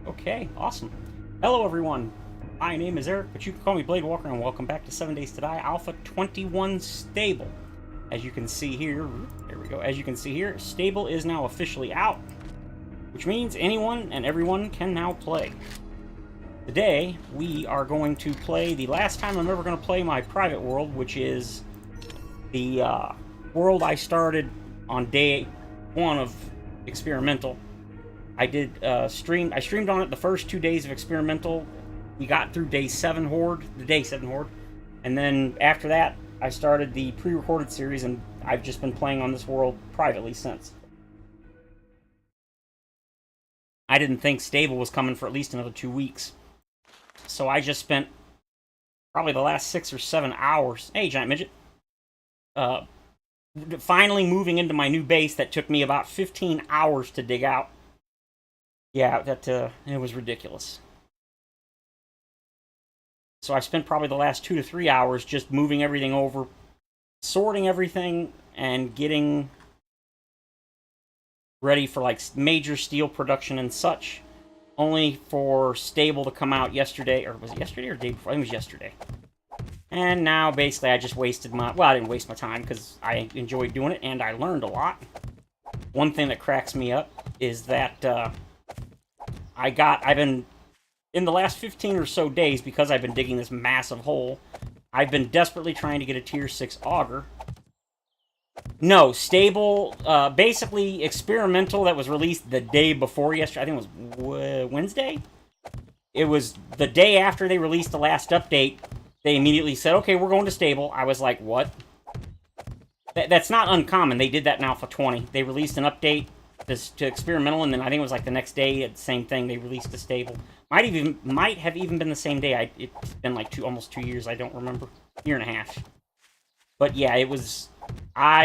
Okay, awesome. Hello, everyone. My name is Eric, but you can call me Blade Walker, and welcome back to 7 Days to Die Alpha 21 Stable. As you can see here, there we go. As you can see here, Stable is now officially out, which means anyone and everyone can now play. Today, we are going to play the last time I'm ever going to play my private world, which is the world I started on day 1 of Experimental. I did I streamed on it the first 2 days of Experimental. We got through day 7 Horde, and then after that, I started the pre-recorded series, and I've just been playing on this world privately since. I didn't think Stable was coming for at least another 2 weeks, so I just spent probably the last 6 or 7 hours. Hey, Giant Midget. Finally moving into my new base that took me about 15 hours to dig out. Yeah, it was ridiculous. So I spent probably the last 2 to 3 hours just moving everything over, sorting everything, and getting ready for like major steel production and such. Only for Stable to come out yesterday, or was it yesterday or the day before? I think it was yesterday. And now basically I just wasted my, well, I didn't waste my time because I enjoyed doing it and I learned a lot. One thing that cracks me up is that I've been, in the last 15 or so days, because I've been digging this massive hole, I've been desperately trying to get a tier 6 auger. No, Stable, basically Experimental that was released the day before yesterday, I think it was Wednesday? It was the day after they released the last update, they immediately said, okay, we're going to Stable. I was like, what? That's not uncommon. They did that in Alpha 20. They released an update to Experimental, and then I think it was like the next day, the same thing, they released a Stable. Might have even been the same day. It's been like almost 2 years, I don't remember. Year and a half. But yeah, I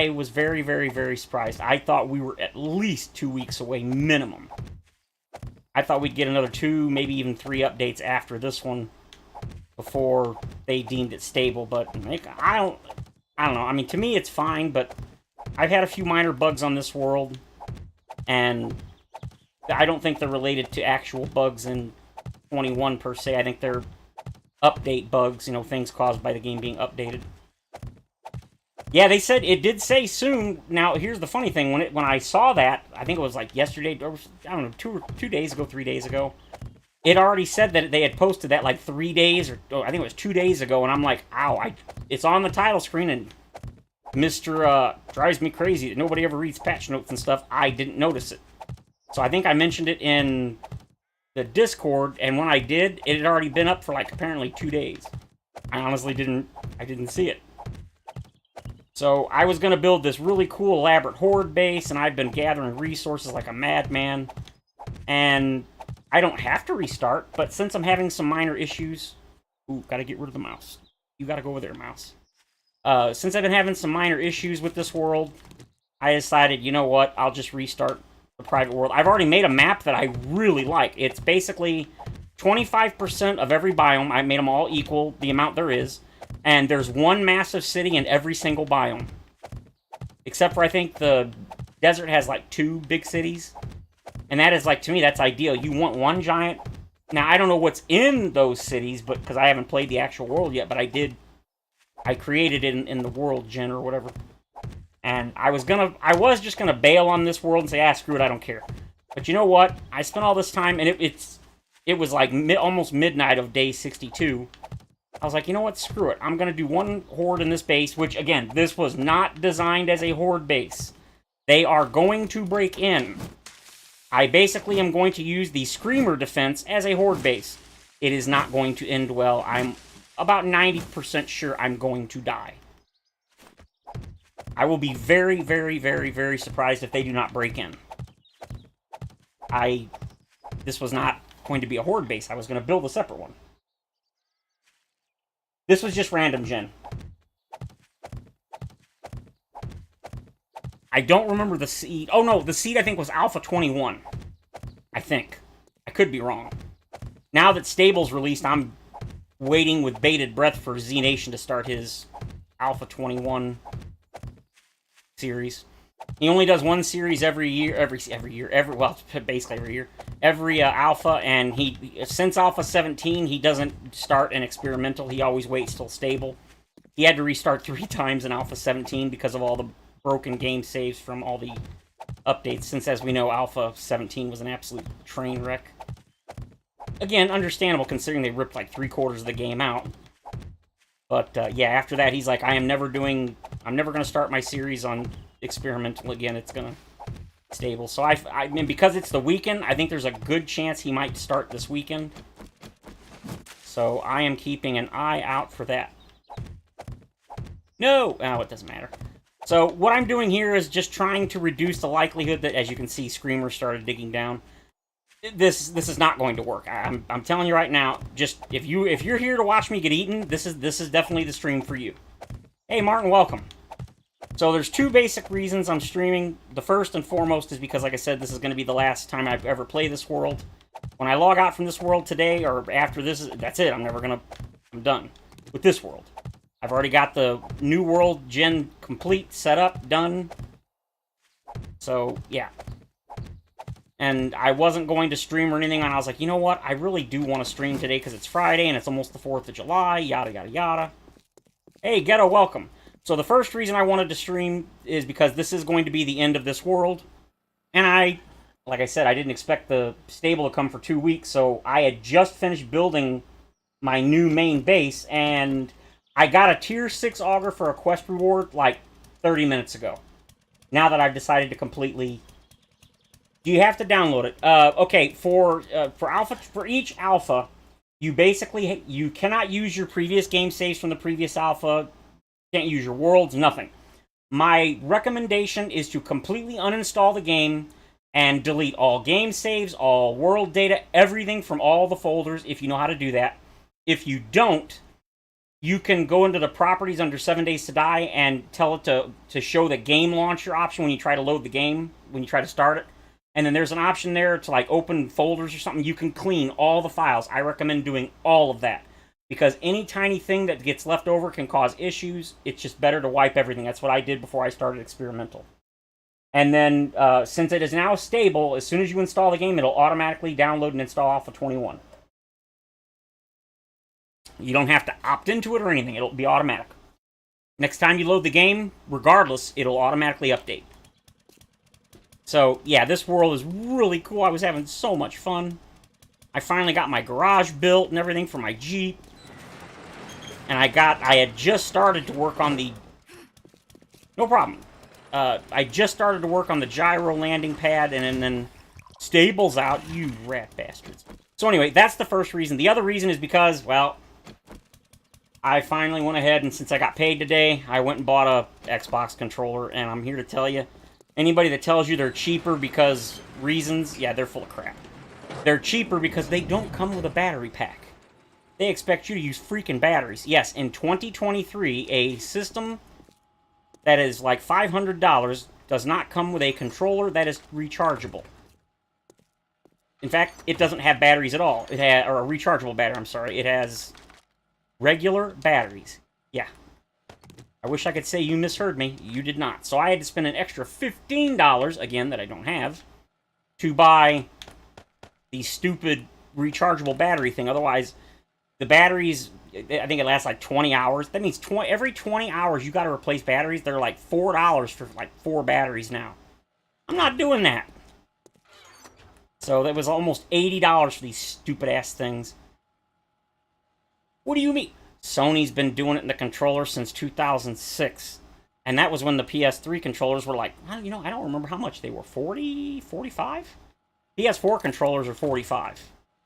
was very, very, very surprised. I thought we were at least 2 weeks away, minimum. I thought we'd get another 2, maybe even 3 updates after this one before they deemed it stable, but I don't know. I mean, to me, it's fine, but I've had a few minor bugs on this world, and I don't think they're related to actual bugs in 21 per se. I think they're update bugs, things caused by the game being updated. Yeah, they said, it did say soon. Now, here's the funny thing. When I saw that, I think it was like yesterday, or I don't know, 2 days ago, 3 days ago, it already said that they had posted that like 3 days, or I think it was 2 days ago, and I'm like, ow, it's on the title screen, and Mr. Drives me crazy that nobody ever reads patch notes and stuff. I didn't notice it. So I think I mentioned it in the Discord, and when I did, it had already been up for like apparently 2 days. I honestly didn't see it. So I was going to build this really cool elaborate horde base, and I've been gathering resources like a madman, and I don't have to restart, but since I'm having some minor issues... Ooh, gotta get rid of the mouse. You gotta go over there, mouse. Since I've been having some minor issues with this world, I decided, you know what, I'll just restart the private world. I've already made a map that I really like. It's basically 25% of every biome. I made them all equal, the amount there is. And there's one massive city in every single biome. Except for, I think, the desert has like 2 big cities. And that is, like, to me, that's ideal. You want one giant... Now, I don't know what's in those cities, but because I haven't played the actual world yet, but I created it in the world gen or whatever. And I was just gonna bail on this world and say, screw it, I don't care. But you know what? I spent all this time, and it was like almost midnight of day 62. I was like, you know what? Screw it. I'm gonna do one horde in this base, which, again, this was not designed as a horde base. They are going to break in. I basically am going to use the Screamer defense as a horde base. It is not going to end well. I'm about 90% sure I'm going to die. I will be very, very, very, very surprised if they do not break in. This was not going to be a horde base. I was going to build a separate one. This was just random gen. I don't remember the seed. Oh, no, the seed, I think, was Alpha 21. I think. I could be wrong. Now that Stable's released, I'm waiting with bated breath for Z Nation to start his Alpha 21 series. He only does one series every year, well, basically every year, every alpha, and since Alpha 17, he doesn't start an experimental. He always waits till stable. He had to restart 3 times in Alpha 17 because of all the broken game saves from all the updates, since, as we know, Alpha 17 was an absolute train wreck. Again, understandable considering they ripped like 3/4 of the game out. But yeah, after that, he's like, I'm never going to start my series on experimental again. It's going to stable. So I mean, because it's the weekend, I think there's a good chance he might start this weekend. So I am keeping an eye out for that. No! Oh, it doesn't matter. So what I'm doing here is just trying to reduce the likelihood that, as you can see, Screamer started digging down. This is not going to work. I'm telling you right now. Just if you're here to watch me get eaten, this is definitely the stream for you. Hey Martin, welcome. So there's 2 basic reasons I'm streaming. The first and foremost is because, like I said, this is going to be the last time I ever play this world. When I log out from this world today or after this, that's it. I'm done with this world. I've already got the new world gen complete, set up, done. So yeah. And I wasn't going to stream or anything, and I was like, you know what? I really do want to stream today because it's Friday and it's almost the 4th of July, yada, yada, yada. Hey, Ghetto, welcome. So the first reason I wanted to stream is because this is going to be the end of this world. And like I said, I didn't expect the stable to come for 2 weeks, so I had just finished building my new main base, and I got a Tier 6 Augur for a quest reward like 30 minutes ago. Now that I've decided to completely... Do you have to download it? Okay, for alpha, for each alpha, you cannot use your previous game saves from the previous alpha. Can't use your worlds, nothing. My recommendation is to completely uninstall the game and delete all game saves, all world data, everything from all the folders, if you know how to do that. If you don't, you can go into the properties under 7 Days to Die and tell it to show the game launcher option when you try to load the game, when you try to start it. And then there's an option there to like open folders or something. You can clean all the files. I recommend doing all of that. Because any tiny thing that gets left over can cause issues. It's just better to wipe everything. That's what I did before I started experimental. And then, since it is now stable, as soon as you install the game, it'll automatically download and install Alpha 21. You don't have to opt into it or anything. It'll be automatic. Next time you load the game, regardless, it'll automatically update. So, yeah, this world is really cool. I was having so much fun. I finally got my garage built and everything for my Jeep. And I had just started to work on the... No problem. I just started to work on the gyro landing pad, and then Stable's out, you rat bastards. So anyway, that's the first reason. The other reason is because, well, I finally went ahead, and since I got paid today, I went and bought a Xbox controller, and I'm here to tell you, anybody that tells you they're cheaper because reasons, yeah, they're full of crap. They're cheaper because they don't come with a battery pack. They expect you to use freaking batteries. Yes, in 2023, a system that is like $500 does not come with a controller that is rechargeable. In fact, it doesn't have batteries at all. Or a rechargeable battery, I'm sorry. It has regular batteries. Yeah. I wish I could say you misheard me. You did not. So I had to spend an extra $15, again, that I don't have, to buy the stupid rechargeable battery thing. Otherwise, the batteries, I think it lasts like 20 hours. That means every 20 hours you got to replace batteries. They're like $4 for like 4 batteries now. I'm not doing that. So that was almost $80 for these stupid-ass things. What do you mean? Sony's been doing it in the controller since 2006. And that was when the PS3 controllers were like, I don't remember how much they were. 40? 45? PS4 controllers are 45.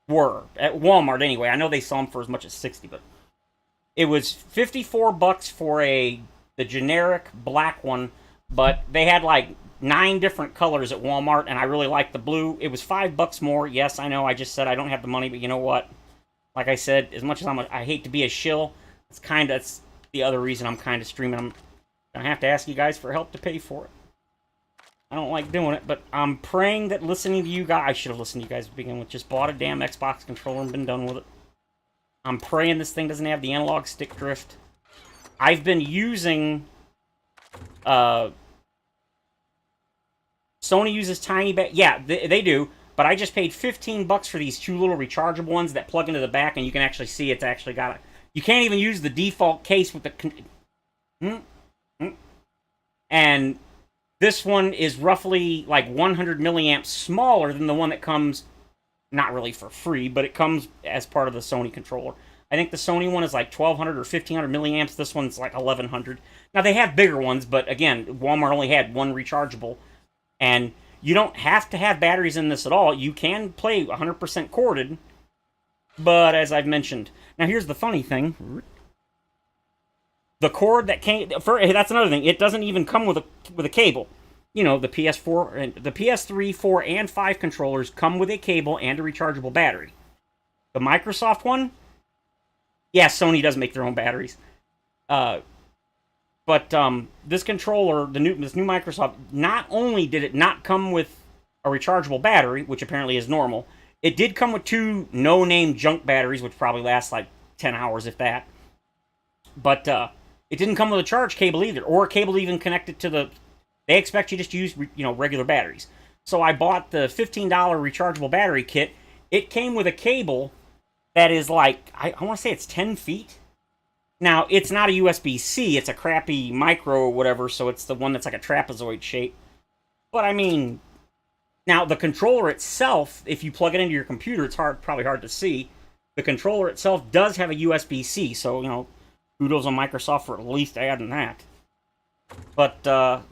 Were. At Walmart, anyway. I know they sell them for as much as 60, but... It was $54 for the generic black one, but they had like 9 different colors at Walmart, and I really liked the blue. It was $5 more. Yes, I know, I just said I don't have the money, but you know what? Like I said, as much as I hate to be a shill, that's the other reason I'm kind of streaming. I'm gonna have to ask you guys for help to pay for it. I don't like doing it, but I'm praying that listening to you guys... I should have listened to you guys to begin with. Just bought a damn Xbox controller and been done with it. I'm praying this thing doesn't have the analog stick drift. I've been using... Sony uses tiny yeah, they do. But I just paid $15 for these two little rechargeable ones that plug into the back, and you can actually see it's actually got a. You can't even use the default case with the. And this one is roughly like 100 milliamps smaller than the one that comes, not really for free, but it comes as part of the Sony controller. I think the Sony one is like 1200 or 1500 milliamps. This one's like 1100. Now, they have bigger ones, but again, Walmart only had one rechargeable. And you don't have to have batteries in this at all. You can play 100% corded, but as I've mentioned. Now, here's the funny thing. The cord that came... that's another thing. It doesn't even come with a cable. You know, the PS4, and the PS3, 4, and 5 controllers come with a cable and a rechargeable battery. The Microsoft one... yeah, Sony does make their own batteries. But this controller, this new Microsoft, not only did it not come with a rechargeable battery, which apparently is normal, it did come with two no-name junk batteries, which probably last like 10 hours, if that. But it didn't come with a charge cable either, or a cable even connected to the... They expect you just to use, regular batteries. So I bought the $15 rechargeable battery kit. It came with a cable that is like, I want to say it's 10 feet. Now, it's not a USB-C, it's a crappy micro or whatever, so it's the one that's like a trapezoid shape. But, I mean, now, the controller itself, if you plug it into your computer, it's probably hard to see. The controller itself does have a USB-C, so, kudos on Microsoft for at least adding that. But,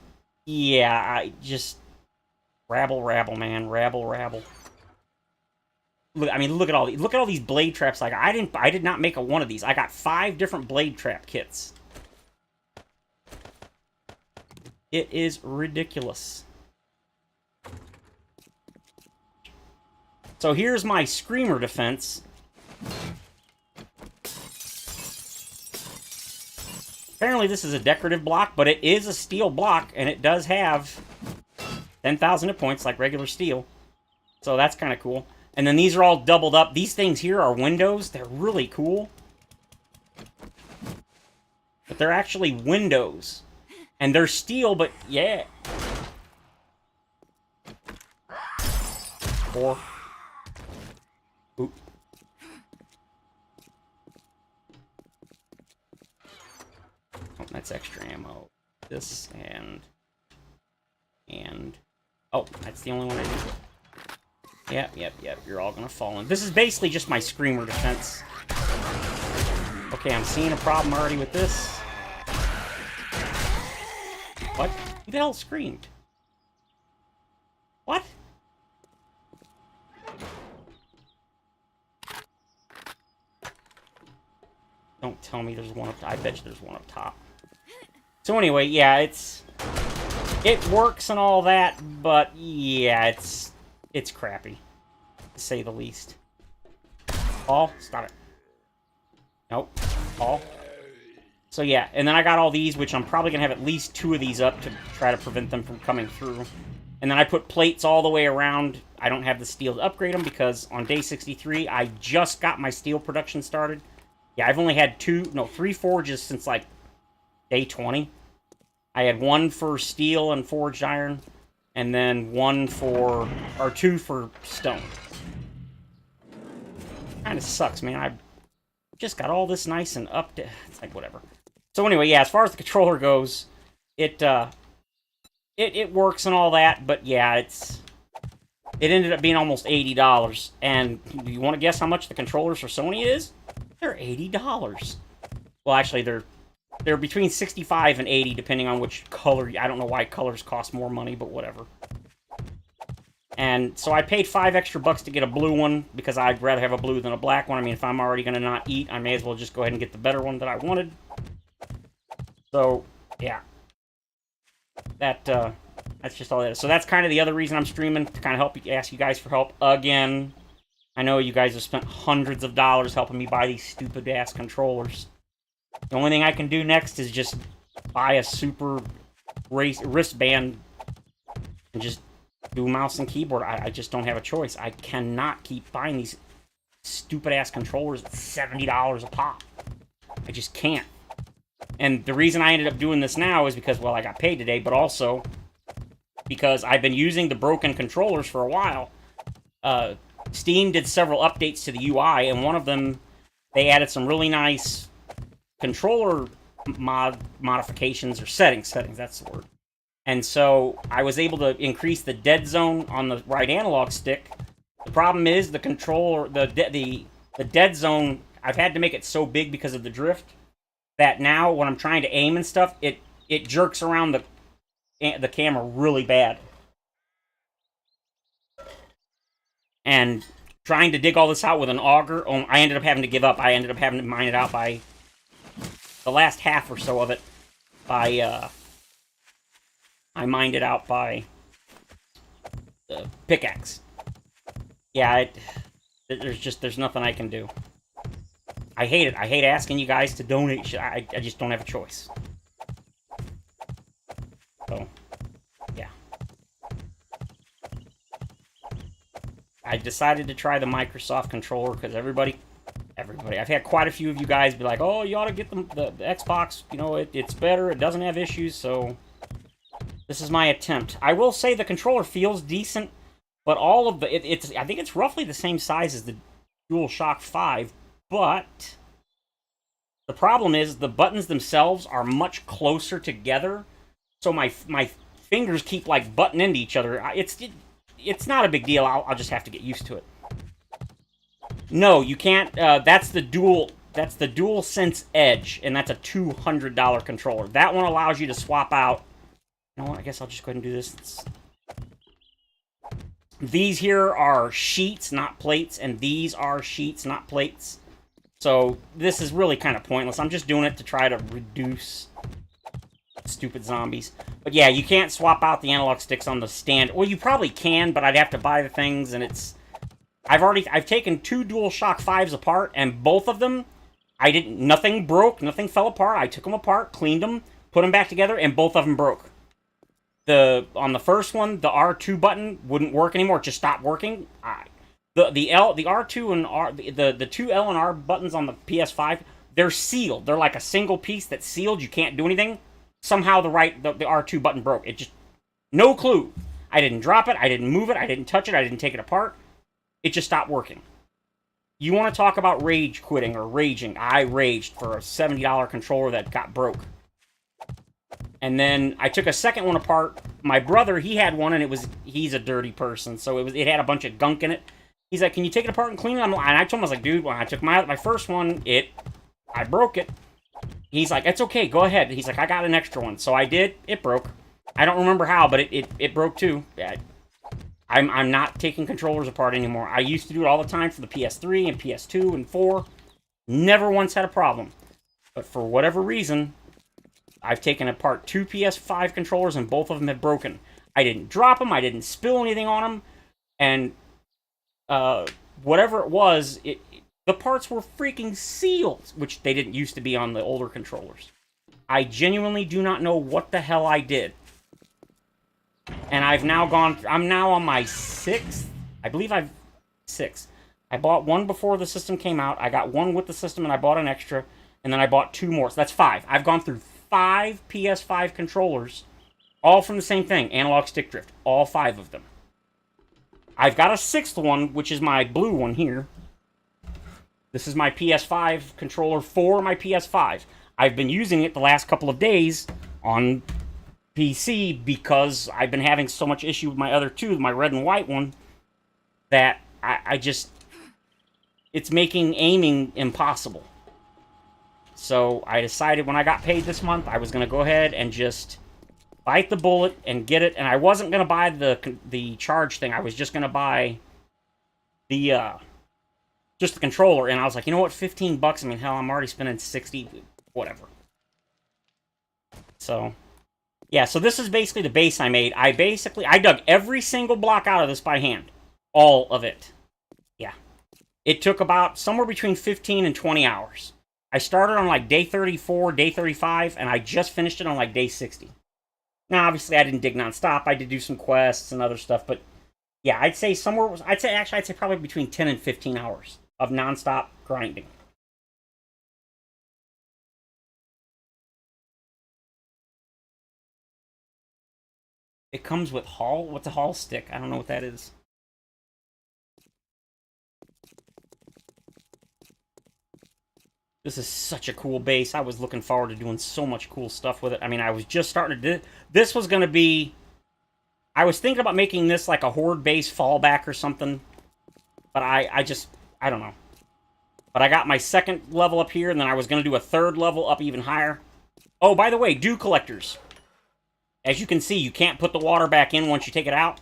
yeah, I just... rabble, man, rabble. Look, I mean, look at all these blade traps. Like, I did not make one of these. I got 5 different blade trap kits. It is ridiculous. So here's my Screamer defense. Apparently this is a decorative block, but it is a steel block, and it does have 10,000 hit points like regular steel. So that's kind of cool. And then these are all doubled up. These things here are windows. They're really cool. But they're actually windows. And they're steel, but yeah. 4. Oop. Oh, that's extra ammo. This and... oh, that's the only one I need. Yep, you're all gonna fall in. This is basically just my Screamer defense. Okay, I'm seeing a problem already with this. What? Who the hell screamed? What? Don't tell me there's one up top. I bet you there's one up top. So anyway, yeah, it works and all that, but yeah, it's crappy, to say the least. Paul, stop it. Nope. Paul. So yeah, and then I got all these, which I'm probably going to have at least 2 of these up to try to prevent them from coming through. And then I put plates all the way around. I don't have the steel to upgrade them because on day 63, I just got my steel production started. Yeah, I've only had 3 forges since like day 20. I had 1 for steel and forged iron, and then 2 for stone. Kind of sucks, man. I just got all this nice and up to... It's like, whatever. So anyway, yeah, as far as the controller goes, it works and all that, but yeah, it ended up being almost $80. And do you want to guess how much the controllers for Sony is? They're $80. Well, actually, they're between $65 and $80, depending on which color. I don't know why colors cost more money, but whatever. And so I paid $5 extra to get a blue one, because I'd rather have a blue than a black one. I mean, if I'm already going to not eat, I may as well just go ahead and get the better one that I wanted. So, yeah. That's just all that is. So that's kind of the other reason I'm streaming, to kind of ask you guys for help again. I know you guys have spent hundreds of dollars helping me buy these stupid-ass controllers. The only thing I can do next is just buy a super wristband and just do mouse and keyboard. I just don't have a choice. I cannot keep buying these stupid-ass controllers at $70 a pop. I just can't. And the reason I ended up doing this now is because, well, I got paid today, but also because I've been using the broken controllers for a while. Steam did several updates to the UI, and one of them, they added some really nice controller modifications, or settings, that's the word. And so I was able to increase the dead zone on the right analog stick. The problem is the controller, the dead zone, I've had to make it so big because of the drift that now when I'm trying to aim and stuff, it jerks around the camera really bad. And trying to dig all this out with an auger, I ended up having to give up. I ended up having to mine it out by the last half or so of it by I mined it out by the pickaxe. Yeah, there's nothing I can do. I hate it. I hate asking you guys to donate shit. I just don't have a choice. So, yeah. I decided to try the Microsoft controller because everybody, I've had quite a few of you guys be like, oh, you ought to get the Xbox, you know, it's better, it doesn't have issues, so this is my attempt. I will say the controller feels decent, but all of I think it's roughly the same size as the DualShock 5, but the problem is the buttons themselves are much closer together, so my fingers keep like butting into each other. It's not a big deal. I'll just have to get used to it. No, you can't. That's the DualSense Edge, and that's a $200 controller. That one allows you to swap out. You know what? I guess I'll just go ahead and do this. These here are sheets, not plates, and these are sheets, not plates. So this is really kind of pointless. I'm just doing it to try to reduce stupid zombies. But yeah, you can't swap out the analog sticks on the stand. Well, you probably can, but I'd have to buy the things, and it's... I've taken 2 DualShock 5s apart, and both of them, nothing broke, nothing fell apart. I took them apart, cleaned them, put them back together, and both of them broke. On the first one, the R2 button wouldn't work anymore. It just stopped working. The R2 and the two L and R buttons on the PS5, they're sealed. They're like a single piece that's sealed. You can't do anything. Somehow the R2 button broke. It just, no clue. I didn't drop it. I didn't move it. I didn't touch it. I didn't take it apart. It just stopped working. You want to talk about rage quitting or raging? I raged for a $70 controller that got broke. And then I took a second one apart. My brother, he had one, and he's a dirty person, so it had a bunch of gunk in it. He's like, "Can you take it apart and clean it?" And I told him, I was like, "Dude, when I took my first one, I broke it." He's like, "It's okay, go ahead." He's like, "I got an extra one," so I did. It broke. I don't remember how, but it broke too. I'm not taking controllers apart anymore. I used to do it all the time for the PS3 and PS2 and 4. Never once had a problem. But for whatever reason, I've taken apart 2 PS5 controllers, and both of them have broken. I didn't drop them, I didn't spill anything on them, and whatever it was, the parts were freaking sealed, which they didn't used to be on the older controllers. I genuinely do not know what the hell I did. And I'm now on my 6th, I believe 6. I bought one before the system came out, I got one with the system, and I bought an extra, and then I bought 2 more, so that's 5. I've gone through 5 PS5 controllers, all from the same thing, analog stick drift, all 5 of them. I've got a 6th one, which is my blue one here. This is my PS5 controller for my PS5. I've been using it the last couple of days on PC because I've been having so much issue with my other 2, my red and white one, that I just... It's making aiming impossible. So I decided when I got paid this month, I was going to go ahead and just bite the bullet and get it. And I wasn't going to buy the charge thing. I was just going to buy just the controller. And I was like, you know what, $15? I mean, hell, I'm already spending 60, whatever. So, yeah, so this is basically the base I made. I dug every single block out of this by hand. All of it. Yeah. It took about somewhere between 15 and 20 hours. I started on like day 34, day 35, and I just finished it on like day 60. Now, obviously, I didn't dig nonstop. I did do some quests and other stuff, but yeah, I'd say probably between 10 and 15 hours of nonstop grinding. It comes with Hall? What's a Hall stick? I don't know what that is. This is such a cool base. I was looking forward to doing so much cool stuff with it. I mean, I was just starting to do... This was going to be... I was thinking about making this like a Horde base fallback or something. But I just... I don't know. But I got my second level up here, and then I was going to do a third level up even higher. Oh, by the way, dew collectors. As you can see, you can't put the water back in once you take it out.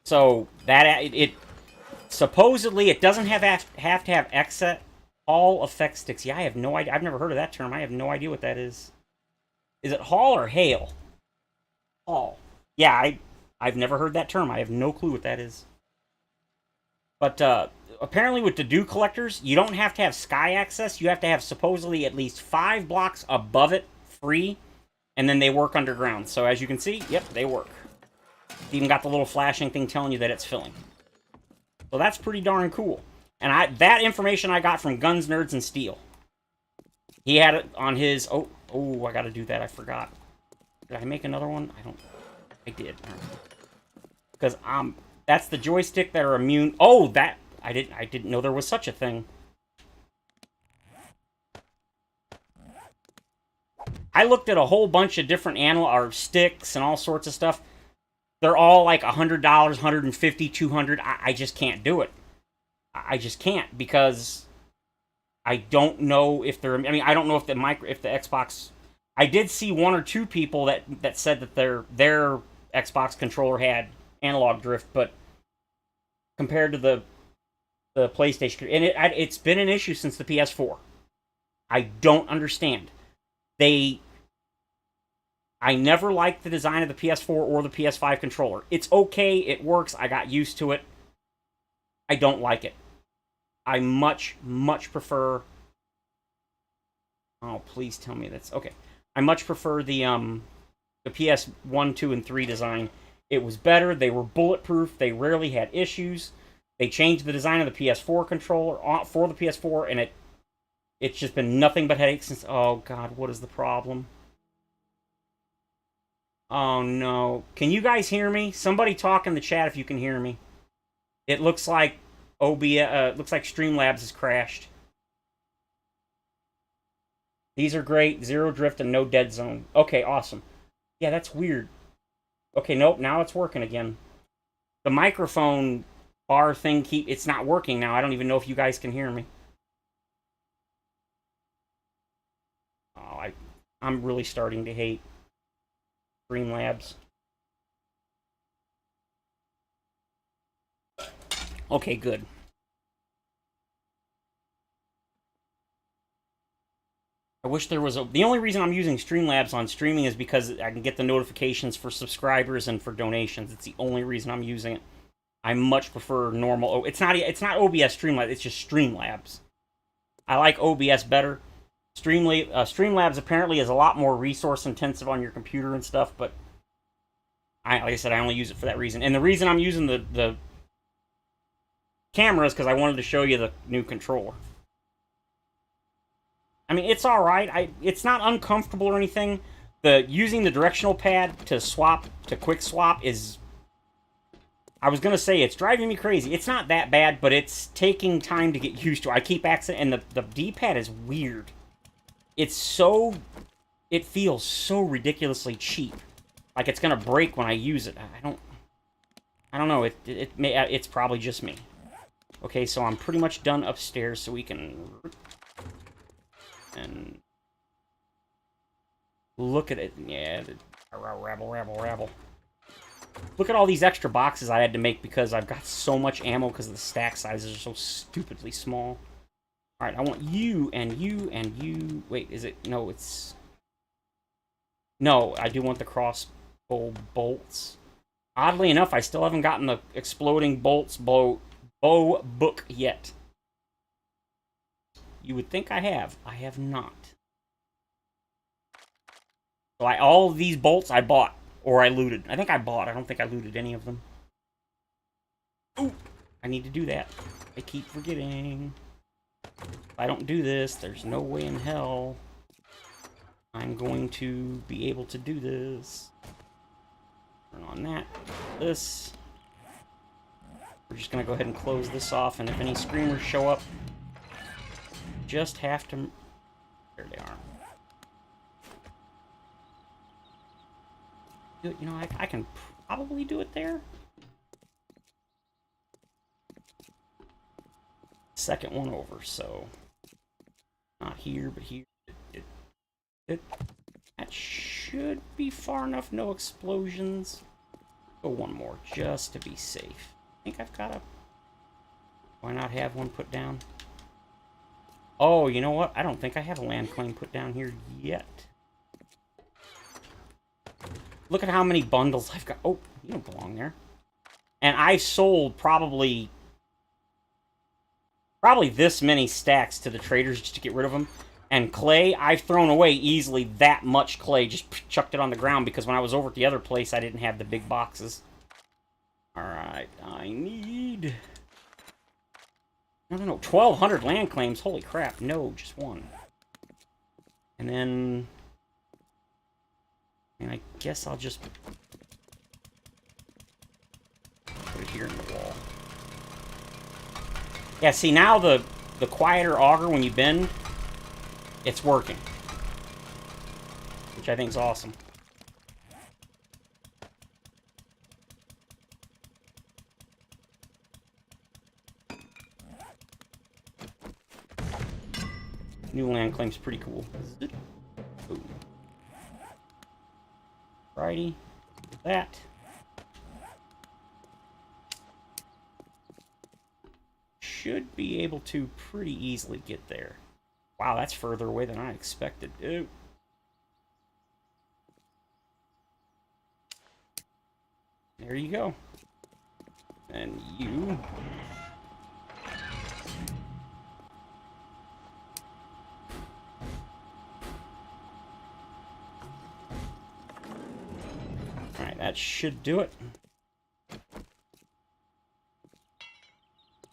So, that... It supposedly, it doesn't have to have exit... Hall effect sticks. Yeah, I have no idea. I've never heard of that term. I have no idea what that is. Is it Hall or Hail? Hall. Yeah, I've never heard that term. I have no clue what that is. But apparently with the dew collectors, you don't have to have sky access. You have to have supposedly at least 5 blocks above it free, and then they work underground. So as you can see, yep, they work. It's even got the little flashing thing telling you that it's filling. So that's pretty darn cool. And that information I got from Guns, Nerds, and Steel. He had it on his... Oh, I gotta do that. I forgot. Did I make another one? I did. Because, that's the joystick that are immune... Oh, that... I didn't know there was such a thing. I looked at a whole bunch of different analog... or sticks and all sorts of stuff. They're all like $100, $150, $200. I just can't do it. I just can't, because I don't know if they're... I mean, I don't know if the Xbox... I did see 1 or 2 people that said that their Xbox controller had analog drift, but compared to the PlayStation... And it's been an issue since the PS4. I don't understand. I never liked the design of the PS4 or the PS5 controller. It's okay, it works, I got used to it. I don't like it. I much prefer... Oh, please tell me that's... Okay. I much prefer the PS1, 2, and 3 design. It was better. They were bulletproof. They rarely had issues. They changed the design of the PS4 controller for the PS4, and it's just been nothing but headaches since... Oh, God, what is the problem? Oh, no. Can you guys hear me? Somebody talk in the chat if you can hear me. It looks like looks like Streamlabs has crashed. These are great. Zero drift and no dead zone. Okay, awesome. Yeah, that's weird. Okay, nope, now it's working again. The microphone bar thing it's not working now. I don't even know if you guys can hear me. Oh, I'm really starting to hate Streamlabs. Okay, good. I wish there was the only reason I'm using Streamlabs on streaming is because I can get the notifications for subscribers and for donations. It's the only reason I'm using it. I much prefer normal... Oh, it's not OBS Streamlabs, it's just Streamlabs. I like OBS better. Streamlabs apparently is a lot more resource intensive on your computer and stuff, but like I said, I only use it for that reason. And the reason I'm using the camera is because I wanted to show you the new controller. I mean, it's alright. It's not uncomfortable or anything. Using the directional pad to quick swap is... I was gonna say, it's driving me crazy. It's not that bad, but it's taking time to get used to. I keep accident, and the D-pad is weird. It feels so ridiculously cheap. Like it's gonna break when I use it. I don't know. It's probably just me. Okay, so I'm pretty much done upstairs, so we can... And... Look at it. Yeah, rabble. Look at all these extra boxes I had to make because I've got so much ammo because the stack sizes are so stupidly small. Alright, I want you, and you, and you... Wait, is it... No, it's... No, I do want the crossbow bolts. Oddly enough, I still haven't gotten the exploding bolts bow book yet. You would think I have. I have not. So all of these bolts I bought. Or I looted. I think I bought. I don't think I looted any of them. Ooh! I need to do that. I keep forgetting. If I don't do this, there's no way in hell I'm going to be able to do this. Turn on that. This. We're just going to go ahead and close this off, and if any screamers show up, just have to... There they are. You know, I can probably do it there. Second one over, so... Not here, but here. That should be far enough. No explosions. Go one more, just to be safe. I think I've got a... Why not have one put down? Oh, you know what? I don't think I have a land claim put down here yet. Look at how many bundles I've got. Oh, you don't belong there. And I sold probably this many stacks to the traders just to get rid of them. And clay, I've thrown away easily that much clay. Just chucked it on the ground because when I was over at the other place, I didn't have the big boxes. Alright, I need... No, 1,200 land claims. Holy crap. No, just one. And then... And I guess I'll just... put it here in the wall. Yeah, see, now the quieter auger, when you bend, it's working. Which I think is awesome. New land claim's pretty cool. Ooh. Righty. That. Should be able to pretty easily get there. Wow, that's further away than I expected. Ooh. There you go. And you... Alright, that should do it.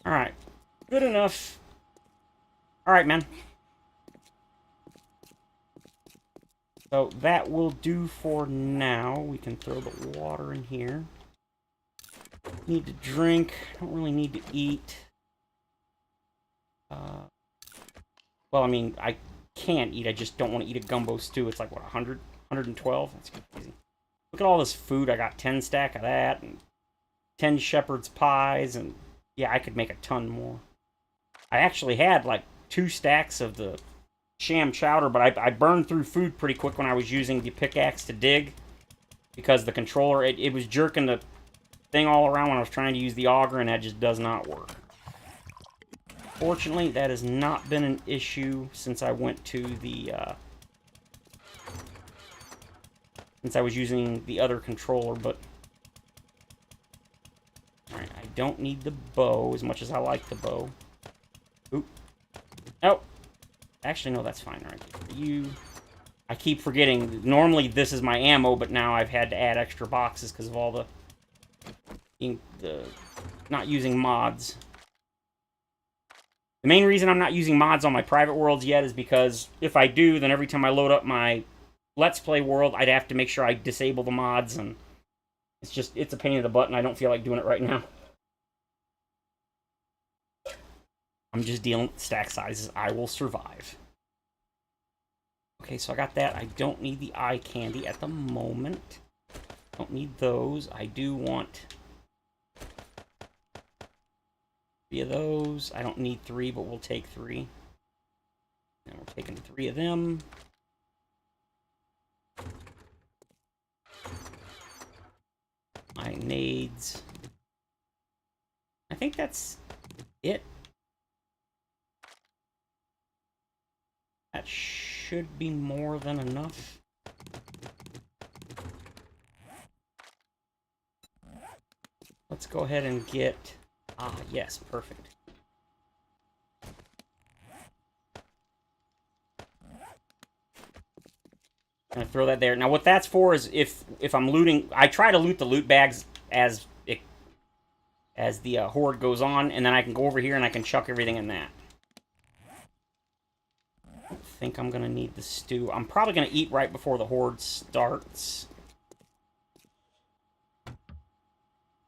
Alright. Good enough. Alright, man. So that will do for now. We can throw the water in here. Need to drink. Don't really need to eat. Well, I mean, I can eat. I just don't want to eat a gumbo stew. It's like, what, 100? 112? That's crazy. Look at all this food. I got 10 stack of that, and 10 shepherd's pies, and yeah, I could make a ton more. I actually had like 2 stacks of the sham chowder, but I burned through food pretty quick when I was using the pickaxe to dig, because the controller, it was jerking the thing all around when I was trying to use the auger, and that just does not work. Fortunately, that has not been an issue since I went to the, since I was using the other controller, but... Alright, I don't need the bow as much as I like the bow. Oop. Oh! Actually, no, that's fine. Alright, you... I keep forgetting. Normally, this is my ammo, but now I've had to add extra boxes because of all the not using mods. The main reason I'm not using mods on my private worlds yet is because if I do, then every time I load up my Let's Play world, I'd have to make sure I disable the mods, and it's a pain in the butt, and I don't feel like doing it right now. I'm just dealing with stack sizes. I will survive. Okay, so I got that. I don't need the eye candy at the moment. Don't need those. I do want 3 of those. I don't need 3, but we'll take 3. And we're taking 3 of them. My nades. I think that's it. That should be more than enough. Let's go ahead and get... Ah, yes, perfect. I'm gonna throw that there. Now, what that's for is if I'm looting... I try to loot the loot bags as the horde goes on, and then I can go over here and I can chuck everything in that. I don't think I'm gonna need the stew. I'm probably gonna eat right before the horde starts.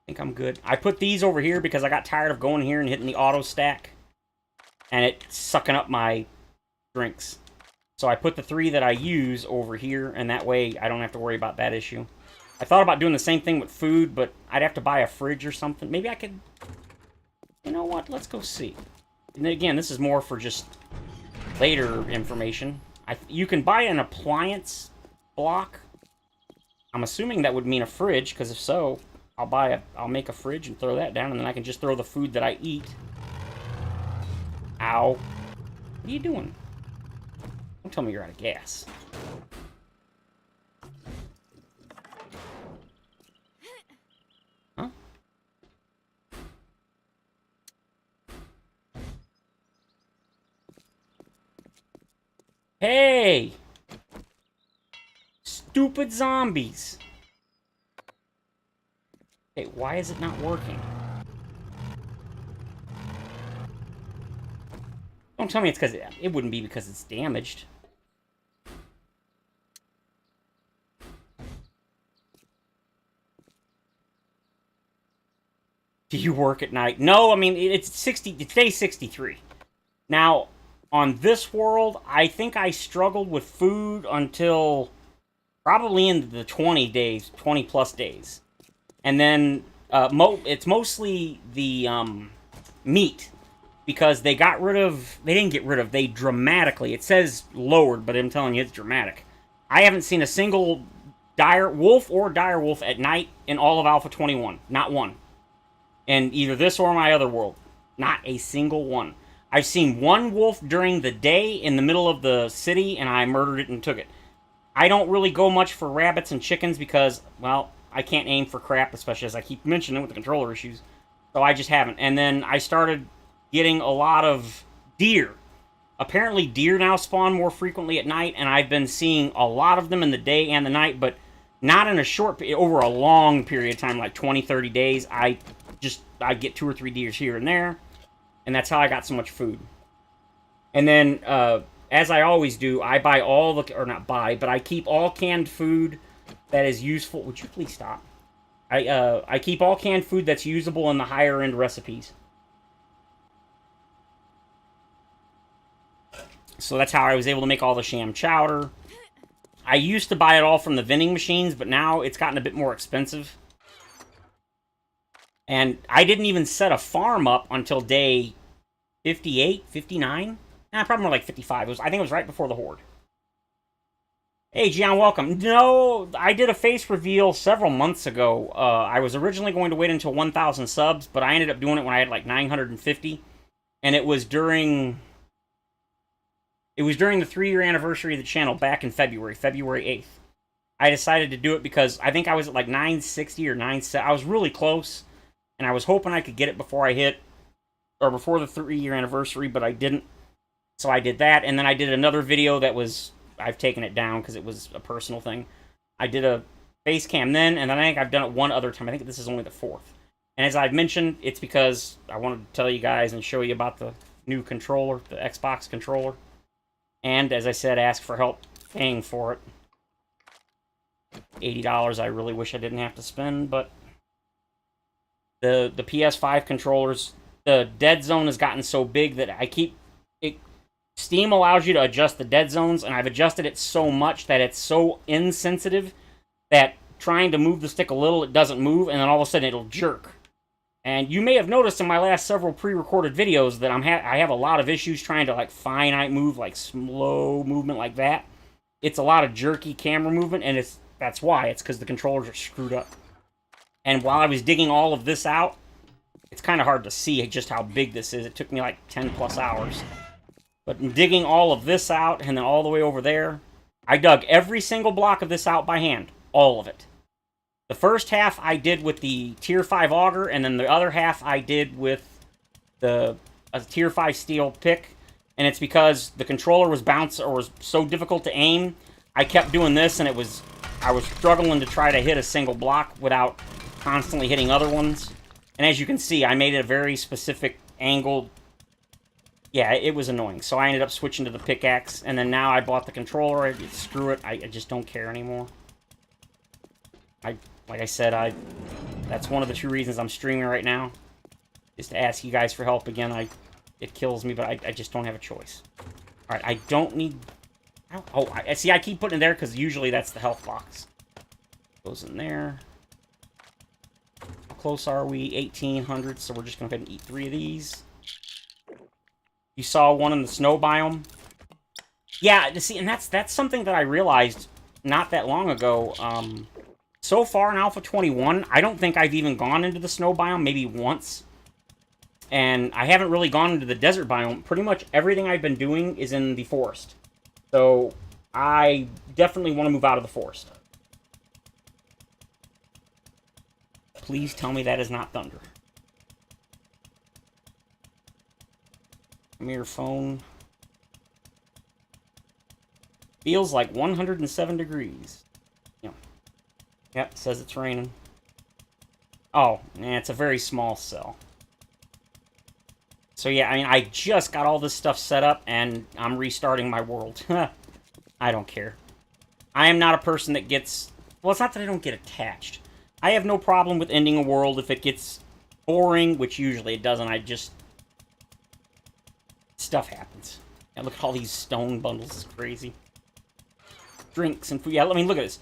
think I'm good. I put these over here because I got tired of going here and hitting the auto stack. And it's sucking up my drinks. So I put the 3 that I use over here, and that way I don't have to worry about that issue. I thought about doing the same thing with food, but I'd have to buy a fridge or something. Maybe I could... You know what? Let's go see. And then again, this is more for just later information. You can buy an appliance block. I'm assuming that would mean a fridge, because if so, I'll make a fridge and throw that down, and then I can just throw the food that I eat. Ow. What are you doing? Don't tell me you're out of gas. Huh? Hey! Stupid zombies. Hey, why is it not working? Don't tell me it's because it wouldn't be because it's damaged. Do you work at night? No, I mean, it's day 63. Now, on this world, I think I struggled with food until probably into the 20 plus days. And then, it's mostly the, meat. Because they didn't get rid of, they dramatically, it says lowered, but I'm telling you, it's dramatic. I haven't seen a single dire wolf at night in all of Alpha 21. Not one. In either this or my other world. Not a single one. I've seen one wolf during the day in the middle of the city, and I murdered it and took it. I don't really go much for rabbits and chickens because, well, I can't aim for crap, especially as I keep mentioning with the controller issues. So I just haven't. And then I started getting a lot of deer. Apparently deer now spawn more frequently at night, and I've been seeing a lot of them in the day and the night, but not in a short, over a long period of time, like 20, 30 days. I get 2 or 3 deers here and there, and that's how I got so much food. And then, as I always do, I buy all the, or not buy, but I keep all canned food that is useful. Would you please stop? I keep all canned food that's usable in the higher end recipes. So that's how I was able to make all the sham chowder. I used to buy it all from the vending machines, but now it's gotten a bit more expensive. And I didn't even set a farm up until day 58, 59? Nah, probably more like 55. I think it was right before the Horde. Hey, Gian, welcome. No, I did a face reveal several months ago. I was originally going to wait until 1,000 subs, but I ended up doing it when I had like 950. And it was during... It was during the 3-year anniversary of the channel back in February 8th. I decided to do it because I think I was at like 960 or 970. I was really close, and I was hoping I could get it before the 3-year anniversary, but I didn't. So I did that, and then I did another video that was, I've taken it down because it was a personal thing. I did a face cam then, and then I think I've done it one other time. I think this is only the 4th. And as I've mentioned, it's because I wanted to tell you guys and show you about the new controller, the Xbox controller. And, as I said, ask for help paying for it. $80 I really wish I didn't have to spend, but... The PS5 controllers, the dead zone has gotten so big that Steam allows you to adjust the dead zones, and I've adjusted it so much that it's so insensitive that trying to move the stick a little, it doesn't move, and then all of a sudden it'll jerk. And you may have noticed in my last several pre-recorded videos that I have a lot of issues trying to like finite move, like slow movement like that. It's a lot of jerky camera movement, and that's why. It's because the controllers are screwed up. And while I was digging all of this out, it's kind of hard to see just how big this is. It took me like 10 plus hours. But in digging all of this out, and then all the way over there, I dug every single block of this out by hand. All of it. The first half I did with the Tier 5 auger, and then the other half I did with a Tier 5 steel pick. And it's because the controller was so difficult to aim. I kept doing this, and I was struggling to try to hit a single block without constantly hitting other ones. And as you can see, I made it a very specific angle. Yeah, it was annoying. So I ended up switching to the pickaxe, and then now I bought the controller. Screw it, I just don't care anymore. Like I said, that's one of the two reasons I'm streaming right now, is to ask you guys for help again. It kills me, but I just don't have a choice. Alright, I don't need... Oh, I see, I keep putting it there because usually that's the health box. Goes in there. How close are we? 1,800, so we're just going to go ahead and eat 3 of these. You saw one in the snow biome? Yeah, see, and that's something that I realized not that long ago. So far in Alpha 21, I don't think I've even gone into the snow biome, maybe once. And I haven't really gone into the desert biome. Pretty much everything I've been doing is in the forest. So, I definitely want to move out of the forest. Please tell me that is not thunder. Come here, phone. Feels like 107 degrees. Yep, says it's raining. Oh, it's a very small cell. So yeah, I mean, I just got all this stuff set up, and I'm restarting my world. I don't care. I am not a person that gets... Well, it's not that I don't get attached. I have no problem with ending a world if it gets boring, which usually it doesn't. I just... Stuff happens. Yeah, look at all these stone bundles. It's crazy. Drinks and food. Yeah, I mean, look at this.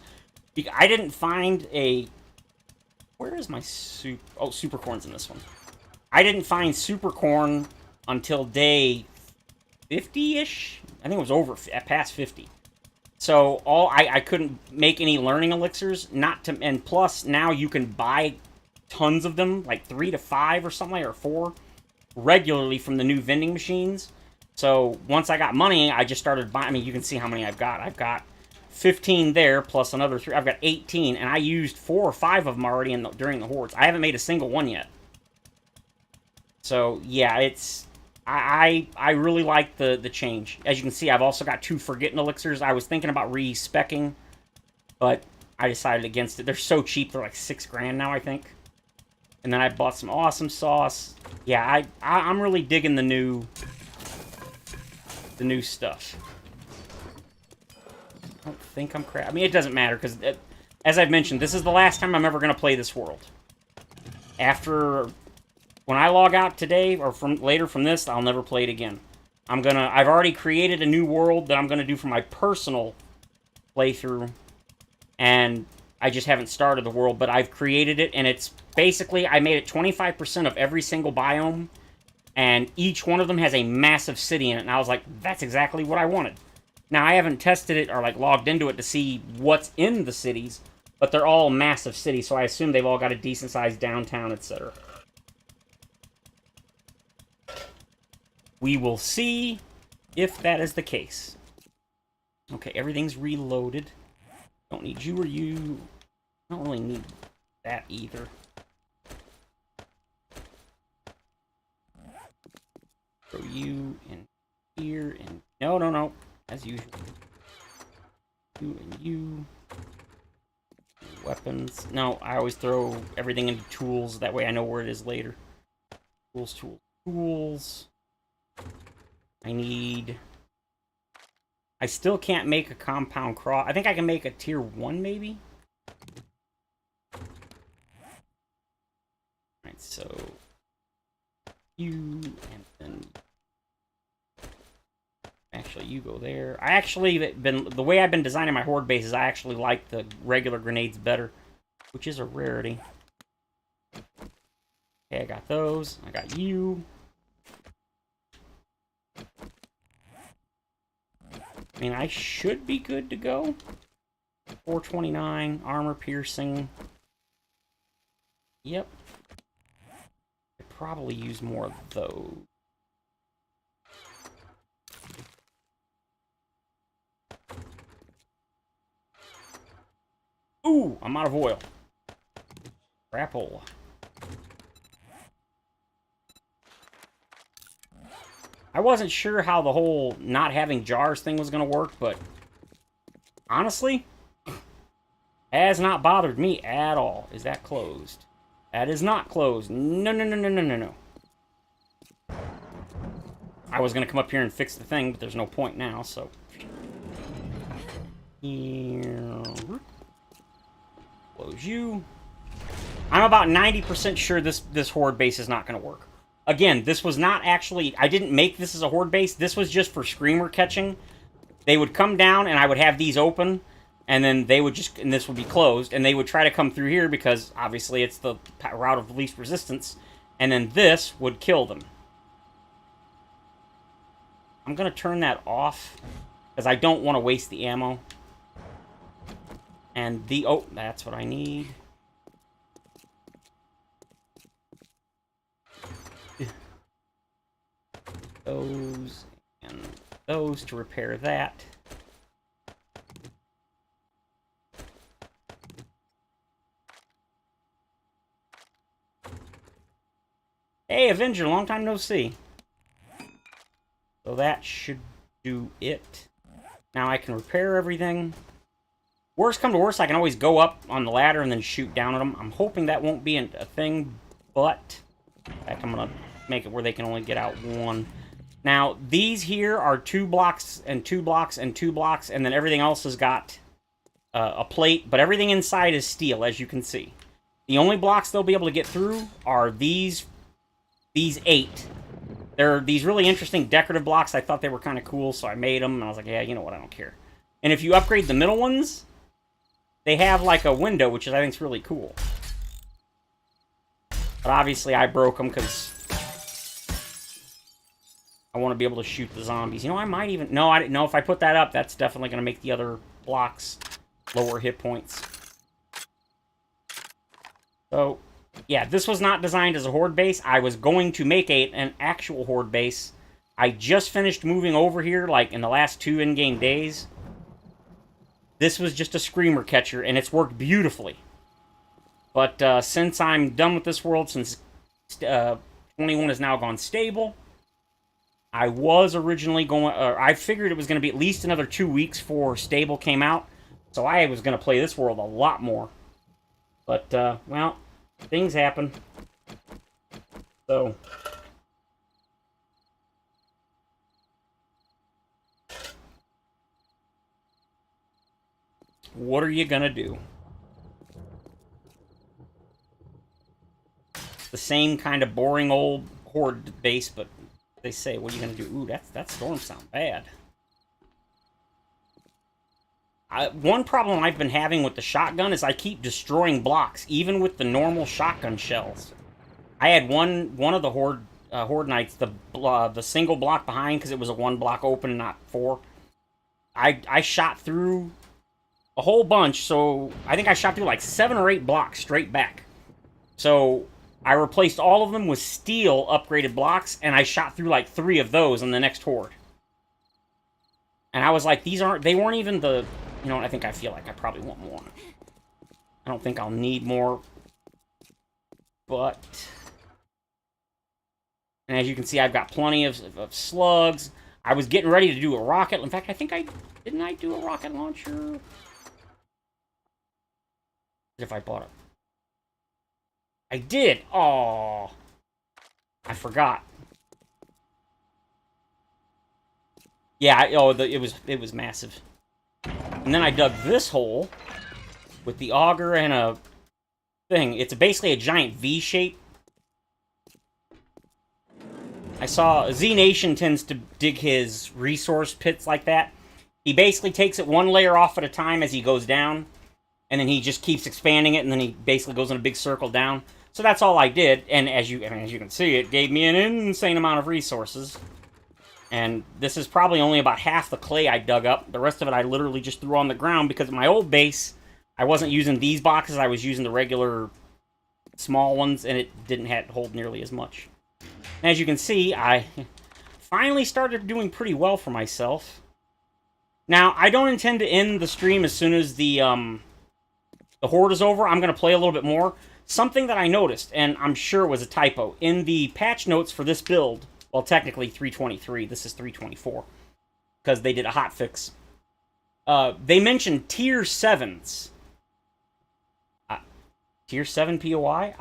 I didn't find a... Where is my soup? Oh, super corn's in this one. I didn't find super corn until day 50-ish. I think it was over past 50. So I couldn't make any learning elixirs. And plus now you can buy tons of them, like 3 to 5 or something, or 4, regularly from the new vending machines. So once I got money, I just started buying. I mean, you can see how many I've got. I've got 15 there, plus another 3. I've got 18, and I used 4 or 5 of them already during the hordes. I haven't made a single one yet. So, yeah, it's... I really like the change. As you can see, I've also got 2 Forgotten Elixirs. I was thinking about re-speccing, but I decided against it. They're so cheap, they're like $6 grand now, I think. And then I bought some awesome sauce. Yeah, I'm really digging the new stuff. I don't think I'm crap. I mean, it doesn't matter, because, as I've mentioned, this is the last time I'm ever going to play this world. After... When I log out today, or later from this, I'll never play it again. I've already created a new world that I'm gonna do for my personal playthrough, and I just haven't started the world, but I've created it, and it's basically, I made it 25% of every single biome, and each one of them has a massive city in it, and I was like, that's exactly what I wanted. Now, I haven't tested it, or like logged into it to see what's in the cities, but they're all massive cities, so I assume they've all got a decent-sized downtown, etc. We will see if that is the case. Okay, everything's reloaded. Don't need you or you. I don't really need that either. Throw you in here and... No. As usual. You and you. Weapons. No, I always throw everything into tools. That way I know where it is later. Tools. I still can't make a compound cross. I think I can make a tier 1, maybe? Alright, so... You, and then... Actually, you go there. The way I've been designing my horde bases, I actually like the regular grenades better, which is a rarity. Okay, I got those. I got you. I mean, I should be good to go. 429, armor piercing. Yep. Could probably use more of those. Ooh, I'm out of oil. Grapple. I wasn't sure how the whole not having jars thing was going to work, but honestly, has not bothered me at all. Is that closed? That is not closed. No. I was going to come up here and fix the thing, but there's no point now, so... Close you. I'm about 90% sure this horde base is not going to work. Again, this was not actually... I didn't make this as a horde base. This was just for screamer catching. They would come down, and I would have these open, and then they would just... And this would be closed, and they would try to come through here because, obviously, it's the route of least resistance, and then this would kill them. I'm going to turn that off, because I don't want to waste the ammo. And the... Oh, that's what I need. Those and those to repair that. Hey, Avenger, long time no see. So that should do it. Now I can repair everything. Worst come to worst, I can always go up on the ladder and then shoot down at them. I'm hoping that won't be a thing, but in fact, I'm going to make it where they can only get out one. Now, these here are 2 blocks and 2 blocks and 2 blocks, and then everything else has got a plate, but everything inside is steel, as you can see. The only blocks they'll be able to get through are these 8. They're these really interesting decorative blocks. I thought they were kind of cool, so I made them, and I was like, yeah, you know what, I don't care. And if you upgrade the middle ones, they have like a window, which I think is really cool. But obviously, I broke them because I want to be able to shoot the zombies. You know, I might even... No, I didn't know if I put that up, that's definitely going to make the other blocks lower hit points. So, yeah, this was not designed as a horde base. I was going to make an actual horde base. I just finished moving over here, like, in the last 2 in-game days. This was just a screamer catcher, and it's worked beautifully. But since I'm done with this world, since 21 has now gone stable... I was originally going... I figured it was going to be at least another 2 weeks before Stable came out. So I was going to play this world a lot more. But, well, things happen. So... what are you going to do? The same kind of boring old horde base, but... they say, what are you going to do? Ooh, that storm sound bad. One problem I've been having with the shotgun is I keep destroying blocks, even with the normal shotgun shells. I had one of the Horde Knights, the single block behind, because it was a 1 block open, not 4. I shot through a whole bunch, so I think I shot through like 7 or 8 blocks straight back. So... I replaced all of them with steel upgraded blocks, and I shot through like 3 of those in the next horde. And I was like, they weren't even the, you know what, I feel like I probably want more. I don't think I'll need more. But, and as you can see, I've got plenty of slugs. I was getting ready to do a rocket. In fact, didn't I do a rocket launcher? If I bought it. I did! Aww. I forgot. Yeah, it was massive. And then I dug this hole with the auger and a thing. It's basically a giant V shape. I saw Z Nation tends to dig his resource pits like that. He basically takes it 1 layer off at a time as he goes down, and then he just keeps expanding it, and then he basically goes in a big circle down. So that's all I did, and as you can see, it gave me an insane amount of resources. And this is probably only about half the clay I dug up. The rest of it I literally just threw on the ground, because at my old base, I wasn't using these boxes, I was using the regular small ones, and it didn't hold nearly as much. And as you can see, I finally started doing pretty well for myself. Now, I don't intend to end the stream as soon as the horde is over. I'm going to play a little bit more. Something that I noticed, and I'm sure it was a typo, in the patch notes for this build, well, technically 323, this is 324, because they did a hotfix. They mentioned tier 7s. Tier 7 POI?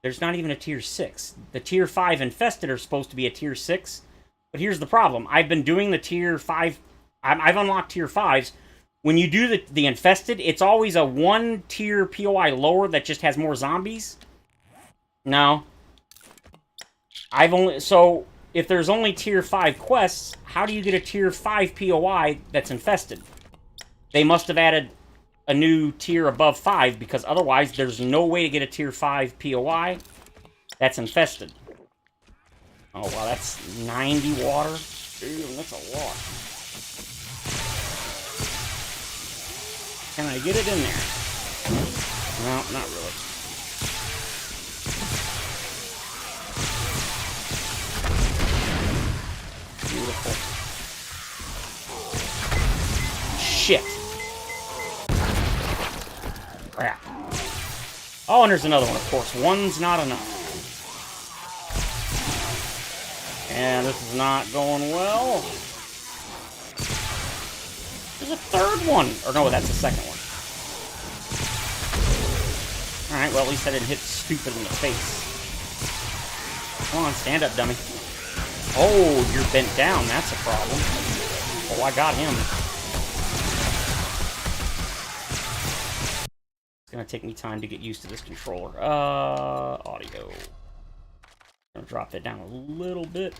There's not even a tier 6. The tier 5 infested are supposed to be a tier 6, but here's the problem. I've been doing the tier 5... I've unlocked tier 5s, when you do the infested, it's always a 1 tier POI lower that just has more zombies. No. So, if there's only tier 5 quests, how do you get a tier 5 POI that's infested? They must have added a new tier above 5, because otherwise there's no way to get a tier 5 POI that's infested. Oh, wow, that's 90 water. Damn, that's a lot. Can I get it in there? No, not really. Beautiful. Shit. Crap. Oh, and there's another one, of course. One's not enough. And this is not going well. There's a third one. Or no, that's the second one. Alright, well, at least I didn't hit stupid in the face. Come on, stand up, dummy. Oh, you're bent down. That's a problem. Oh, I got him. It's gonna take me time to get used to this controller. Audio. I'm gonna drop that down a little bit.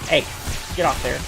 Hey, get off there.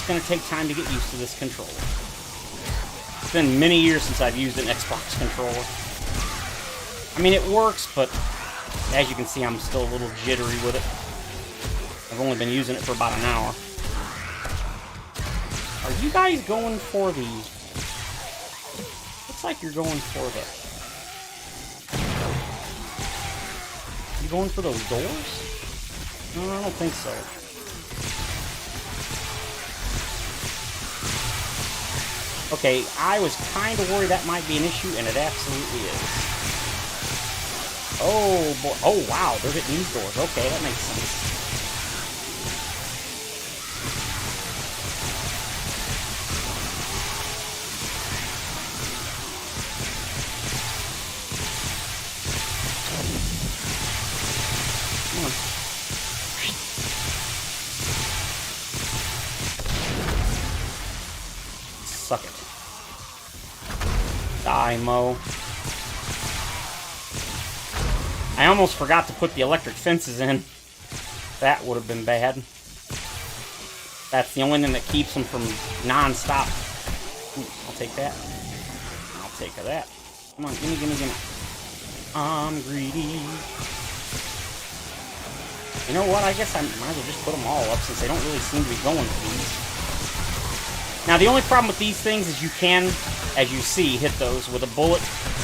Going to take time to get used to this controller. It's been many years since I've used an Xbox controller. I mean, it works, but as you can see, I'm still a little jittery with it. I've only been using it for about an hour. Are you guys going for the... Looks like you're going for the... You going for those doors? No, I don't think so. Okay, I was kind of worried that might be an issue, and it absolutely is. Oh, boy. Oh, wow, they're hitting these doors. Okay, that makes sense. Come on. Suck it. Die, Mo. I almost forgot to put the electric fences in. That would have been bad. That's the only thing that keeps them from non-stop. Ooh, I'll take that. I'll take that. Come on, gimme, gimme, gimme. I'm greedy. You know what? I guess I might as well just put them all up since they don't really seem to be going for these. Now, the only problem with these things is you can, as you see, hit those with a bullet.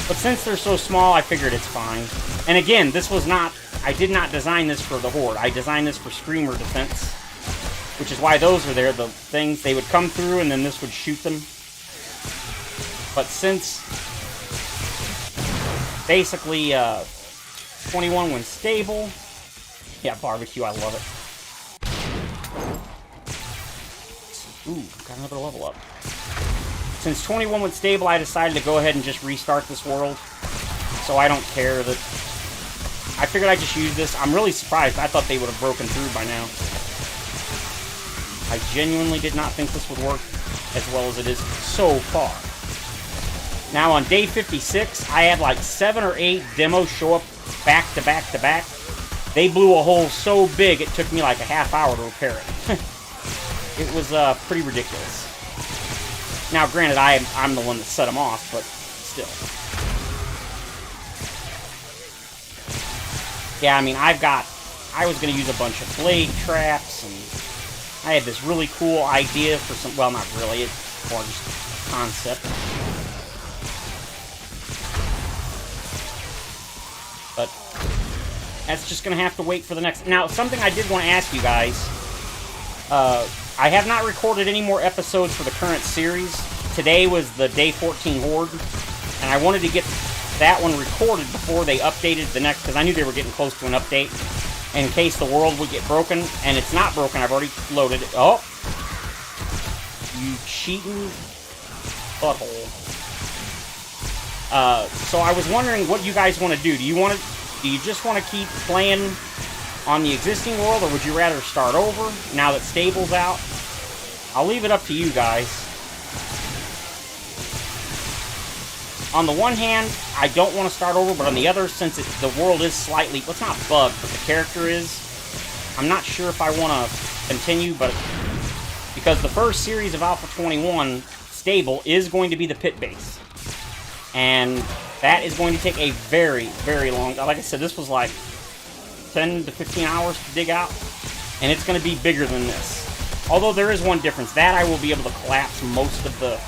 But since they're so small, I figured it's fine. And again, this was not... I did not design this for the Horde. I designed this for Screamer defense. Which is why those are there. The things, they would come through and then this would shoot them. But since... Basically, 21 when stable... Yeah, barbecue, I love it. Ooh, got another level up. Since 21 went stable, I decided to go ahead and just restart this world. So I don't care that... I figured I'd just use this. I'm really surprised. I thought they would have broken through by now. I genuinely did not think this would work as well as it is so far. Now on day 56, I had like 7 or 8 demos show up back to back to back. They blew a hole so big it took me like a half hour to repair it. It was pretty ridiculous. Now, granted, I'm the one that set them off, but still. Yeah, I mean, I was going to use a bunch of blade traps, and I had this really cool idea for some, well, not really, it's more just concept. But that's just going to have to wait for the next... Now, something I did want to ask you guys. I have not recorded any more episodes for the current series. Today was the Day 14 Horde, and I wanted to get that one recorded before they updated the next, because I knew they were getting close to an update, in case the world would get broken, and it's not broken. I've already loaded it. Oh! You cheating butthole. So I was wondering what you guys want to do. Do you just want to keep playing on the existing world, or would you rather start over now that Stable's out? I'll leave it up to you guys. On the one hand, I don't want to start over, but on the other, since the world is slightly... Well, it's not bugged, but the character is. I'm not sure if I want to continue, but... Because the first series of Alpha 21, Stable, is going to be the pit base. And that is going to take a very, very long... Like I said, this was like 10 to 15 hours to dig out. And it's going to be bigger than this. Although there is one difference. That I will be able to collapse most of the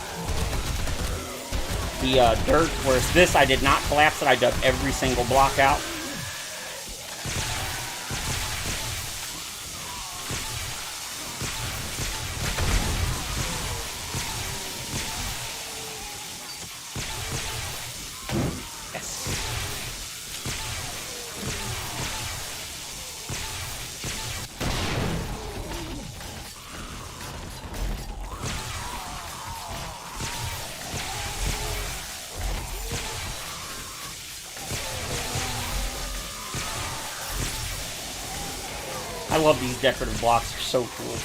dirt, whereas this I did not collapse it. I dug every single block out. I love these decorative blocks, they're so cool.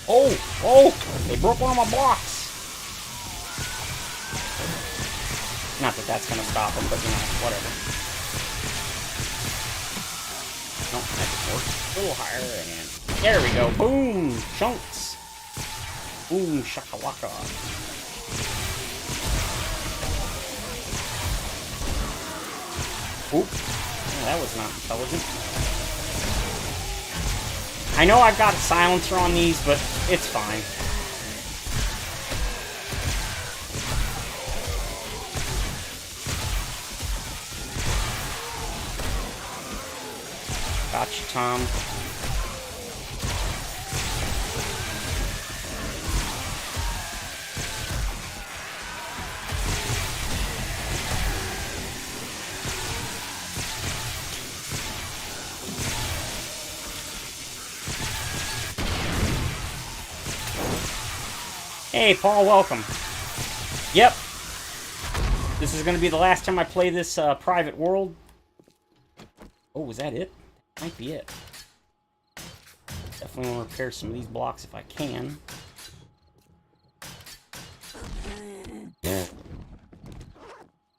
Oh! They broke one of my blocks! Not that that's gonna stop them, but you know, whatever. Nope, that just works. A little higher, and there we go. Boom! Chunks! Boom, shakalaka. Oop. Oh, that was not intelligent. I know I've got a silencer on these, but it's fine. Gotcha, Tom. Hey, Paul, welcome. Yep. This is going to be the last time I play this private world. Oh, was that it? Might be it. Definitely want to repair some of these blocks if I can. Yeah.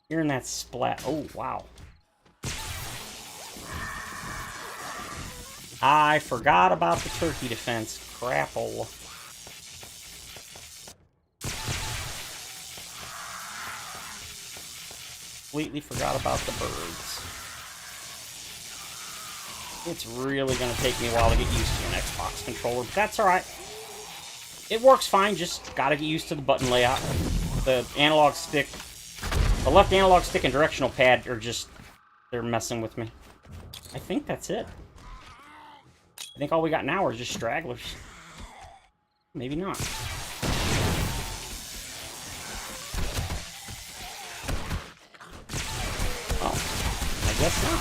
Hearing that splat. Oh, wow. I forgot about the turkey defense. Crapple. Completely forgot about the birds. It's really going to take me a while to get used to an Xbox controller, but that's alright. It works fine, just got to get used to the button layout. The analog stick, the left analog stick and directional pad are just, they're messing with me. I think that's it. I think all we got now are just stragglers. Maybe not. Guess not.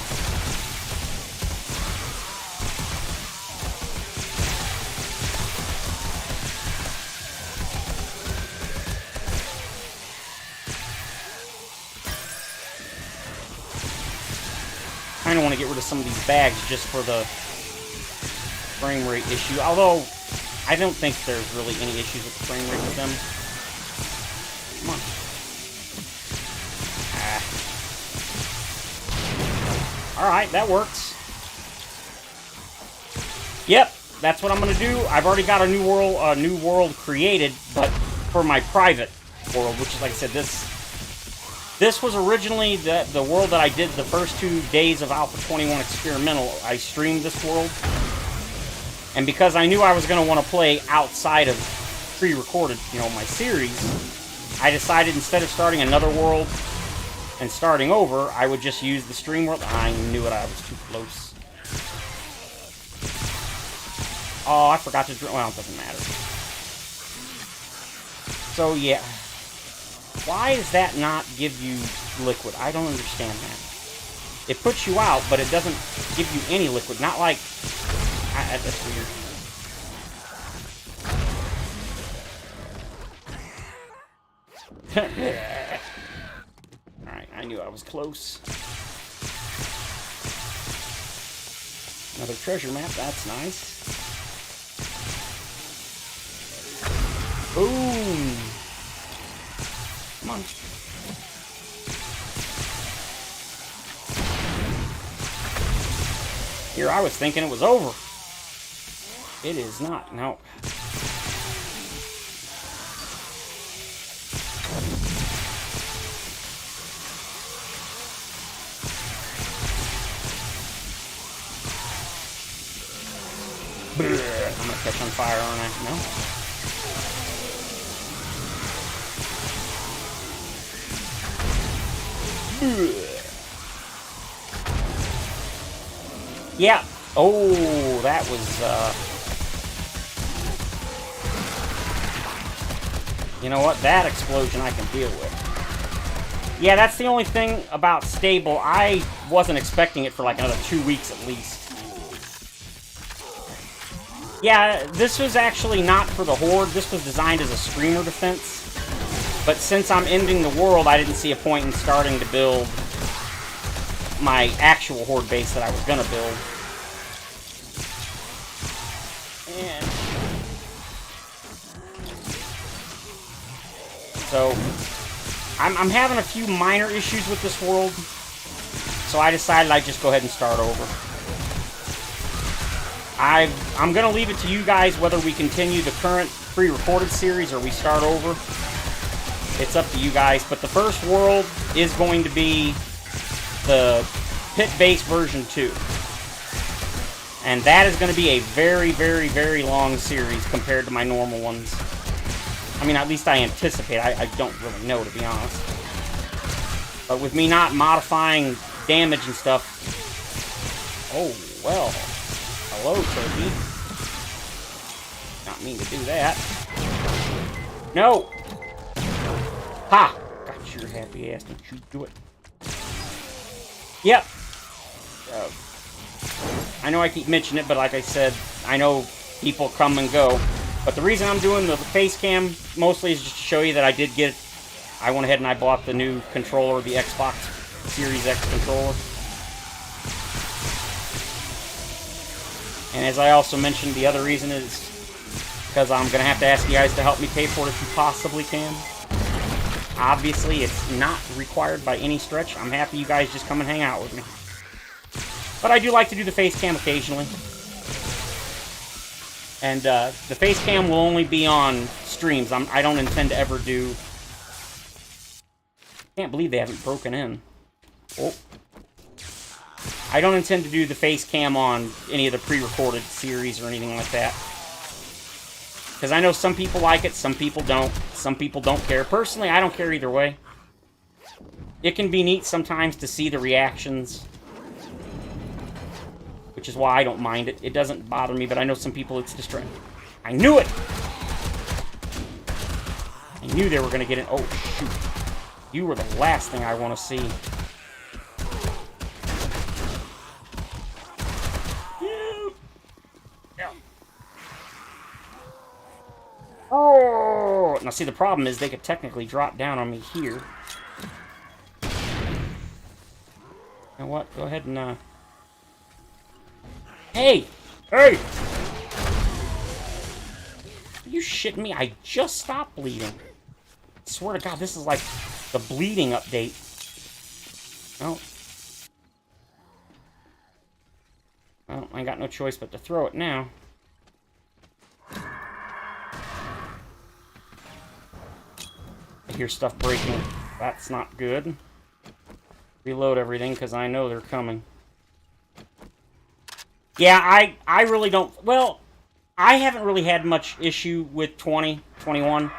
I kind of want to get rid of some of these bags just for the frame rate issue. Although, I don't think there's really any issues with the frame rate with them. Come on. Alright, that works. Yep, that's what I'm gonna do. I've already got a new world created, but for my private world, which is, like I said, this was originally the world that I did the first 2 days of Alpha 21 Experimental. I streamed this world, And because I knew I was going to want to play outside of pre-recorded, you know, my series, I decided instead of starting another world and starting over, I would just use the stream world. I knew it, I was too close. Oh, I forgot to drink. Well, it doesn't matter. So, yeah. Why does that not give you liquid? I don't understand that. It puts you out, but it doesn't give you any liquid. Not like... that's weird. Alright, I knew I was close. Another treasure map, that's nice. Boom! Come on. Here, I was thinking it was over. It is not. No. I'm gonna catch on fire, aren't I? No? Yeah. Oh, that was, you know what? That explosion I can deal with. Yeah, that's the only thing about stable. I wasn't expecting it for like another 2 weeks at least. Yeah, this was actually not for the Horde. This was designed as a Screamer defense. But since I'm ending the world, I didn't see a point in starting to build my actual Horde base that I was going to build. And so, I'm having a few minor issues with this world. So I decided I'd just go ahead and start over. I'm going to leave it to you guys whether we continue the current pre-recorded series or we start over. It's up to you guys. But the first world is going to be the Pit Base version 2. And that is going to be a very, very, very long series compared to my normal ones. I mean, at least I anticipate. I don't really know, to be honest. But with me not modifying damage and stuff... Oh, well... Hello, turkey. Not mean to do that. No! Ha! Got your happy ass. Don't you do it. Yep. I know I keep mentioning it, but like I said, I know people come and go. But the reason I'm doing the face cam mostly is just to show you that I did get... I went ahead and I bought the new controller, the Xbox Series X controller. And as I also mentioned, the other reason is because I'm going to have to ask you guys to help me pay for it if you possibly can. Obviously, it's not required by any stretch. I'm happy you guys just come and hang out with me. But I do like to do the face cam occasionally. And the face cam will only be on streams. I don't intend to ever do... Can't believe they haven't broken in. Oh. I don't intend to do the face cam on any of the pre-recorded series or anything like that. Because I know some people like it, some people don't. Some people don't care. Personally, I don't care either way. It can be neat sometimes to see the reactions. Which is why I don't mind it. It doesn't bother me, but I know some people it's distracting. I knew it! I knew they were going to get in. Oh, shoot. You were the last thing I want to see. Oh! Now, see, the problem is they could technically drop down on me here. You know what? Go ahead and, Hey! Hey! Are you shitting me? I just stopped bleeding. I swear to God, this is like the bleeding update. Oh. Well, I got no choice but to throw it now. I hear stuff breaking. That's not good. Reload everything, because I know they're coming. Yeah, I really don't... Well, I haven't really had much issue with 20, 21,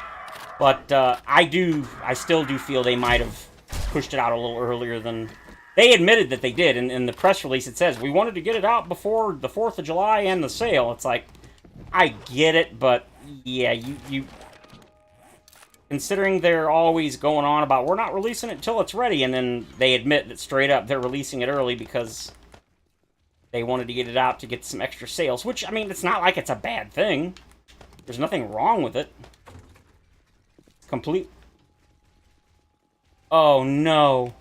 but I still do feel they might have pushed it out a little earlier than... They admitted that they did. In the press release, it says, we wanted to get it out before the 4th of July and the sale. It's like, I get it, but yeah, you considering they're always going on about, we're not releasing it until it's ready, and then they admit that straight up they're releasing it early because they wanted to get it out to get some extra sales, which, I mean, it's not like it's a bad thing. There's nothing wrong with it. Complete... Oh, no.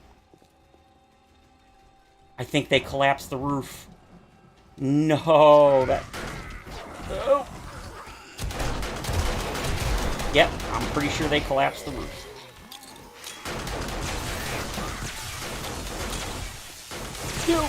I think they collapsed the roof. No, that... Oh. Yep, I'm pretty sure they collapsed the roof. Go.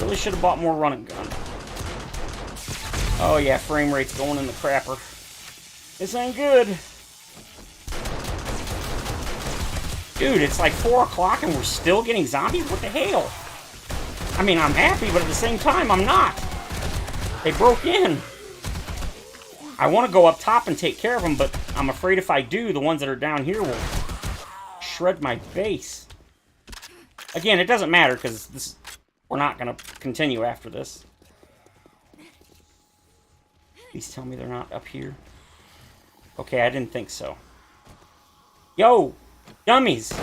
Really should have bought more running gun. Oh yeah, frame rate's going in the crapper. This ain't good. Dude, it's like 4 o'clock and we're still getting zombies? What the hell? I mean, I'm happy, but at the same time, I'm not. They broke in. I want to go up top and take care of them, but I'm afraid if I do, the ones that are down here will shred my base. Again, it doesn't matter, because we're not going to continue after this. Please tell me they're not up here. Okay, I didn't think so. Yo! Dummies!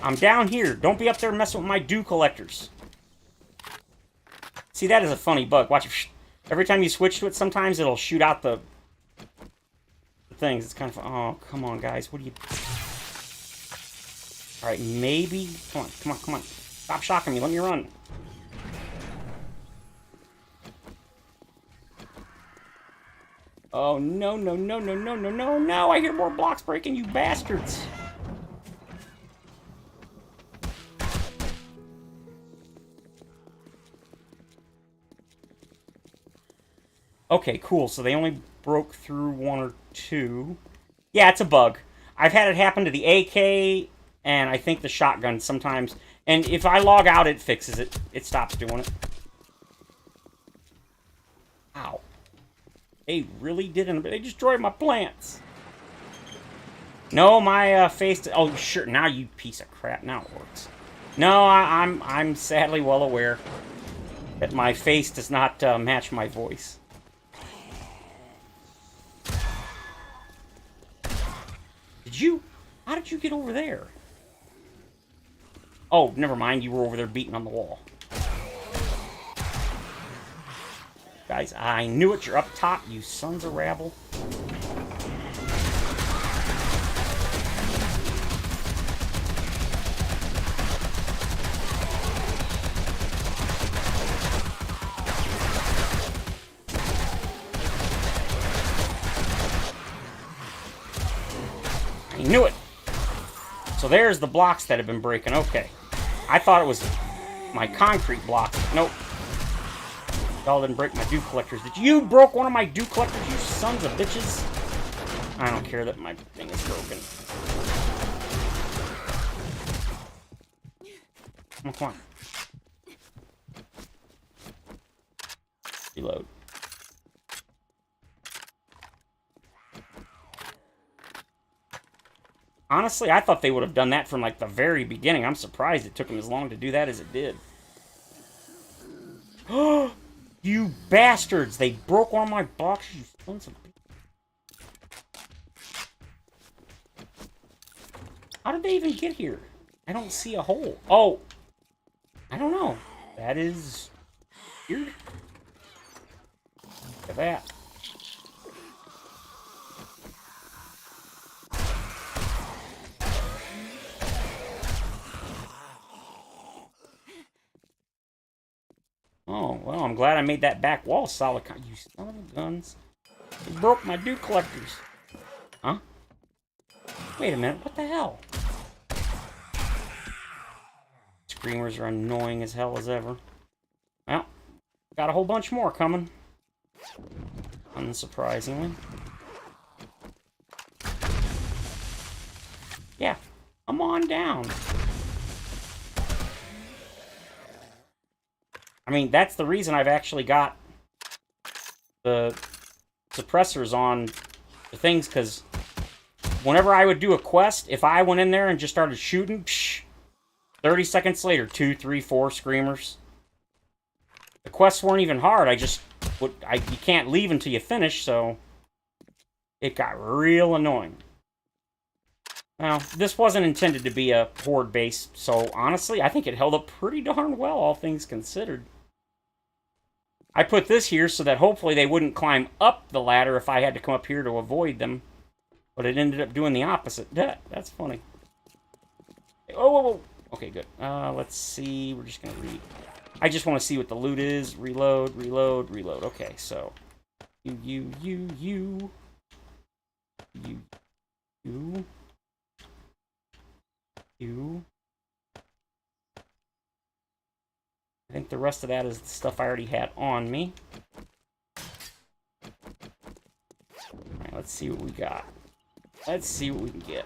I'm down here. Don't be up there messing with my dew collectors. See, that is a funny bug. Watch it. Every time you switch to it, sometimes it'll shoot out the things. It's kind of... Oh, come on, guys. What do you... Alright, maybe... Come on, come on, come on. Stop shocking me. Let me run. Oh, no, no, no, no, no, no, no, no. I hear more blocks breaking, you bastards. Okay, cool. So they only broke through 1 or 2. Yeah, it's a bug. I've had it happen to the AK and I think the shotgun sometimes. And if I log out, it fixes it. It stops doing it. Ow. They really didn't. They destroyed my plants. No, my face... Oh, sure. Now you piece of crap. Now it works. No, I'm sadly well aware that my face does not match my voice. Did you... How did you get over there? Oh, never mind. You were over there beating on the wall. Guys, I knew it. You're up top, you sons of rabble. I knew it. So there's the blocks that have been breaking. Okay. I thought it was my concrete blocks. Nope. Y'all didn't break my dew collectors. Did you broke one of my dew collectors, you sons of bitches? I don't care that my thing is broken. Come on, come on. Reload. Honestly, I thought they would have done that from, like, the very beginning. I'm surprised it took them as long to do that as it did. Oh! You bastards! They broke one of my boxes, you sons of... How did they even get here? I don't see a hole. Oh! I don't know. That is... weird. Look at that. Oh, well, I'm glad I made that back wall solid. You son of guns. You broke my dew collectors. Huh? Wait a minute, what the hell? Screamers are annoying as hell as ever. Well, got a whole bunch more coming. unsurprisingly. Yeah, come on down. I mean, that's the reason I've actually got the suppressors on the things, because whenever I would do a quest, if I went in there and just started shooting, 30 seconds later, 2, 3, 4 screamers. The quests weren't even hard. You can't leave until you finish, so it got real annoying. Now, this wasn't intended to be a horde base, so honestly, I think it held up pretty darn well, all things considered. I put this here so that hopefully they wouldn't climb up the ladder if I had to come up here to avoid them. But it ended up doing the opposite. That's funny. Oh, whoa, whoa. Okay, good. Let's see. We're just going to read. I just want to see what the loot is. Reload, reload, reload. Okay, so. You. I think the rest of that is the stuff I already had on me. Alright, let's see what we got. Let's see what we can get.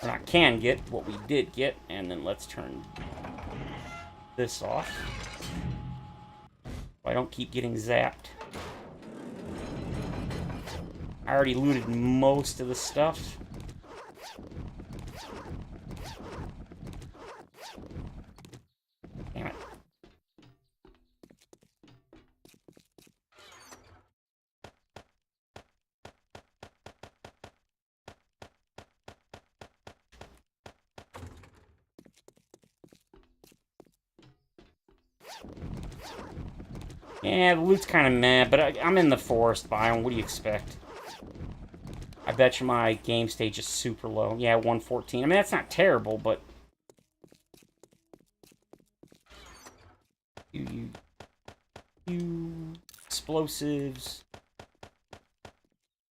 Or not can get, what we did get. And then let's turn this off. So I don't keep getting zapped. I already looted most of the stuff. Damn it. Yeah, the loot's kind of meh, but I'm in the forest biome. What do you expect? I bet you my game stage is super low. Yeah, 114. I mean, that's not terrible, but... You explosives.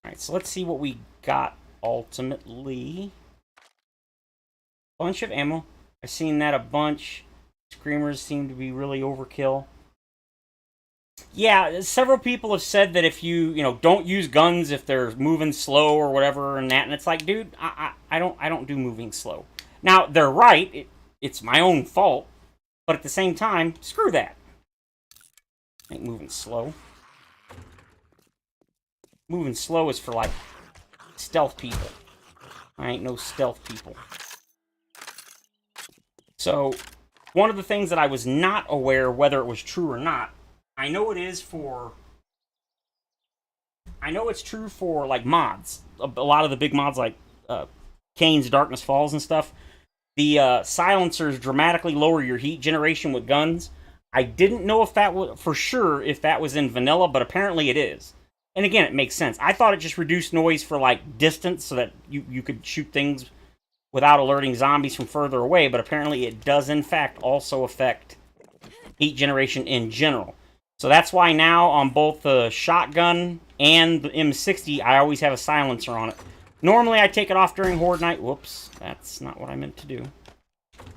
Alright, so let's see what we got ultimately. Bunch of ammo. I've seen that a bunch. Screamers seem to be really overkill. Yeah, several people have said that if you don't use guns if they're moving slow or whatever and that, and it's like, dude, I don't do moving slow. Now, they're right. It's my own fault. But at the same time, screw that. Ain't moving slow. Moving slow is for, like, stealth people. I ain't no stealth people. So, one of the things that I was not aware whether it was true or not, I know it is for... I know it's true for, like, mods. A lot of the big mods, like Kane's Darkness Falls and stuff. The silencers dramatically lower your heat generation with guns. I didn't know if that was for sure if that was in vanilla, but apparently it is. And again, it makes sense. I thought it just reduced noise for like distance so that you could shoot things without alerting zombies from further away, but apparently it does in fact also affect heat generation in general. So that's why now on both the shotgun and the M60, I always have a silencer on it. Normally, I take it off during Horde Night. Whoops, that's not what I meant to do.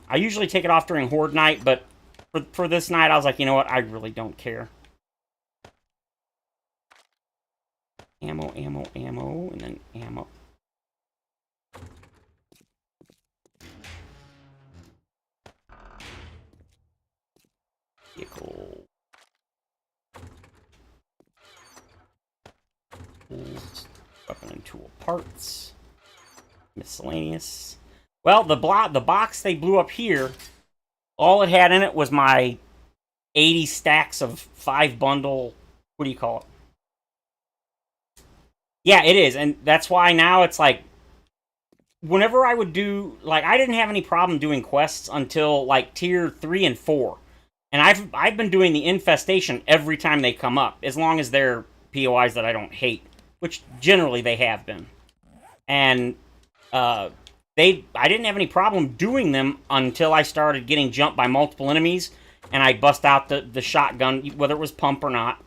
I usually take it off during Horde Night, but for this night, I was like, you know what? I really don't care. Ammo, ammo, ammo, and then ammo. Vehicle. Weapon and tool parts. Miscellaneous. Well, the box they blew up here, all it had in it was my 80 stacks of 5 bundle, what do you call it? Yeah, it is, and that's why now it's like, whenever I would do, like, I didn't have any problem doing quests until, like, tier 3 and 4. And I've been doing the infestation every time they come up, as long as they're POIs that I don't hate, which generally they have been. And I didn't have any problem doing them until I started getting jumped by multiple enemies, and I bust out the shotgun, whether it was pump or not.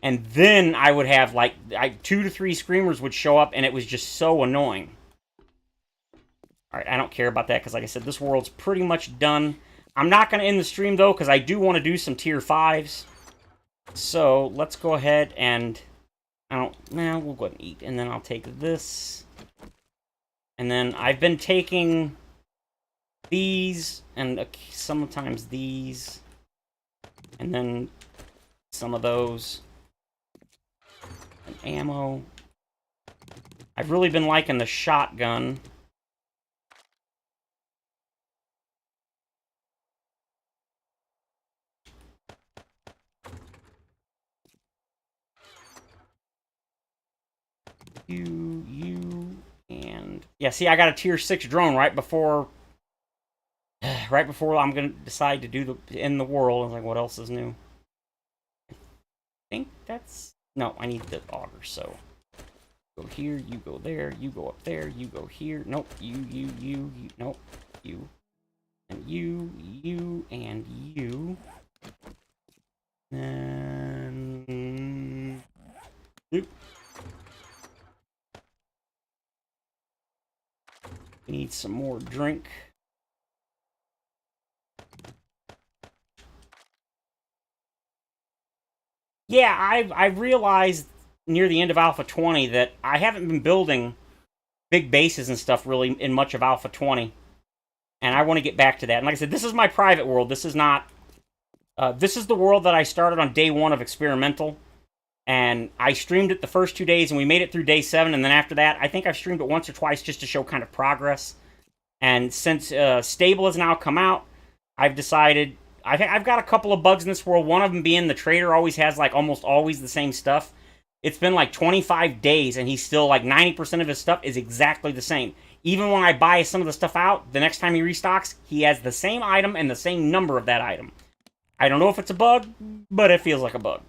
And then I would have, like, 2 to 3 screamers would show up, and it was just so annoying. Alright, I don't care about that, because like I said, this world's pretty much done. I'm not going to end the stream, though, because I do want to do some tier 5s. So let's go ahead and we'll go ahead and eat, and then I'll take this, and then I've been taking these and sometimes these, and then some of those, and ammo. I've really been liking the shotgun. You, and yeah, see, I got a tier 6 drone right before I'm gonna decide to do end the world. I was like, what else is new? I think that's no, I need the auger, so go here, you go there, you go up there, you go here. Nope, you, nope, you, and you, and you. And nope. We need some more drink. Yeah, I've realized near the end of Alpha 20 that I haven't been building big bases and stuff really in much of Alpha 20. And I want to get back to that. And like I said, this is my private world. This is not... this is the world that I started on day 1 of Experimental. And I streamed it the first 2 days, and we made it through day 7. And then after that, I think I've streamed it once or twice just to show kind of progress. And since Stable has now come out, I've decided... I've got a couple of bugs in this world. One of them being the trader always has, like, almost always the same stuff. It's been, like, 25 days, and he's still, like, 90% of his stuff is exactly the same. Even when I buy some of the stuff out, the next time he restocks, he has the same item and the same number of that item. I don't know if it's a bug, but it feels like a bug.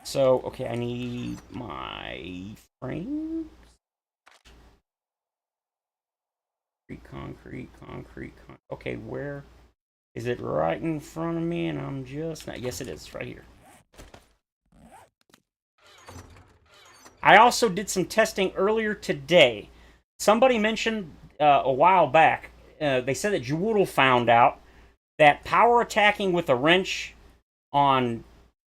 So, okay, I need my frame. Concrete. Okay, where is it? Right in front of me, and I'm just not. Yes, it is. It's right here. I also did some testing earlier today. Somebody mentioned a while back. They said that Jawoodle found out that power attacking with a wrench on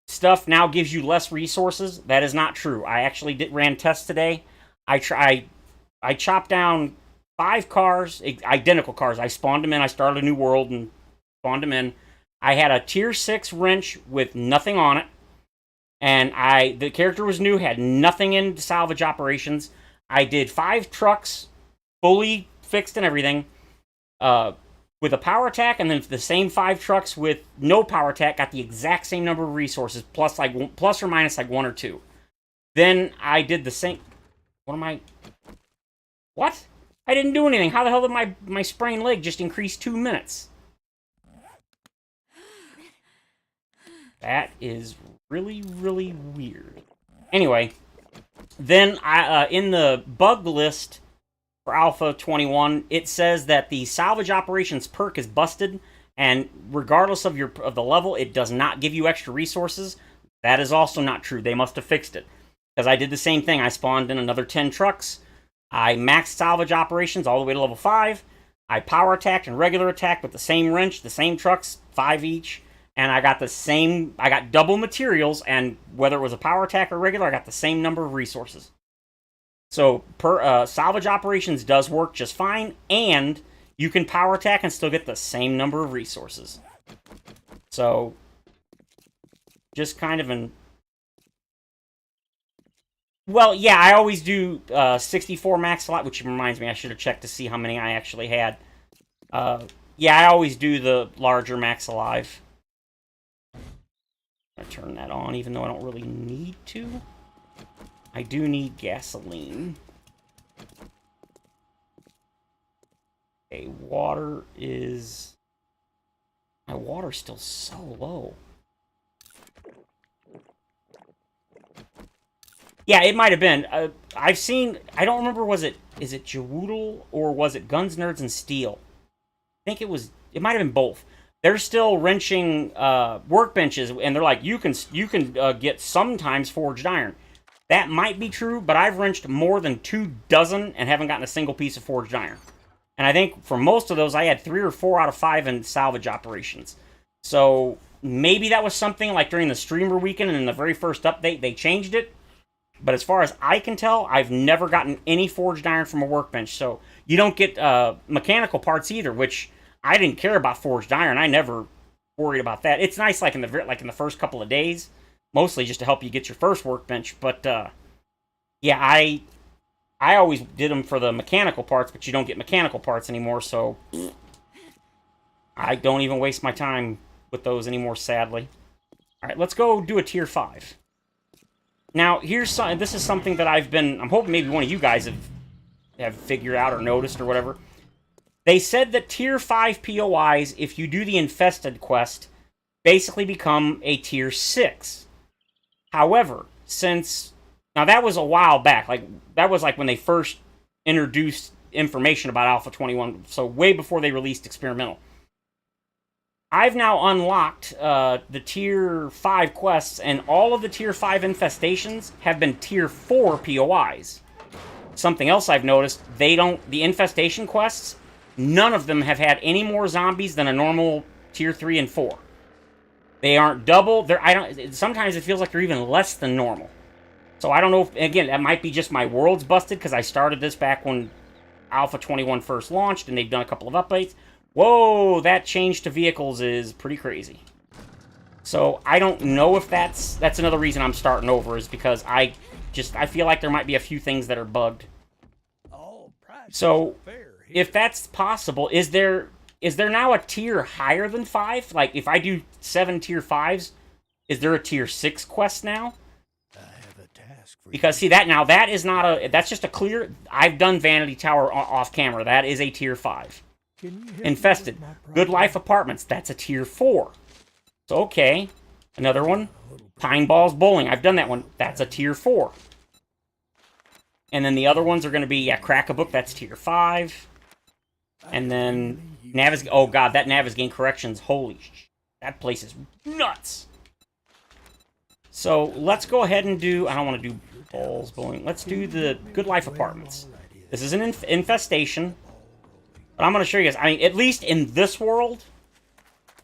stuff now gives you less resources. That is not true. I actually ran tests today. I chopped down 5 cars, identical cars. I spawned them in. I started a new world and spawned them in. I had a tier 6 wrench with nothing on it. And the character was new, had nothing in salvage operations. I did 5 trucks, fully fixed and everything, with a power attack, and then the same 5 trucks with no power attack got the exact same number of resources, plus or minus like 1 or 2. Then I did the same. What? I didn't do anything. How the hell did my sprained leg just increase 2 minutes? That is really, really weird. Anyway, then in the bug list for Alpha 21, it says that the salvage operations perk is busted, and regardless of the level, it does not give you extra resources. That is also not true. They must have fixed it, because I did the same thing. I spawned in another 10 trucks. I maxed salvage operations all the way to level 5. I power attacked and regular attacked with the same wrench, the same trucks, 5 each. And I got double materials, and whether it was a power attack or regular, I got the same number of resources. So, salvage operations does work just fine, and you can power attack and still get the same number of resources. So, just kind of an... Well, yeah, I always do 64 max slot, which reminds me, I should have checked to see how many I actually had. Yeah, I always do the larger max alive. I'm gonna turn that on, even though I don't really need to. I do need gasoline. Okay, water is... My water's still so low. Yeah, it might have been. I've seen... I don't remember, is it Jawoodle or was it Guns, Nerds, and Steel? I think it was... It might have been both. They're still wrenching workbenches, and they're like, you can get sometimes forged iron. That might be true, but I've wrenched more than 24 and haven't gotten a single piece of forged iron. And I think for most of those, I had 3 or 4 out of 5 in salvage operations. So maybe that was something like during the streamer weekend and in the very first update they changed it. But as far as I can tell, I've never gotten any forged iron from a workbench. So you don't get mechanical parts either, which I didn't care about forged iron. I never worried about that. It's nice like in the first couple of days, mostly just to help you get your first workbench. But yeah, I always did them for the mechanical parts, but you don't get mechanical parts anymore, so I don't even waste my time with those anymore, sadly. All right, let's go do a tier 5. Now, this is something that I'm hoping maybe one of you guys have figured out or noticed or whatever. They said that tier 5 POIs, if you do the Infested quest, basically become a tier 6. However, now that was a while back, that was like when they first introduced information about Alpha 21, so way before they released Experimental. I've now unlocked the tier 5 quests, and all of the tier 5 infestations have been tier 4 POIs. Something else I've noticed, the infestation quests, none of them have had any more zombies than a normal tier 3 and 4. They aren't double, sometimes it feels like they're even less than normal. So I don't know again, that might be just my world's busted, because I started this back when Alpha 21 first launched, and they've done a couple of updates. Whoa, that change to vehicles is pretty crazy. So I don't know if that's another reason I'm starting over, is because I feel like there might be a few things that are bugged. So if that's possible, is there now a tier higher than 5? Like if I do 7 tier 5s, is there a tier 6 quest now? Because see that is not that's just a clear. I've done Vanity Tower off camera. That is a tier 5. Infested. Good Life Apartments. That's a tier 4. So, okay. Another one. Pine Balls Bowling. I've done that one. That's a tier 4. And then the other ones are going to be, Crack-a-Book. That's tier 5. And then oh god, that Navezgane Corrections. Holy that place is nuts. So, let's go ahead and I don't want to do Balls Bowling. Let's do the Good Life Apartments. This is an infestation. But I'm going to show you guys, I mean, at least in this world,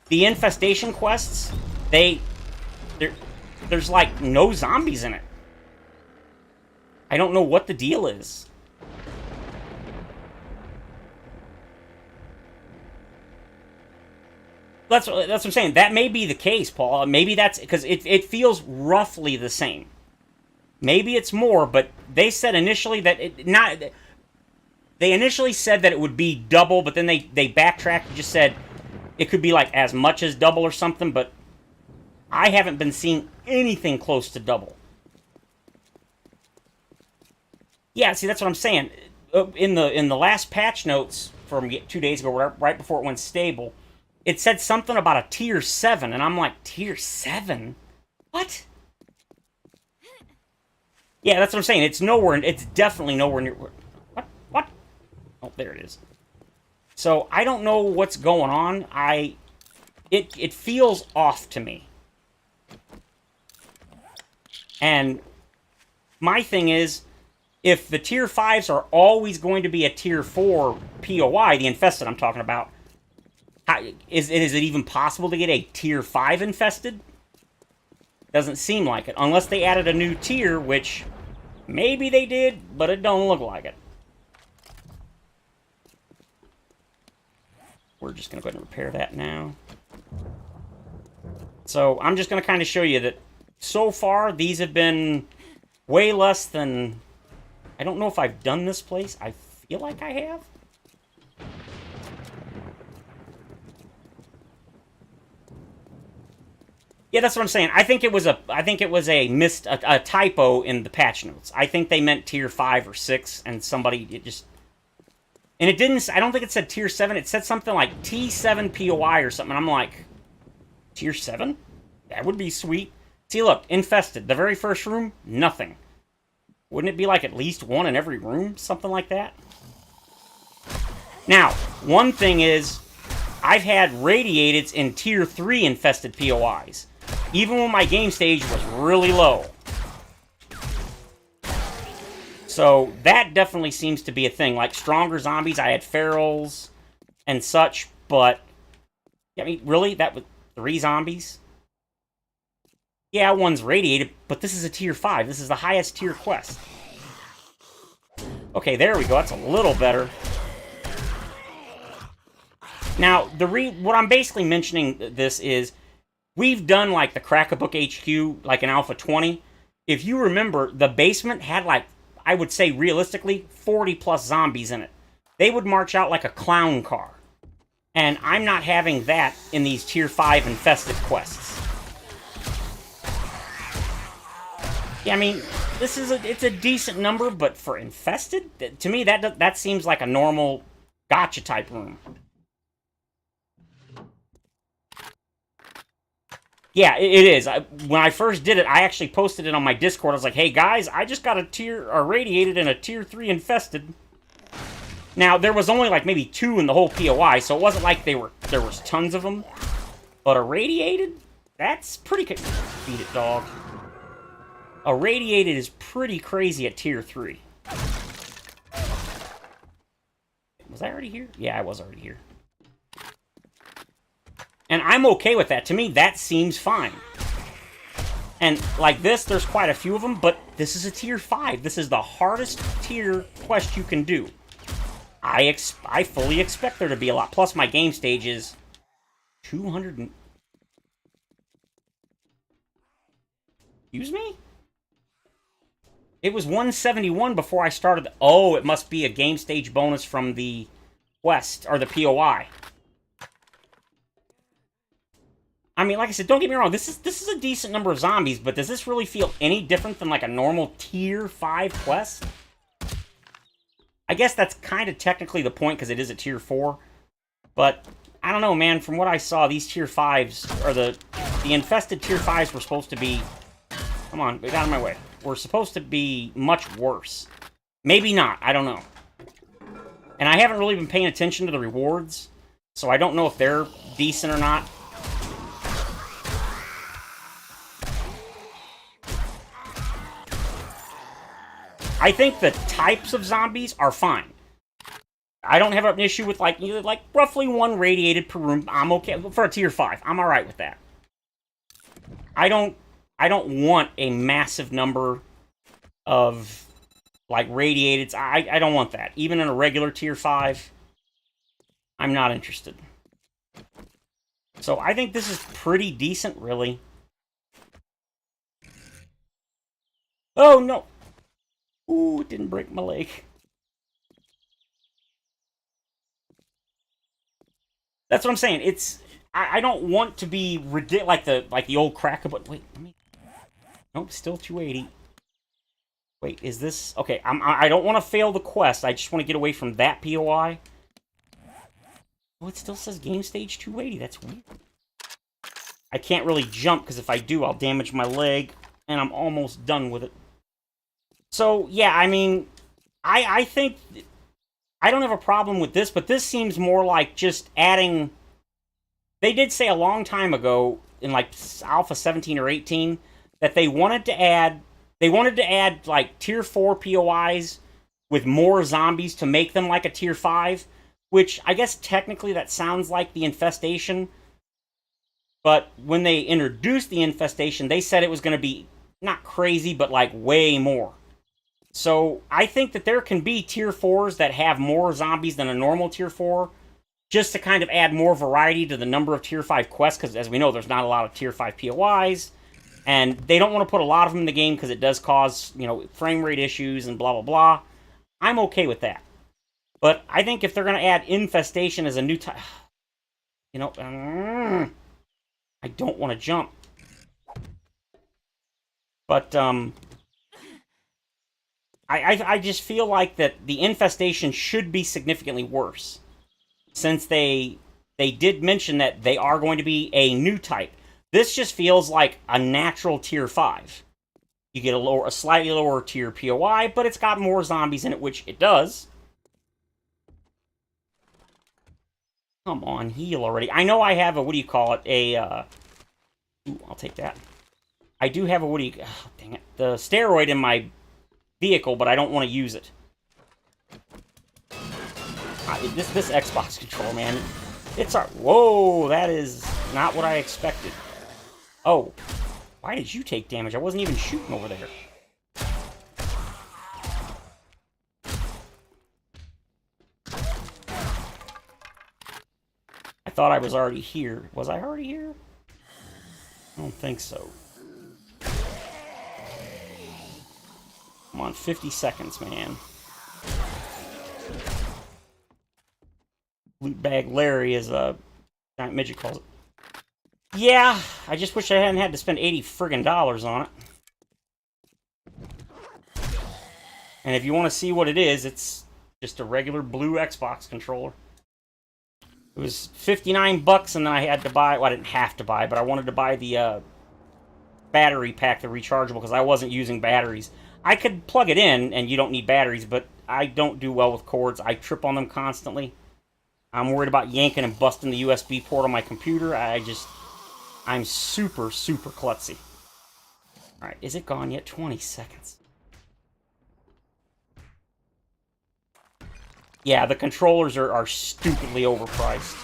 the infestation quests, there's like no zombies in it. I don't know what the deal is. That's what I'm saying. That may be the case, Paul. Maybe that's because it feels roughly the same. Maybe it's more, but they said initially that They initially said that it would be double, but then they backtracked and just said it could be like as much as double or something, but I haven't been seeing anything close to double. Yeah, see, that's what I'm saying. In the last patch notes from 2 days ago, right before it went stable, it said something about a tier 7, and I'm like, tier 7? What? Yeah, that's what I'm saying. It's definitely nowhere near... What? Oh, there it is. So, I don't know what's going on. It feels off to me. And my thing is, if the tier 5s are always going to be a tier 4 POI, the infested I'm talking about, is it even possible to get a tier 5 infested? Doesn't seem like it. Unless they added a new tier, which maybe they did, but it don't look like it. We're just going to go ahead and repair that now. So I'm just going to kind of show you that so far these have been way less than... I don't know if I've done this place. I feel like I have. Yeah, that's what I'm saying. I think it was a typo in the patch notes. I think they meant tier 5 or 6, and and it didn't. I don't think it said tier 7. It said something like T7 POI or something. I'm like, tier 7? That would be sweet. See, look, infested. The very first room, nothing. Wouldn't it be like at least one in every room? Something like that? Now, one thing is, I've had radiateds in tier 3 infested POIs. Even when my game stage was really low. So, that definitely seems to be a thing. Like, stronger zombies, I had ferals and such, but... I mean, really? That was 3 zombies? Yeah, one's radiated, but this is a tier 5. This is the highest tier quest. Okay, there we go. That's a little better. Now, what I'm basically mentioning this is we've done like the Crack-a-Book HQ, like in Alpha 20. If you remember, the basement had like, I would say realistically, 40 plus zombies in it. They would march out like a clown car. And I'm not having that in these tier 5 infested quests. Yeah, I mean, it's a decent number, but for infested, to me that seems like a normal gotcha type room. Yeah, it is. When I first did it, I actually posted it on my Discord. I was like, "Hey guys, I just got a radiated and a tier 3 infested." Now there was only like maybe 2 in the whole POI, so it wasn't like there was tons of them. But a radiated, that's pretty. Beat it, dog. A radiated is pretty crazy at tier 3. Was I already here? Yeah, I was already here. And I'm okay with that. To me, that seems fine. And like this, there's quite a few of them, but this is a tier 5. This is the hardest tier quest you can do. I fully expect there to be a lot. Plus, my game stage is 200 and... Excuse me? It was 171 before I started... Oh, it must be a game stage bonus from the quest, or the POI. I mean, like I said, don't get me wrong, this is a decent number of zombies, but does this really feel any different than like a normal tier 5 quest? I guess that's kind of technically the point, because it is a tier 4. But, I don't know, man, from what I saw, these tier 5s, or the infested tier 5s were supposed to be... Come on, get out of my way. Were supposed to be much worse. Maybe not, I don't know. And I haven't really been paying attention to the rewards, so I don't know if they're decent or not. I think the types of zombies are fine. I don't have an issue with like roughly 1 radiated per room. I'm okay for a tier 5. I'm all right with that. I don't want a massive number of like radiated. I don't want that. Even in a regular tier 5, I'm not interested. So I think this is pretty decent, really. Oh no. Ooh, it didn't break my leg. That's what I'm saying. It's I don't want to be ridiculous like the old cracker, but wait, let me. Nope, still 280. Wait, is this okay? I don't want to fail the quest. I just want to get away from that POI. Oh, it still says game stage 280. That's weird. I can't really jump because if I do, I'll damage my leg, and I'm almost done with it. So, yeah, I mean, I think... I don't have a problem with this, but this seems more like just adding... They did say a long time ago, in like Alpha 17 or 18, that they wanted to add... They wanted to add, like, Tier 4 POIs with more zombies to make them like a Tier 5, which I guess technically that sounds like the Infestation. But when they introduced the Infestation, they said it was going to be not crazy, but like way more. So, I think that there can be Tier 4s that have more zombies than a normal Tier 4, just to kind of add more variety to the number of Tier 5 quests, because as we know, there's not a lot of Tier 5 POIs, and they don't want to put a lot of them in the game because it does cause, you know, frame rate issues and blah, blah, blah. I'm okay with that. But I think if they're going to add Infestation as a new type... You know, I don't want to jump. But, I just feel like that the Infestation should be significantly worse. Since they did mention that they are going to be a new type. This just feels like a natural Tier 5. You get a slightly lower tier POI, but it's got more zombies in it, which it does. Come on, heal already. I know I have a, what do you call it, ooh, I'll take that. I do have a, oh, dang it, the steroid in my vehicle, but I don't want to use it. This Xbox controller, man, it's whoa, that is not what I expected. Oh, Why did you take damage? I wasn't even shooting over there. I thought I was already here. Was I already here? I don't think so. Come on, 50 seconds, man. Loot bag Larry, as a giant midget calls it. Yeah, I just wish I hadn't had to spend $80 friggin' on it. And if you want to see what it is, it's just a regular blue Xbox controller. It was 59 bucks, and then I had to buy... Well, I didn't have to buy, but I wanted to buy the battery pack, the rechargeable, because I wasn't using batteries. I could plug it in, and you don't need batteries, but I don't do well with cords. I trip on them constantly. I'm worried about yanking and busting the USB port on my computer. I'm super, super klutzy. Alright, is it gone yet? 20 seconds. Yeah, the controllers are stupidly overpriced.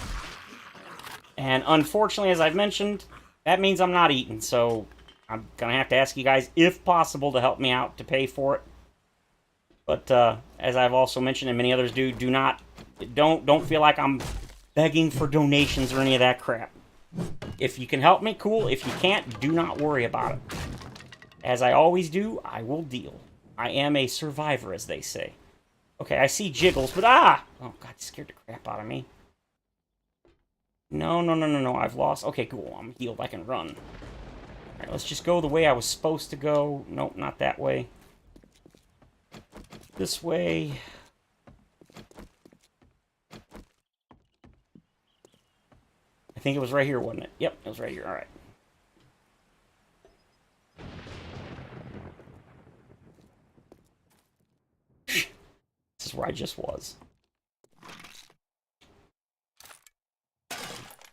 And unfortunately, as I've mentioned, that means I'm not eating, so I'm gonna have to ask you guys, if possible, to help me out to pay for it. But as I've also mentioned, and many others do, don't feel like I'm begging for donations or any of that crap. If you can help me, cool. If you can't, do not worry about it. As I always do, I will deal. I am a survivor, as they say. Okay, I see jiggles, but ah! Oh, God, you scared the crap out of me. No, I've lost. Okay, cool. I'm healed. I can run. Alright, let's just go the way I was supposed to go. Nope, not that way. This way. I think it was right here, wasn't it? Yep, it was right here. Alright. This is where I just was.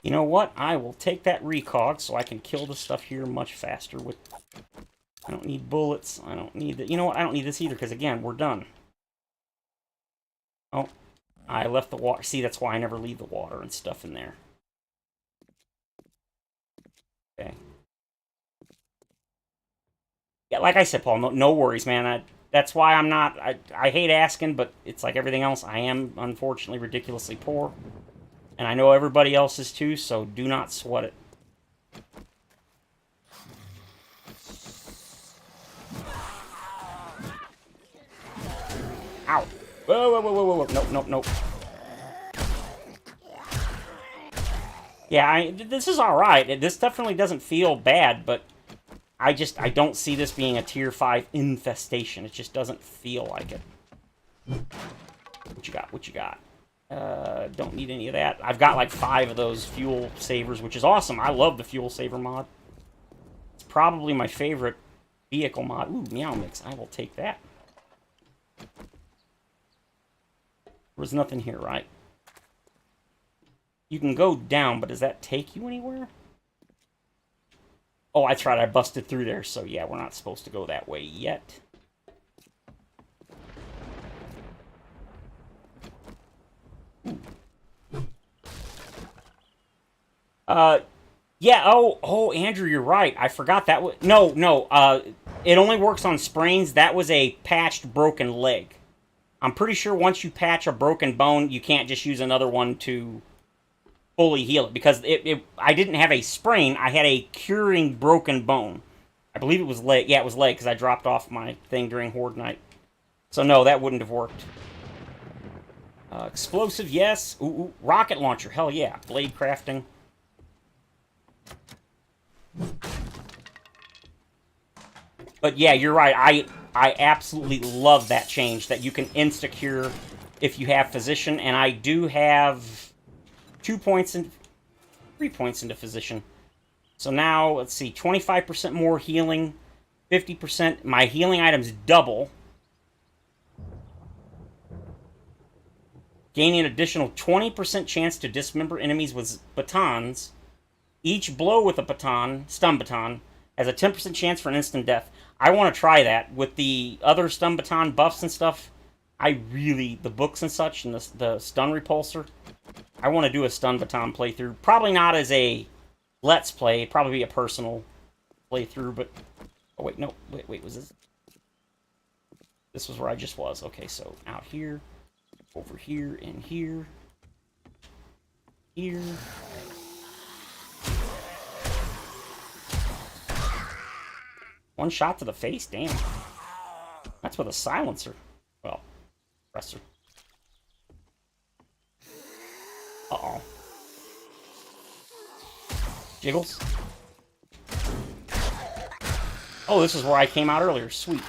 You know what? I will take that recog so I can kill the stuff here much faster with... I don't need bullets. I don't need the... You know what? I don't need this either, because again, we're done. Oh, I left the water. See, that's why I never leave the water and stuff in there. Okay. Yeah, like I said, Paul, no worries, man. That's why I'm not... I hate asking, but it's like everything else. I am, unfortunately, ridiculously poor. And I know everybody else is too, so do not sweat it. Ow. Whoa. Nope. Yeah, this is alright. This definitely doesn't feel bad, but I don't see this being a tier 5 infestation. It just doesn't feel like it. What you got? Don't need any of that. I've got like 5 of those fuel savers, which is awesome. I love the fuel saver mod. It's probably my favorite vehicle mod. Ooh, Meow Mix. I will take that. There's nothing here, right? You can go down, but does that take you anywhere? Oh, that's right. I busted through there, so yeah, we're not supposed to go that way yet. Yeah, oh, Andrew, you're right. I forgot that was... No, it only works on sprains. That was a patched broken leg. I'm pretty sure once you patch a broken bone, you can't just use another one to fully heal it. Because I didn't have a sprain, I had a curing broken bone. I believe it was leg. Yeah, it was leg, because I dropped off my thing during Horde Night. So no, that wouldn't have worked. Explosive, yes. Ooh, rocket launcher, hell yeah. Blade crafting. But yeah, you're right. I absolutely love that change, that you can insta-cure if you have Physician, and I do have 3 points into Physician. So now, let's see, 25% more healing, 50%. My healing items double. Gaining an additional 20% chance to dismember enemies with batons. Each blow with a baton, stun baton, has a 10% chance for an instant death. I want to try that. With the other stun baton buffs and stuff, the books and such, and the stun repulsor, I want to do a stun baton playthrough. Probably not as a let's play, it'd probably be a personal play through, but... Oh, wait, no. Wait, was this... This was where I just was. Okay, so out here, over here, and here. Here. One shot to the face? Damn. That's with a silencer. Well, presser. Uh-oh. Jiggles. Oh, this is where I came out earlier. Sweet.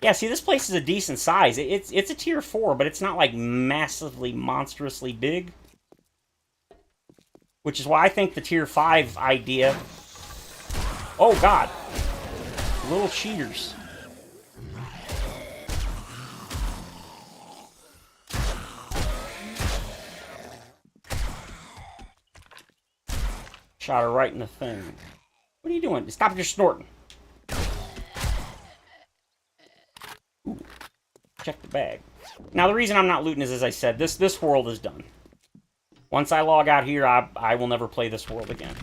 Yeah, see, this place is a decent size. It's a tier 4, but it's not, like, massively, monstrously big. Which is why I think the tier 5 idea... Oh, God. Little cheaters. Shot her right in the thing. What are you doing? Stop your snorting. Ooh. Check the bag. Now, the reason I'm not looting is, as I said, this world is done. Once I log out here, I will never play this world again.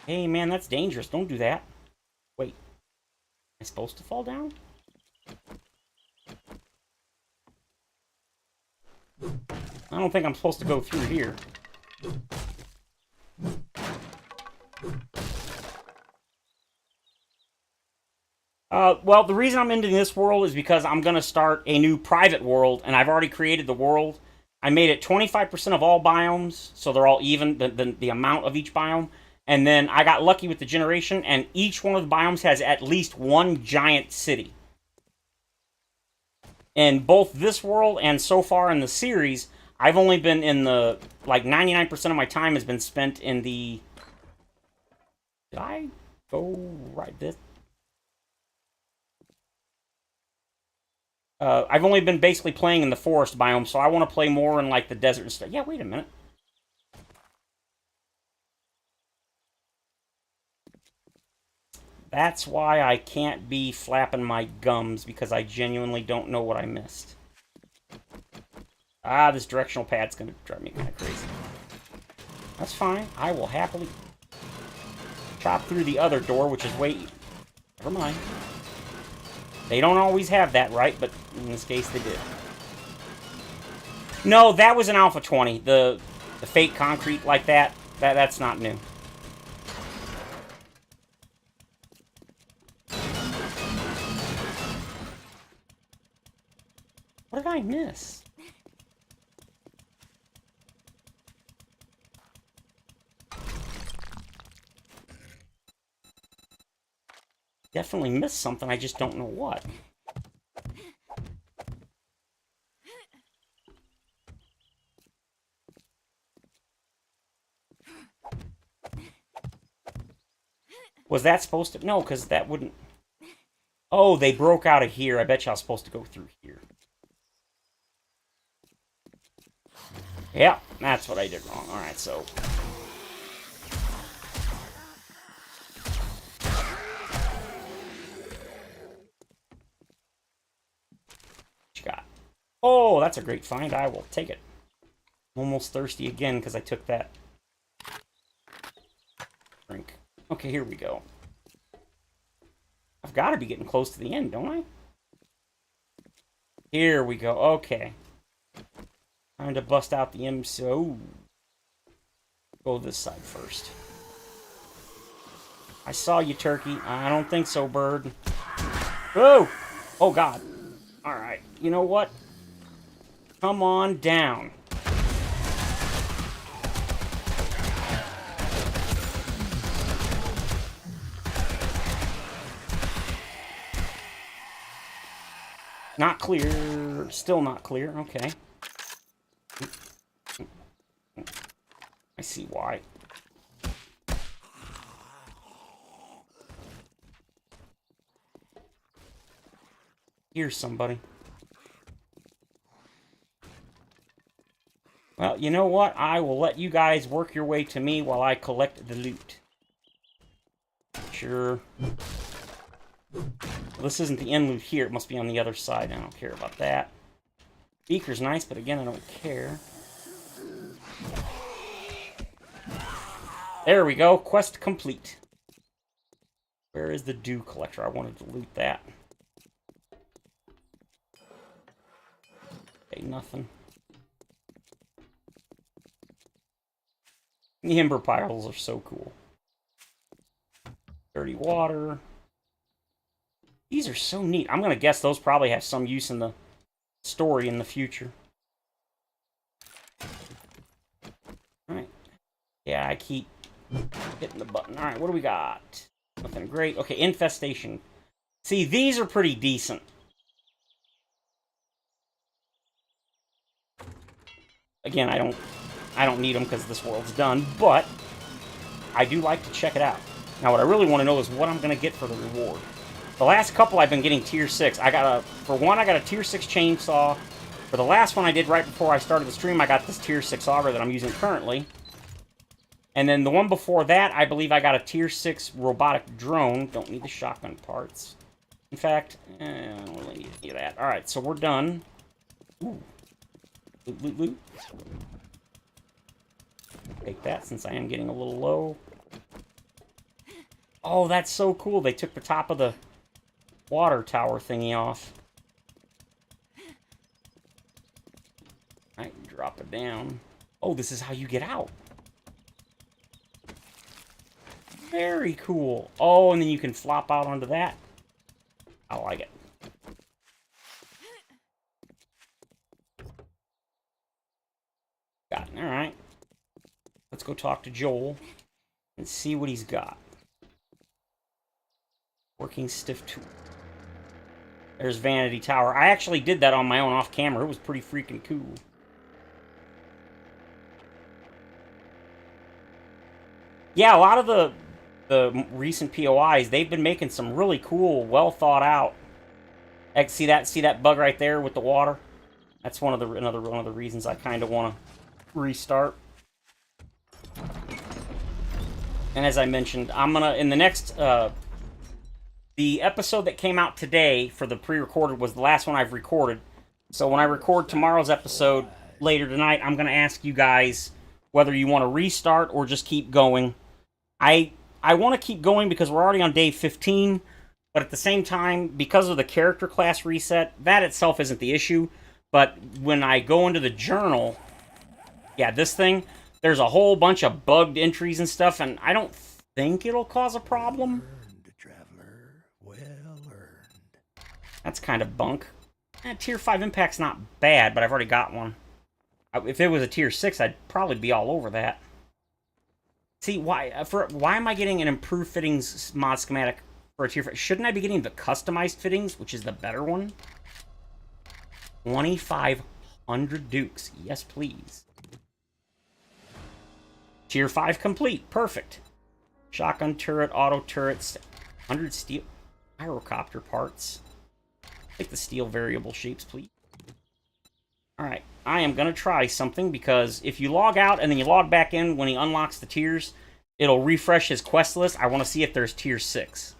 Hey, man, that's dangerous. Don't do that. Wait. Am I supposed to fall down? I don't think I'm supposed to go through here. Well, the reason I'm ending this world is because I'm going to start a new private world, and I've already created the world. I made it 25% of all biomes, so they're all even, the amount of each biome. And then I got lucky with the generation, and each one of the biomes has at least one giant city. In both this world and so far in the series, I've only been in the, like, 99% of my time has been spent in the... Did I go right this? I've only been basically playing in the forest biome, so I want to play more in, like, the desert and stuff. Yeah, wait a minute. That's why I can't be flapping my gums, because I genuinely don't know what I missed. Ah, this directional pad's going to drive me kind of crazy. That's fine. I will happily chop through the other door, which is way... Never mind. They don't always have that right, but in this case they did. No, that was an Alpha 20. The fake concrete like that, that's not new. What did I miss? Definitely missed something, I just don't know what. Was that supposed to... No, because that wouldn't... Oh, they broke out of here. I bet you I was supposed to go through here. Yeah, that's what I did wrong. Alright, so... What you got? Oh, that's a great find. I will take it. I'm almost thirsty again because I took that drink. Okay, here we go. I've got to be getting close to the end, don't I? Here we go. Okay. Time to bust out the MC. Oh. Go this side first. I saw you, turkey. I don't think so, bird. Oh! Oh, God. Alright. You know what? Come on down. Not clear. Still not clear. Okay. I see why. Here's somebody. Well, you know what? I will let you guys work your way to me while I collect the loot. Sure. Well, this isn't the end loot here. It must be on the other side. I don't care about that. Beaker's nice, but again, I don't care. There we go. Quest complete. Where is the dew collector? I wanted to loot that. Okay, nothing. The ember piles are so cool. Dirty water. These are so neat. I'm going to guess those probably have some use in the story in the future. Alright. Yeah, I keep hitting the button. Alright, what do we got? Nothing great. Okay, infestation. See, these are pretty decent. Again, I don't need them because this world's done, but I do like to check it out. Now, what I really want to know is what I'm going to get for the reward. The last couple I've been getting tier 6. For one, I got a tier 6 chainsaw. For the last one I did right before I started the stream, I got this tier 6 auger that I'm using currently. And then the one before that, I believe I got a tier 6 robotic drone. Don't need the shotgun parts. In fact, I don't really need any of that. Alright, so we're done. Ooh. Loot, loot, loot. Take that since I am getting a little low. Oh, that's so cool. They took the top of the water tower thingy off. Alright, drop it down. Oh, this is how you get out. Very cool. Oh, and then you can flop out onto that. I like it. Got it. Alright. Let's go talk to Joel and see what he's got. Working stiff tool. There's Vanity Tower. I actually did that on my own off camera. It was pretty freaking cool. Yeah, a lot of the recent POIs, they've been making some really cool, well thought out. See that bug right there with the water? That's another one of the reasons I kind of want to restart. And as I mentioned, I'm gonna in the next the episode that came out today for the pre-recorded was the last one I've recorded. So when I record tomorrow's episode later tonight, I'm gonna ask you guys whether you want to restart or just keep going. I want to keep going because we're already on day 15, but at the same time, because of the character class reset, that itself isn't the issue. But when I go into the journal, yeah, this thing, there's a whole bunch of bugged entries and stuff, and I don't think it'll cause a problem. Traveler, well earned. That's kind of bunk. Tier 5 Impact's not bad, but I've already got one. If it was a tier 6, I'd probably be all over that. See, why am I getting an improved fittings mod schematic for a tier 5? Shouldn't I be getting the customized fittings, which is the better one? 2,500 Dukes. Yes, please. Tier 5 complete. Perfect. Shotgun turret, auto turrets, 100 steel gyrocopter parts. Take the steel variable shapes, please. Alright, I am going to try something because if you log out and then you log back in when he unlocks the tiers, it'll refresh his quest list. I want to see if there's tier 6.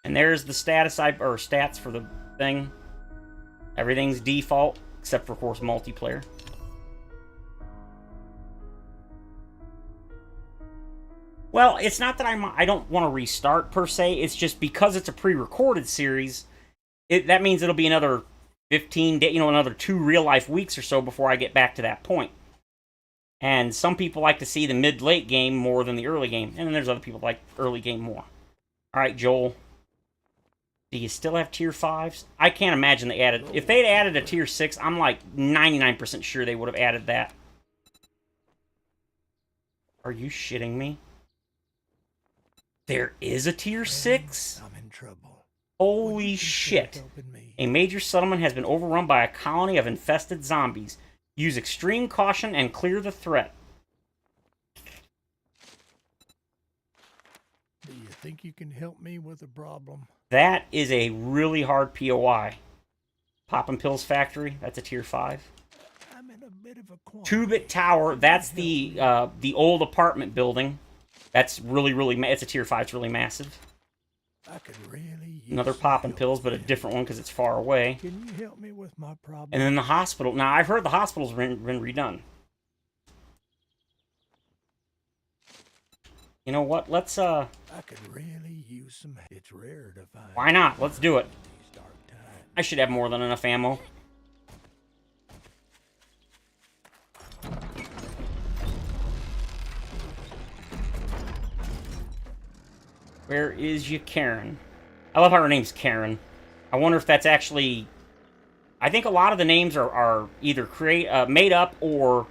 And there's the stats for the thing. Everything's default, except for, of course, multiplayer. Well, it's not that I don't want to restart, per se. It's just because it's a pre-recorded series, that means it'll be another 15 days, another 2 real-life weeks or so before I get back to that point. And some people like to see the mid-late game more than the early game. And then there's other people who like early game more. Alright, Joel. Do you still have tier 5s? I can't imagine they added... If they'd added a tier 6, I'm like 99% sure they would have added that. Are you shitting me? There is a tier 6? I'm in trouble. Holy shit. A major settlement has been overrun by a colony of infested zombies. Use extreme caution and clear the threat. Do you think you can help me with a problem? That is a really hard POI. Poppin' Pills Factory, that's a tier 5. I'm in a bit of a quandary. 2-Bit Tower, that's the old apartment building. That's really, it's a tier 5, it's really massive. I could really use Another Poppin' Pills, but a different one because it's far away. Can you help me with my problem? And then the hospital. Now, I've heard the hospital's been redone. You know what? Let's, I could really use some. It's rare to find. why not? Let's do it. These dark times. I should have more than enough ammo. Where is you, Karen? I love how her name's Karen. I wonder if that's actually... I think a lot of the names are either made up or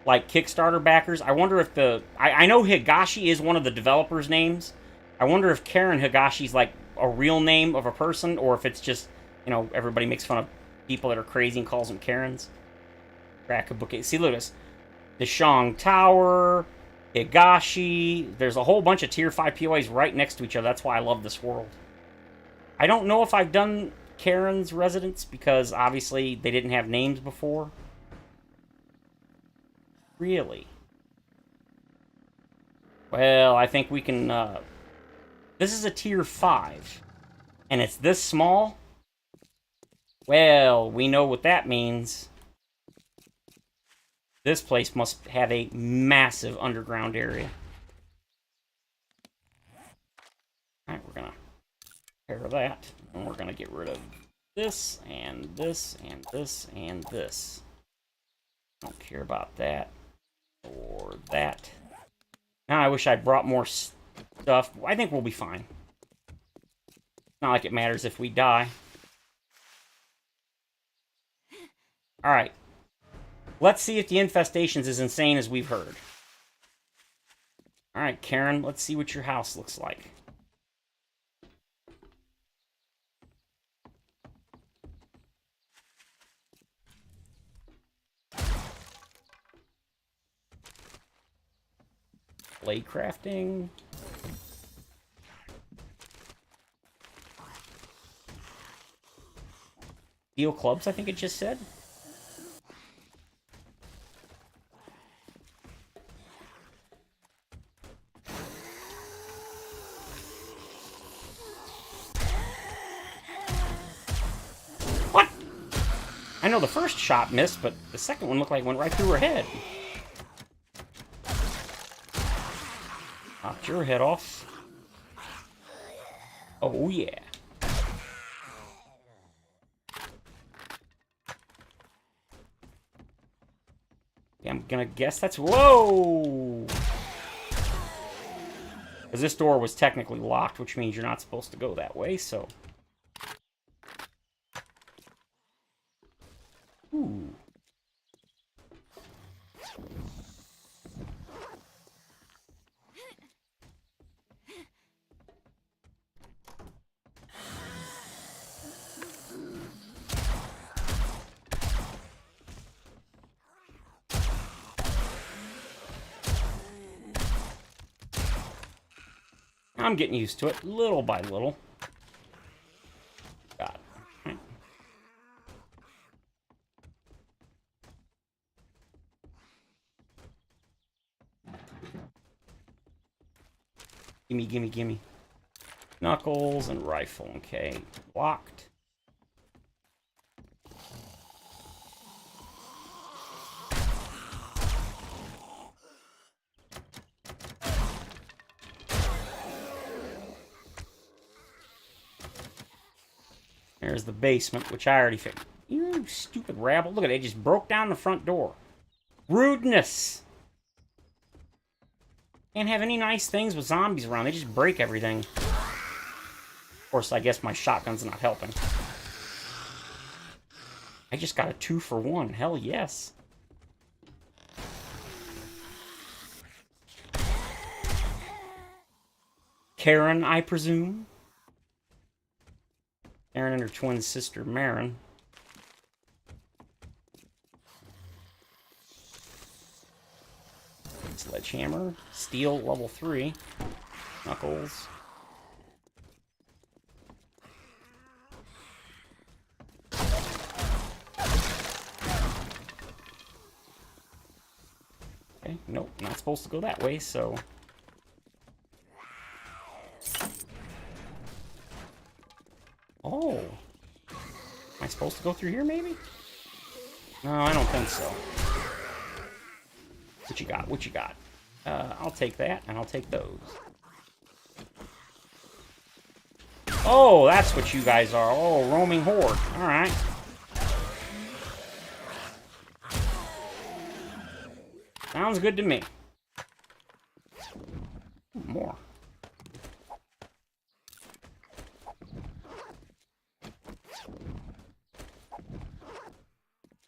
like Kickstarter backers. I wonder if the... I know Higashi is one of the developers' names. I wonder if Karen Higashi's like a real name of a person, or if it's just, you know, everybody makes fun of people that are crazy and calls them Karens. Rakabuke. See, look at this. The Shang Tower, Higashi. There's a whole bunch of Tier 5 POAs right next to each other. That's why I love this world. I don't know if I've done Karen's residence, because obviously they didn't have names before. Really? Well, I think we can... this is a Tier 5. And it's this small? Well, we know what that means. This place must have a massive underground area. Alright, we're gonna repair that. And we're gonna get rid of this, and this, and this, and this. Don't care about that. Or that. Now I wish I'd brought more stuff. I think we'll be fine. Not like it matters if we die. Alright. Let's see if the infestation's as insane as we've heard. Alright, Karen, let's see what your house looks like. Blade crafting. Steel clubs, I think it just said. What? I know the first shot missed, but the second one looked like it went right through her head. Knocked your head off. Oh, yeah. I'm gonna guess that's... Whoa! Because this door was technically locked, which means you're not supposed to go that way, so... Ooh. I'm getting used to it, little by little. Got it. Gimme, gimme, gimme. Knuckles and rifle, okay. Locked. There's the basement, which I already fixed. You stupid rabble. Look at it, it just broke down the front door. Rudeness! Can't have any nice things with zombies around. They just break everything. Of course, I guess my shotgun's not helping. I just got a 2-for-1. Hell yes. Karen, I presume? Karen and her twin sister, Marin. Sledgehammer. Steel, level 3. Knuckles. Okay, nope, not supposed to go that way, so... Oh. Am I supposed to go through here, maybe? No, I don't think so. What you got? What you got? I'll take that, and I'll take those. Oh, that's what you guys are. Oh, roaming horde. Alright. Sounds good to me. More.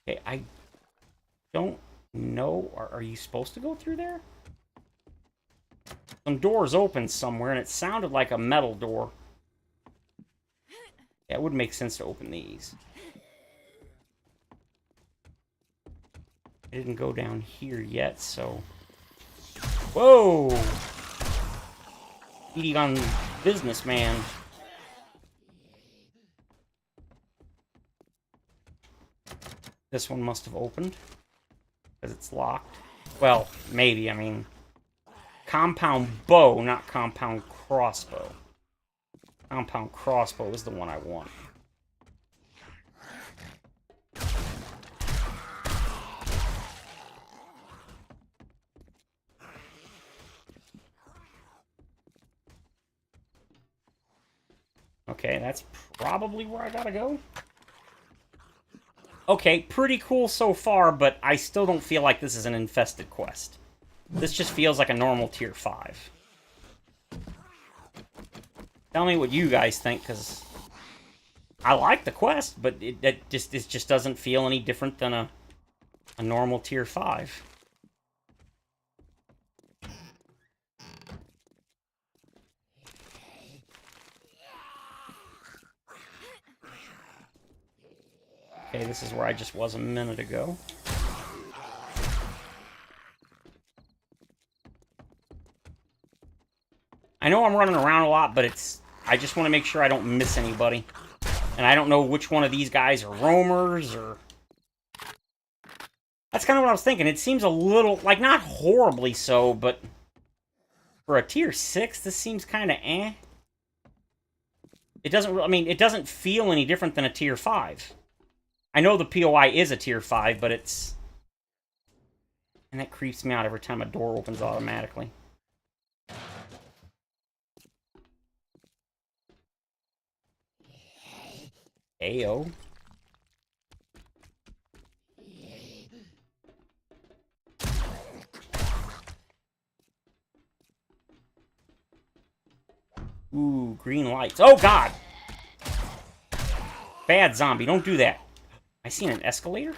Okay, I don't know. Are you supposed to go through there? Some doors open somewhere, and it sounded like a metal door. Yeah, it would make sense to open these. I didn't go down here yet, so... Whoa! Eating on businessman. This one must have opened. Because it's locked. Well, maybe, I mean... Compound bow, not compound crossbow. Compound crossbow is the one I want. Okay, that's probably where I gotta go. Okay, pretty cool so far, but I still don't feel like this is an infested quest. This just feels like a normal tier 5. Tell me what you guys think, because I like the quest, but it just doesn't feel any different than a normal tier 5. Okay, this is where I just was a minute ago. I know I'm running around a lot, but I just want to make sure I don't miss anybody. And I don't know which one of these guys are roamers, or... That's kind of what I was thinking. It seems a little, like, not horribly so, but... For a tier 6, this seems kind of eh. It doesn't, I mean, it doesn't feel any different than a tier 5. I know the POI is a tier 5, but it's... And that creeps me out every time a door opens automatically. Ayo. Ooh, green lights. Oh, God! Bad zombie, don't do that. I seen an escalator?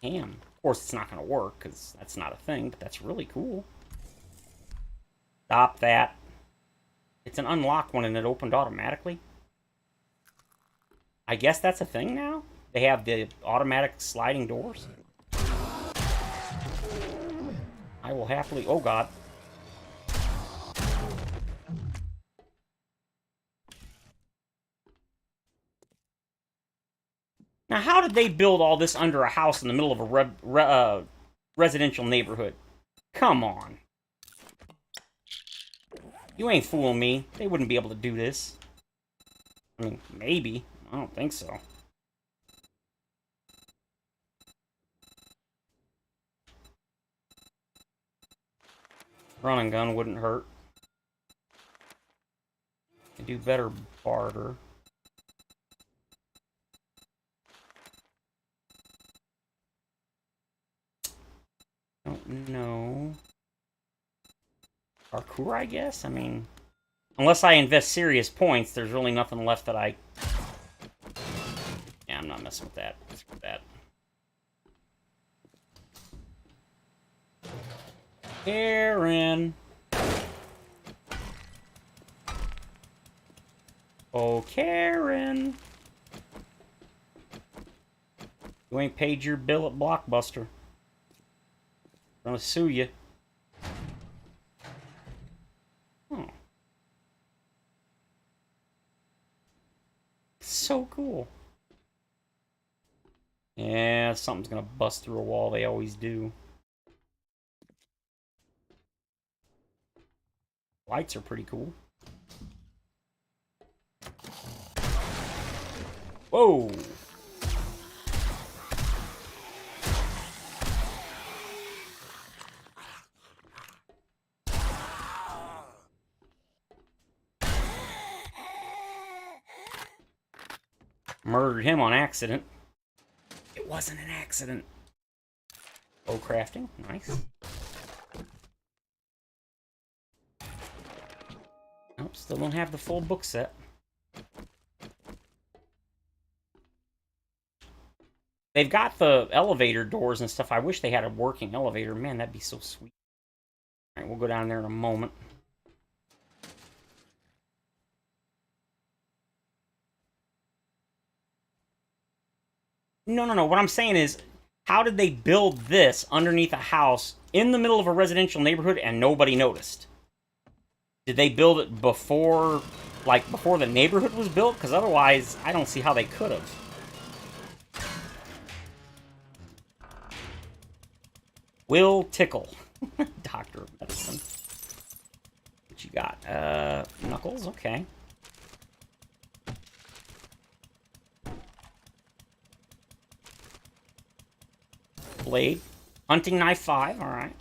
Damn. Of course, it's not going to work, because that's not a thing, but that's really cool. Stop that. It's an unlocked one, and it opened automatically. I guess that's a thing now? They have the automatic sliding doors? I will happily... Oh, God. Now, how did they build all this under a house in the middle of a residential neighborhood? Come on. You ain't fooling me. They wouldn't be able to do this. I mean, maybe. I don't think so. Run and gun wouldn't hurt. Could do better barter. Don't know. Parkour, I guess? I mean, unless I invest serious points, there's really nothing left that I... Yeah, I'm not messing with that. Screw that. Karen. Oh, Karen. You ain't paid your bill at Blockbuster. I'm gonna sue you. Oh. So cool. Yeah, something's gonna bust through a wall. They always do. Lights are pretty cool. Whoa! Murdered him on accident. It wasn't an accident. Bow crafting, nice. Nope, still don't have the full book set. They've got the elevator doors and stuff. I wish they had a working elevator. Man, that'd be so sweet. Alright, we'll go down there in a moment. No. What I'm saying is, how did they build this underneath a house in the middle of a residential neighborhood and nobody noticed? Did they build it before, like, before the neighborhood was built? Because otherwise, I don't see how they could have. Will Tickle. Doctor of Medicine. What you got? Knuckles? Okay. Blade. Hunting knife 5, alright.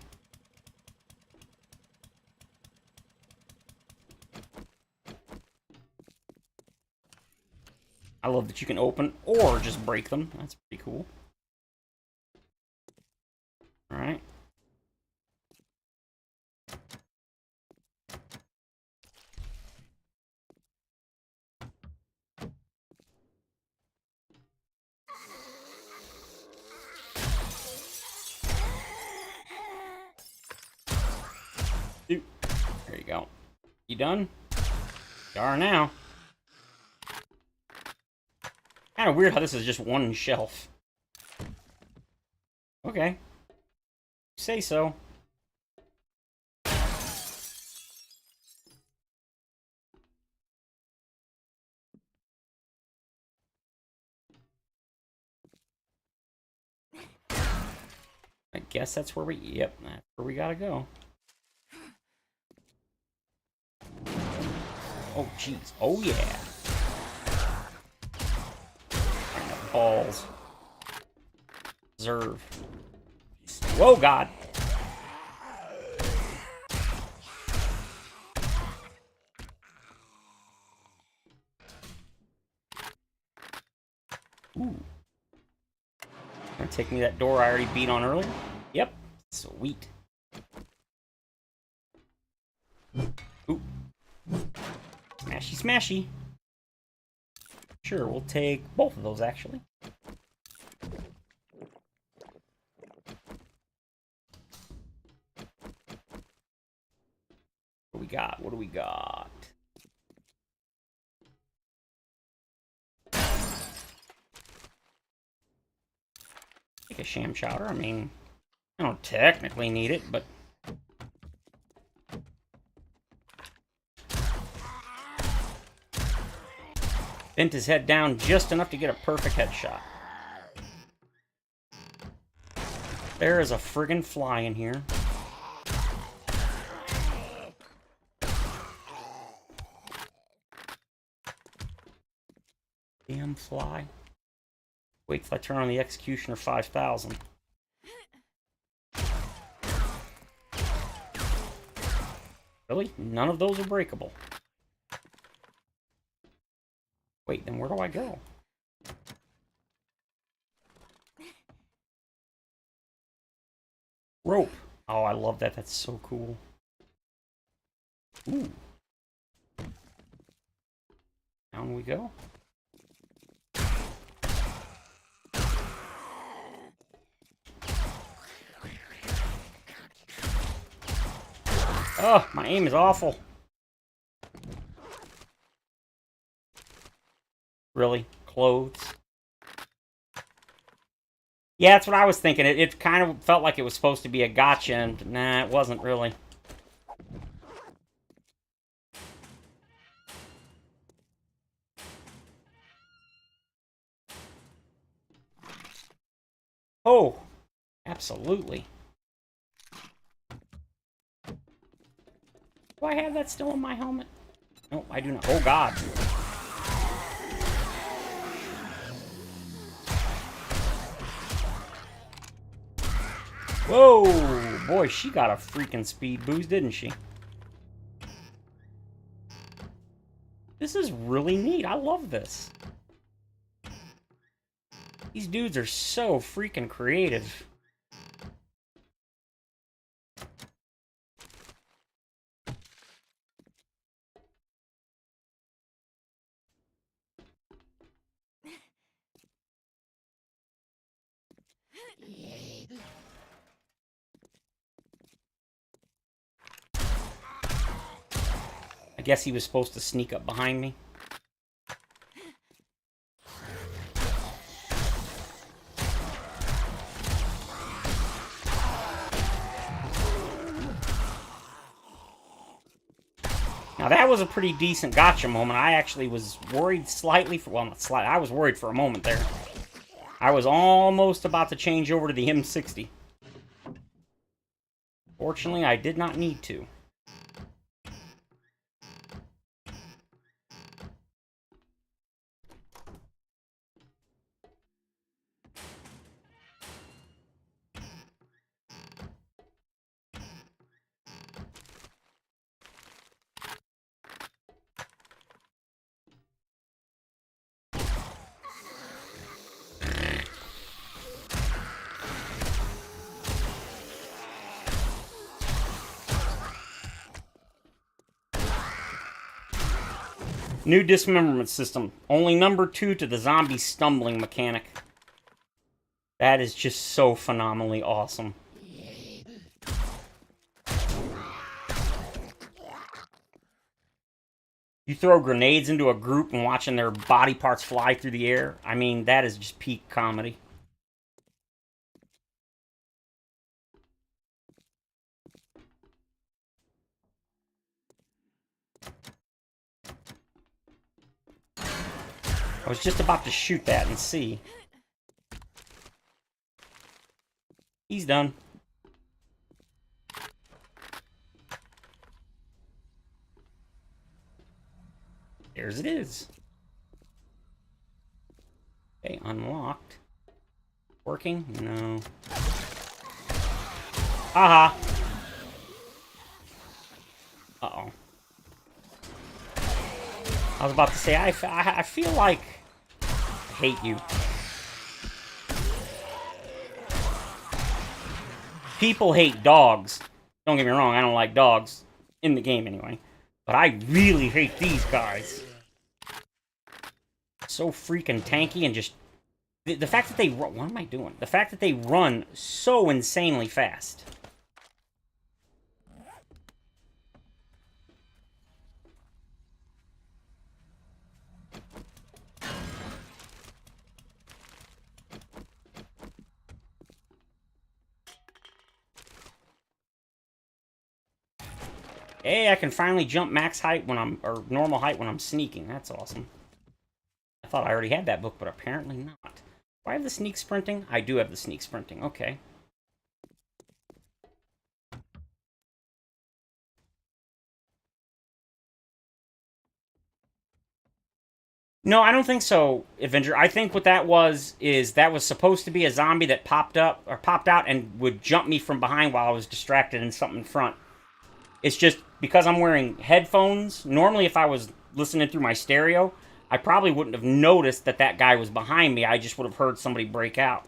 I love that you can open or just break them. That's pretty cool. Alright. There you go. You done? You are now. Kind of weird how this is just one shelf. Okay. Say so. I guess that's where yep, that's where we gotta go. Oh, jeez. Oh, yeah. Balls. Zerv. Whoa, God. Ooh. Gonna take me that door I already beat on earlier? Yep. Sweet. Ooh. Smashy, smashy. Sure, we'll take both of those, actually. What do we got? What do we got? Take a sham chowder. I mean, I don't technically need it, but... Bent his head down just enough to get a perfect headshot. There is a friggin' fly in here. Damn fly. Wait till I turn on the Executioner 5000. Really? None of those are breakable. Wait, then where do I go? Rope. Oh, I love that. That's so cool. Ooh. Down we go. Oh, my aim is awful. Really? Clothes? Yeah, that's what I was thinking. It kind of felt like it was supposed to be a gotcha, and nah, it wasn't really. Oh, absolutely. Do I have that still in my helmet? No, I do not. Oh, God. Whoa! Boy, she got a freaking speed boost, didn't she? This is really neat. I love this. These dudes are so freaking creative. I guess he was supposed to sneak up behind me. Now that was a pretty decent gotcha moment. I actually was worried slightly for, well, not slightly, I was worried for a moment there. I was almost about to change over to the M60. Fortunately, I did not need to. New dismemberment system. Only number 2 to the zombie stumbling mechanic. That is just so phenomenally awesome. You throw grenades into a group and watching their body parts fly through the air. I mean, that is just peak comedy. I was just about to shoot that and see. He's done. There's it is. Okay, unlocked. Working? No. Haha. Uh-oh. I was about to say, I feel like... I hate you. People hate dogs. Don't get me wrong, I don't like dogs. In the game, anyway. But I really hate these guys. So freaking tanky and just... The fact that they run... What am I doing? The fact that they run so insanely fast. Hey, I can finally jump max height when I'm... Or normal height when I'm sneaking. That's awesome. I thought I already had that book, but apparently not. Do I have the sneak sprinting? I do have the sneak sprinting. Okay. No, I don't think so, Avenger. I think what that was is that was supposed to be a zombie that popped up or popped out and would jump me from behind while I was distracted in something in front. It's just because I'm wearing headphones. Normally, if I was listening through my stereo, I probably wouldn't have noticed that that guy was behind me. I just would have heard somebody break out.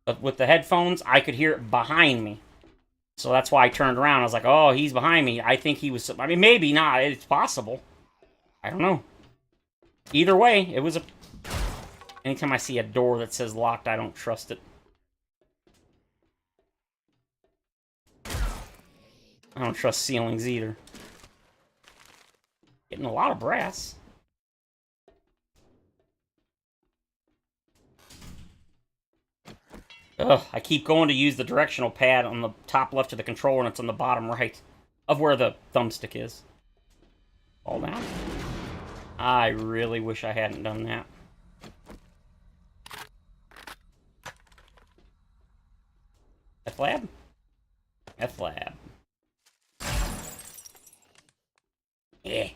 But with the headphones, I could hear it behind me. So that's why I turned around. I was like, oh, he's behind me. I think he was... I mean, maybe not. It's possible. I don't know. Either way, it was a... Anytime I see a door that says locked, I don't trust it. I don't trust ceilings either. Getting a lot of brass. Ugh, I keep going to use the directional pad on the top left of the controller, and it's on the bottom right of where the thumbstick is. Fall down. I really wish I hadn't done that. F-Lab? F-Lab. Yeah.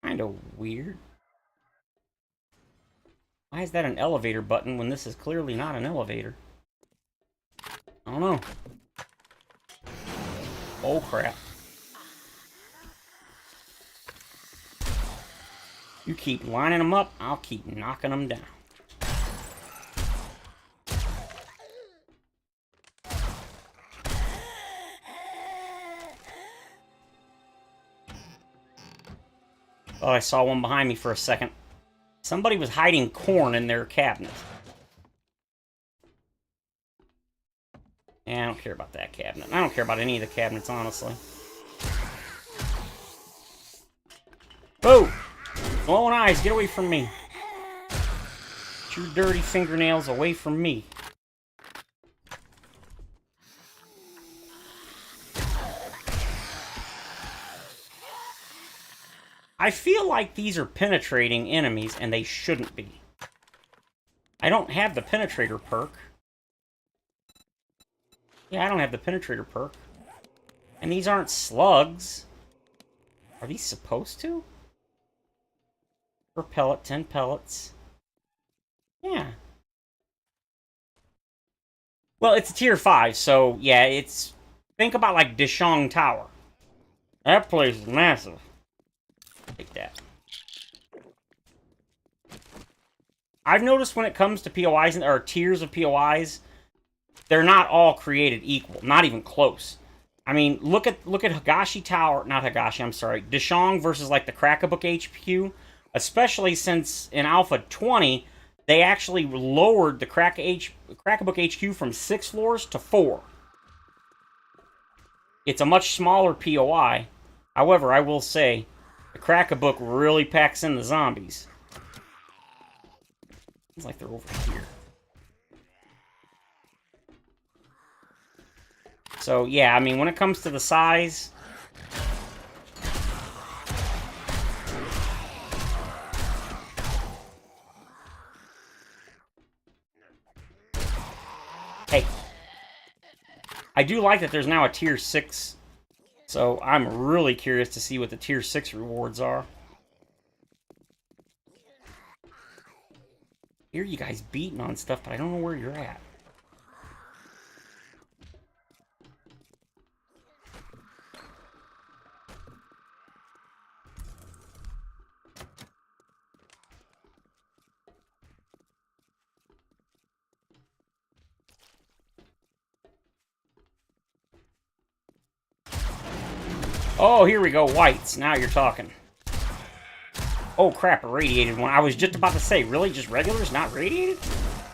Kinda weird. Why is that an elevator button when this is clearly not an elevator? I don't know. Oh, crap. You keep lining them up, I'll keep knocking them down. Oh, I saw one behind me for a second. Somebody was hiding corn in their cabinet. Yeah, I don't care about that cabinet. I don't care about any of the cabinets, honestly. Whoa! Glowing eyes, get away from me. Get your dirty fingernails away from me. I feel like these are penetrating enemies, and they shouldn't be. I don't have the penetrator perk. Yeah, I don't have the penetrator perk. And these aren't slugs. Are these supposed to? Per pellet, 10 pellets. Yeah. Well, it's a tier 5, so yeah, it's... Think about like Dishong Tower. That place is massive. Take that. I've noticed when it comes to POIs, or tiers of POIs, they're not all created equal. Not even close. I mean, look at Higashi Tower, not Higashi, I'm sorry, Dishong versus like the Crack-a-Book HQ, especially since in Alpha 20, they actually lowered the Crack-a-Book HQ from 6 floors to 4. It's a much smaller POI. However, I will say, the Crack-a-Book really packs in the zombies. Seems like they're over here. So, yeah, I mean, when it comes to the size... Hey. I do like that there's now a tier 6, so I'm really curious to see what the tier 6 rewards are. I hear you guys beating on stuff, but I don't know where you're at. Oh, here we go, whites. Now you're talking. Oh, crap, a radiated one. I was just about to say, really? Just regulars, not radiated?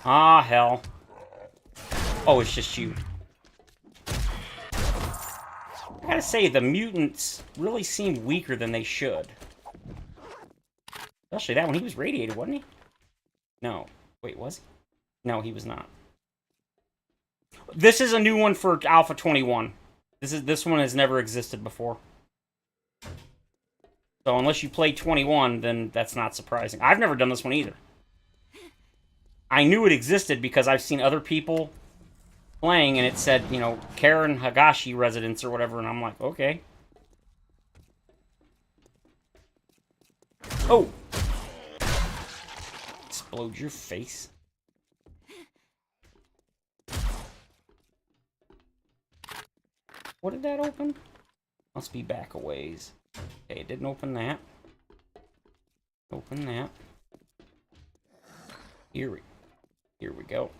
Ah, hell. Oh, it's just you. I gotta say, the mutants really seem weaker than they should. Especially that one. He was radiated, wasn't he? No. Wait, was he? No, he was not. This is a new one for Alpha 21. This one has never existed before. So unless you play 21, then that's not surprising. I've never done this one either. I knew it existed because I've seen other people playing and it said, you know, Karen Higashi residence or whatever, and I'm like, okay. Oh! Explode your face. What did that open? Must be back a ways. Okay, it didn't open that. Open that. Here we go.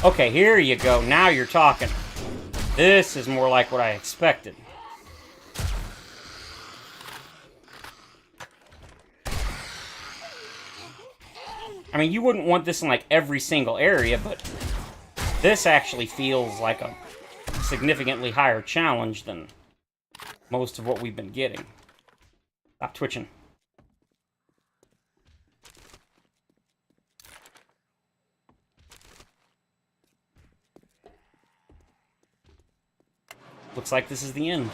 Okay, here you go. Now you're talking. This is more like what I expected. I mean, you wouldn't want this in, like, every single area, but this actually feels like a significantly higher challenge than most of what we've been getting. Stop twitching. Looks like this is the end.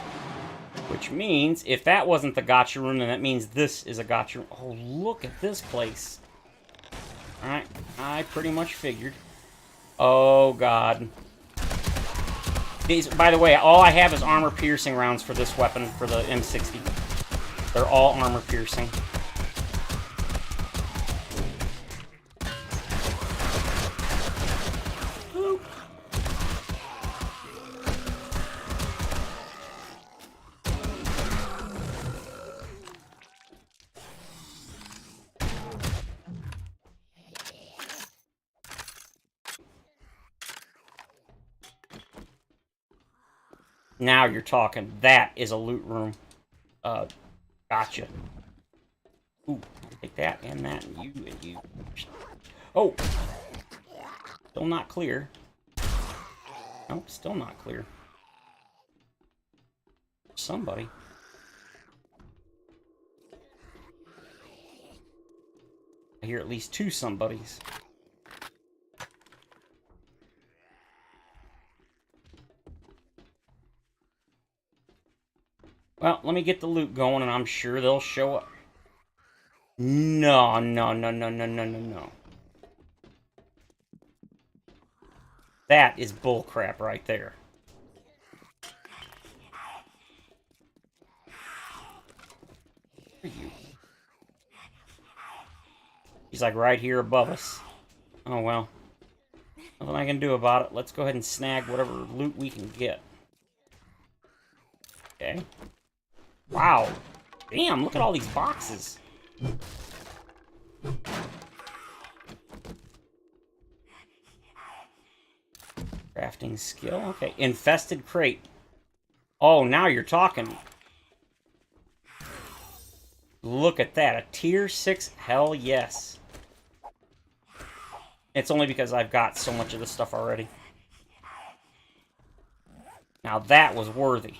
Which means, if that wasn't the gotcha room, then that means this is a gotcha room. Oh, look at this place. Alright, I pretty much figured. Oh, God. These, by the way, all I have is armor-piercing rounds for this weapon, for the M60. They're all armor-piercing. Now you're talking. That is a loot room. Gotcha. Ooh, take that and that and you. Oh! Still not clear. Nope, still not clear. Somebody. I hear at least two somebodies. Well, let me get the loot going and I'm sure they'll show up. No, no, no, no, no, no, no, no. That is bullcrap right there. Where are you? He's like right here above us. Oh well. Nothing I can do about it. Let's go ahead and snag whatever loot we can get. Okay. Wow. Damn, look at all these boxes. Crafting skill. Okay. Infested crate. Oh, now you're talking. Look at that. A tier 6? Hell yes. It's only because I've got so much of this stuff already. Now that was worthy.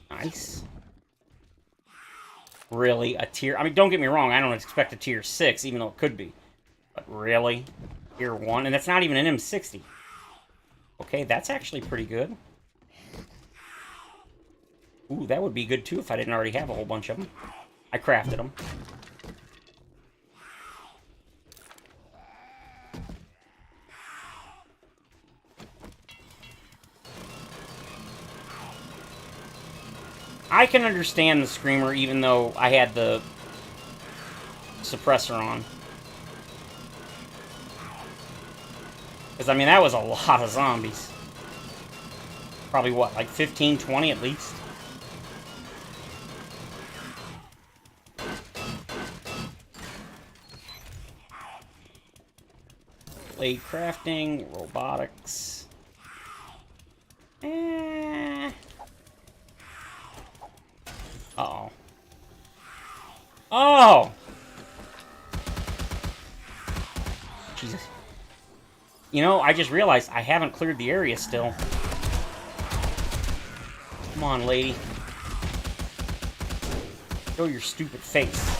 Nice. Really? A tier... I mean, don't get me wrong. I don't expect a tier 6, even though it could be. But really? Tier 1? And that's not even an M60. Okay, that's actually pretty good. Ooh, that would be good too if I didn't already have a whole bunch of them. I crafted them. I can understand the Screamer even though I had the suppressor on. Because, I mean, that was a lot of zombies. Probably, what, like 15, 20 at least? Blade crafting, robotics. Uh-oh. Oh! Jesus. You know, I just realized I haven't cleared the area still. Come on, lady. Show your stupid face.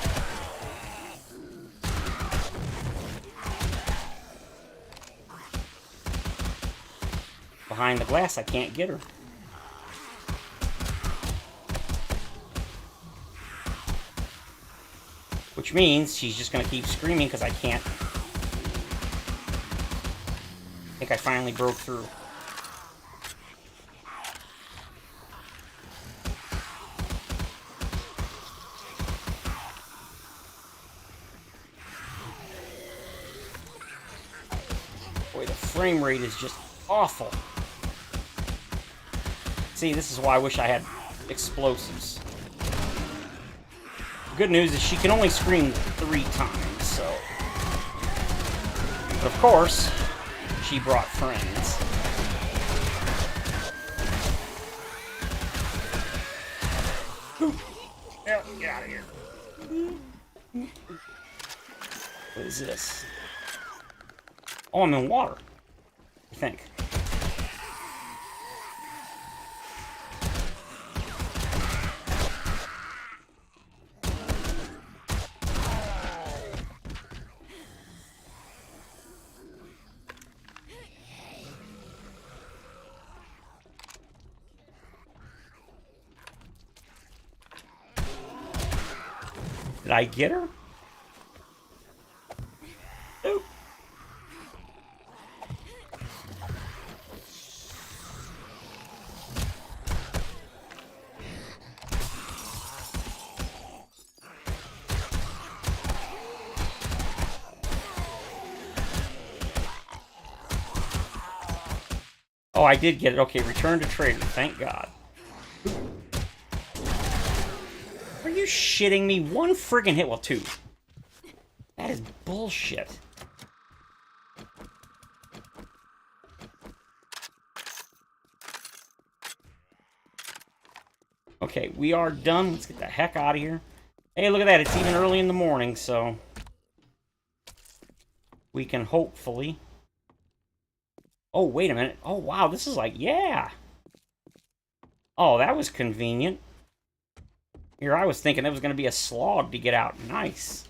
Behind the glass, I can't get her. Which means she's just gonna keep screaming because I can't. I think I finally broke through. Boy, the frame rate is just awful. See, this is why I wish I had explosives. The good news is she can only scream 3 times, so... But of course, she brought friends. Get out of here. What is this? Oh, I'm in water. I think. Did I get her? Nope. Oh, I did get it. Okay, return to trader. Thank God. Are you shitting me? 1 friggin' hit? Well, 2. That is bullshit. Okay, we are done. Let's get the heck out of here. Hey, look at that. It's even early in the morning, so we can hopefully... Oh, wait a minute. Oh, wow. This is like, yeah. Oh, that was convenient. Here, I was thinking it was going to be a slog to get out. Nice.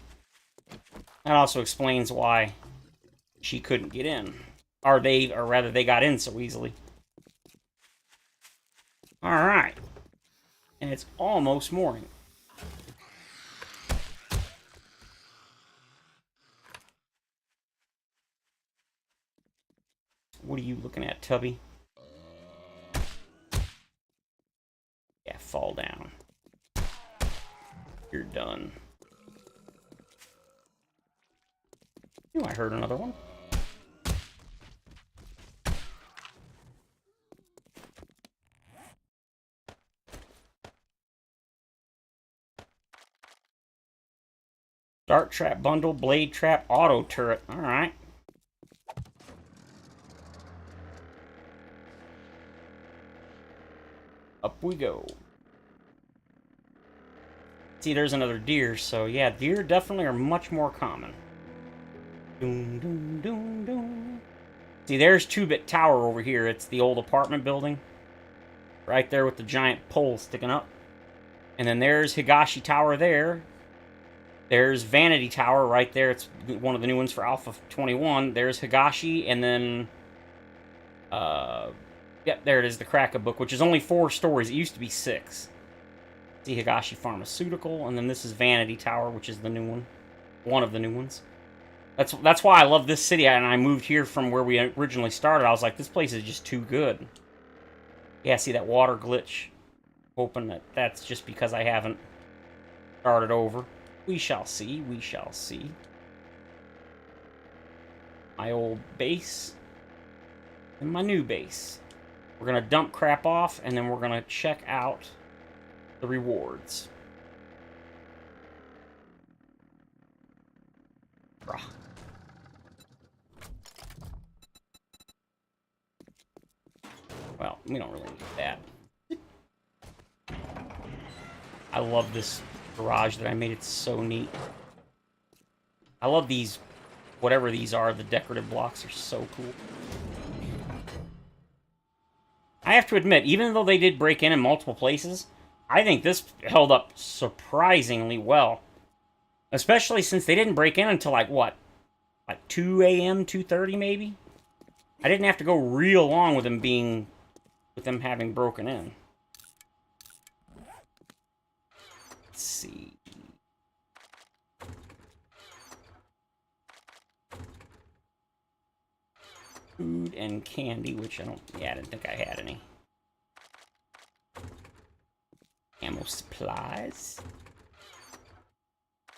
That also explains why she couldn't get in. Or rather, they got in so easily. Alright. And it's almost morning. What are you looking at, Tubby? Yeah, fall down. You're done. Ooh, I heard another one. Dart trap bundle, blade trap, auto turret. Alright. Up we go. See, there's another deer, so yeah, deer definitely are much more common. Doom, doom, doom, doom. See, there's 2-Bit Tower over here. It's the old apartment building. Right there with the giant pole sticking up. And then there's Higashi Tower there. There's Vanity Tower right there. It's one of the new ones for Alpha 21. There's Higashi, and then... Yep, there it is, the Kraka book, which is only 4 stories. It used to be 6. See Higashi Pharmaceutical, and then this is Vanity Tower, which is the new one. One of the new ones. That's why I love this city, and I moved here from where we originally started. I was like, this place is just too good. Yeah, see that water glitch? Hoping that that's just because I haven't started over. We shall see, we shall see. My old base. And my new base. We're going to dump crap off, and then we're going to check out the rewards. Bruh. Well, we don't really need that. I love this garage that I made. It's so neat. I love these, whatever these are, the decorative blocks are so cool. I have to admit, even though they did break in multiple places, I think this held up surprisingly well. Especially since they didn't break in until, like, what? Like 2 a.m., 2:30 maybe? I didn't have to go real long with them having broken in. Let's see. Food and candy, which I didn't think I had any. Ammo supplies.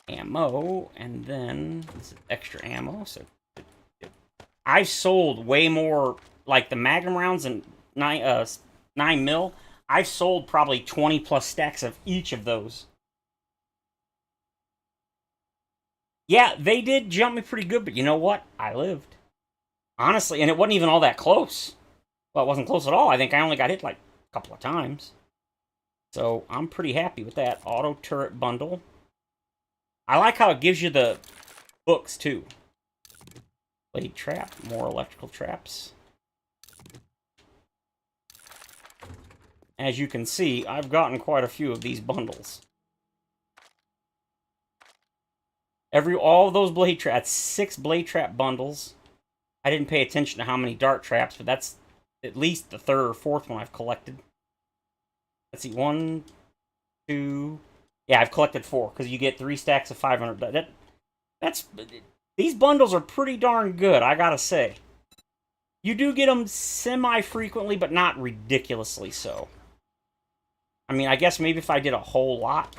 Ammo, and then this is extra ammo, so I've sold way more, like the Magnum rounds and 9mm. I've sold probably 20 plus stacks of each of those. Yeah, they did jump me pretty good, but you know what? I lived. Honestly, and it wasn't even all that close. Well, it wasn't close at all. I think I only got hit like a couple of times. So, I'm pretty happy with that. Auto turret bundle. I like how it gives you the books, too. Blade trap. More electrical traps. As you can see, I've gotten quite a few of these bundles. All of those blade traps, 6 blade trap bundles. I didn't pay attention to how many dart traps, but that's at least the 3rd or 4th one I've collected. Let's see, 1, 2... Yeah, I've collected 4, because you get 3 stacks of 500. These bundles are pretty darn good, I gotta say. You do get them semi-frequently, but not ridiculously so. I mean, I guess maybe if I did a whole lot.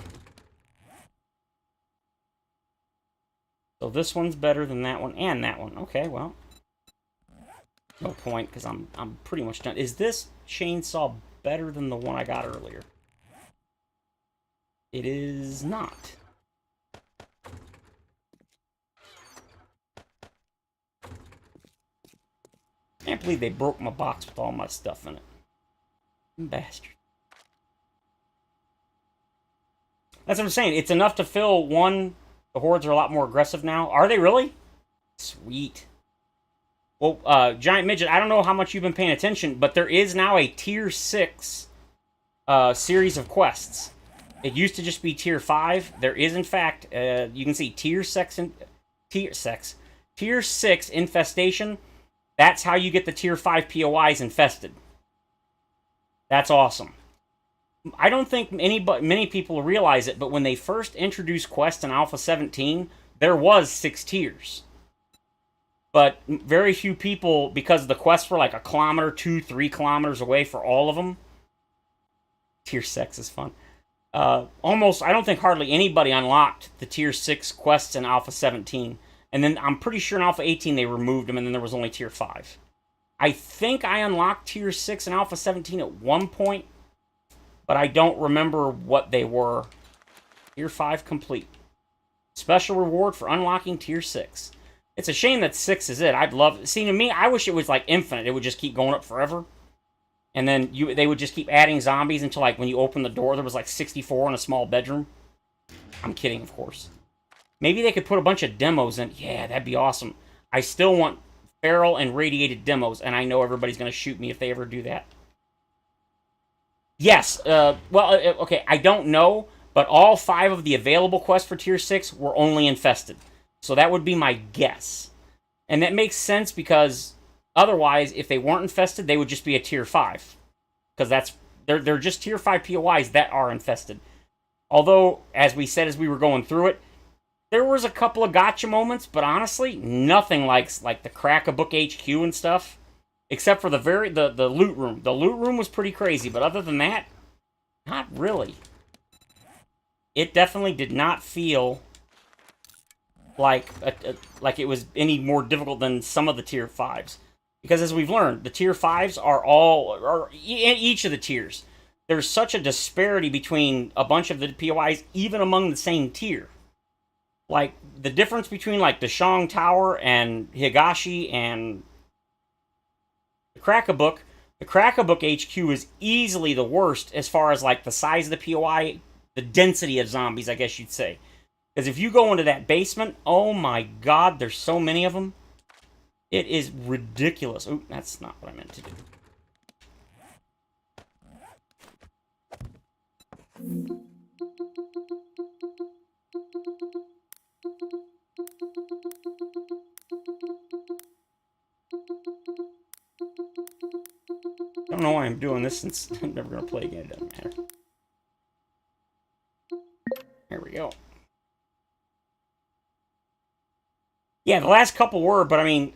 So this one's better than that one and that one. Okay, well. No point, because I'm pretty much done. Is this chainsaw better than the one I got earlier? It is not. Can't believe they broke my box with all my stuff in it. Bastard. That's what I'm saying. It's enough to fill one. The hordes are a lot more aggressive now. Are they really? Sweet. Well, Giant Midget, I don't know how much you've been paying attention, but there is now a Tier 6 series of quests. It used to just be Tier 5. There is, in fact, you can see Tier 6 Infestation. That's how you get the Tier 5 POIs infested. That's awesome. I don't think many people realize it, but when they first introduced quests in Alpha 17, there was 6 tiers. But very few people, because the quests were like 1 kilometer, 2, 3 kilometers away for all of them. Tier 6 is fun. Almost, I don't think hardly anybody unlocked the Tier 6 quests in Alpha 17. And then I'm pretty sure in Alpha 18 they removed them, and then there was only Tier 5. I think I unlocked Tier 6 in Alpha 17 at one point, but I don't remember what they were. Tier 5 complete. Special reward for unlocking Tier 6. It's a shame that 6 is it. I'd love... See, to me, I wish it was, like, infinite. It would just keep going up forever. And then they would just keep adding zombies until, like, when you open the door, there was, like, 64 in a small bedroom. I'm kidding, of course. Maybe they could put a bunch of demos in. Yeah, that'd be awesome. I still want feral and radiated demos, and I know everybody's going to shoot me if they ever do that. Yes, okay, I don't know, but all 5 of the available quests for Tier 6 were only infested. So that would be my guess. And that makes sense because otherwise, if they weren't infested, they would just be a Tier 5. Because they're just Tier 5 POIs that are infested. Although, as we said as we were going through it, there was a couple of gotcha moments, but honestly, nothing like the Crack-a-Book HQ and stuff. Except for the loot room. The loot room was pretty crazy, but other than that, not really. It definitely did not feel like it was any more difficult than some of the Tier 5s. Because as we've learned, the Tier 5s are each of the tiers. There's such a disparity between a bunch of the POIs, even among the same tier. Like, the difference between, like, the Shang Tower and Higashi and the Crack-a-Book HQ is easily the worst as far as, like, the size of the POI, the density of zombies, I guess you'd say. Because if you go into that basement, oh my god, there's so many of them. It is ridiculous. Oop, that's not what I meant to do. I don't know why I'm doing this since I'm never going to play again. It doesn't matter. There we go. Yeah, the last couple were, but I mean...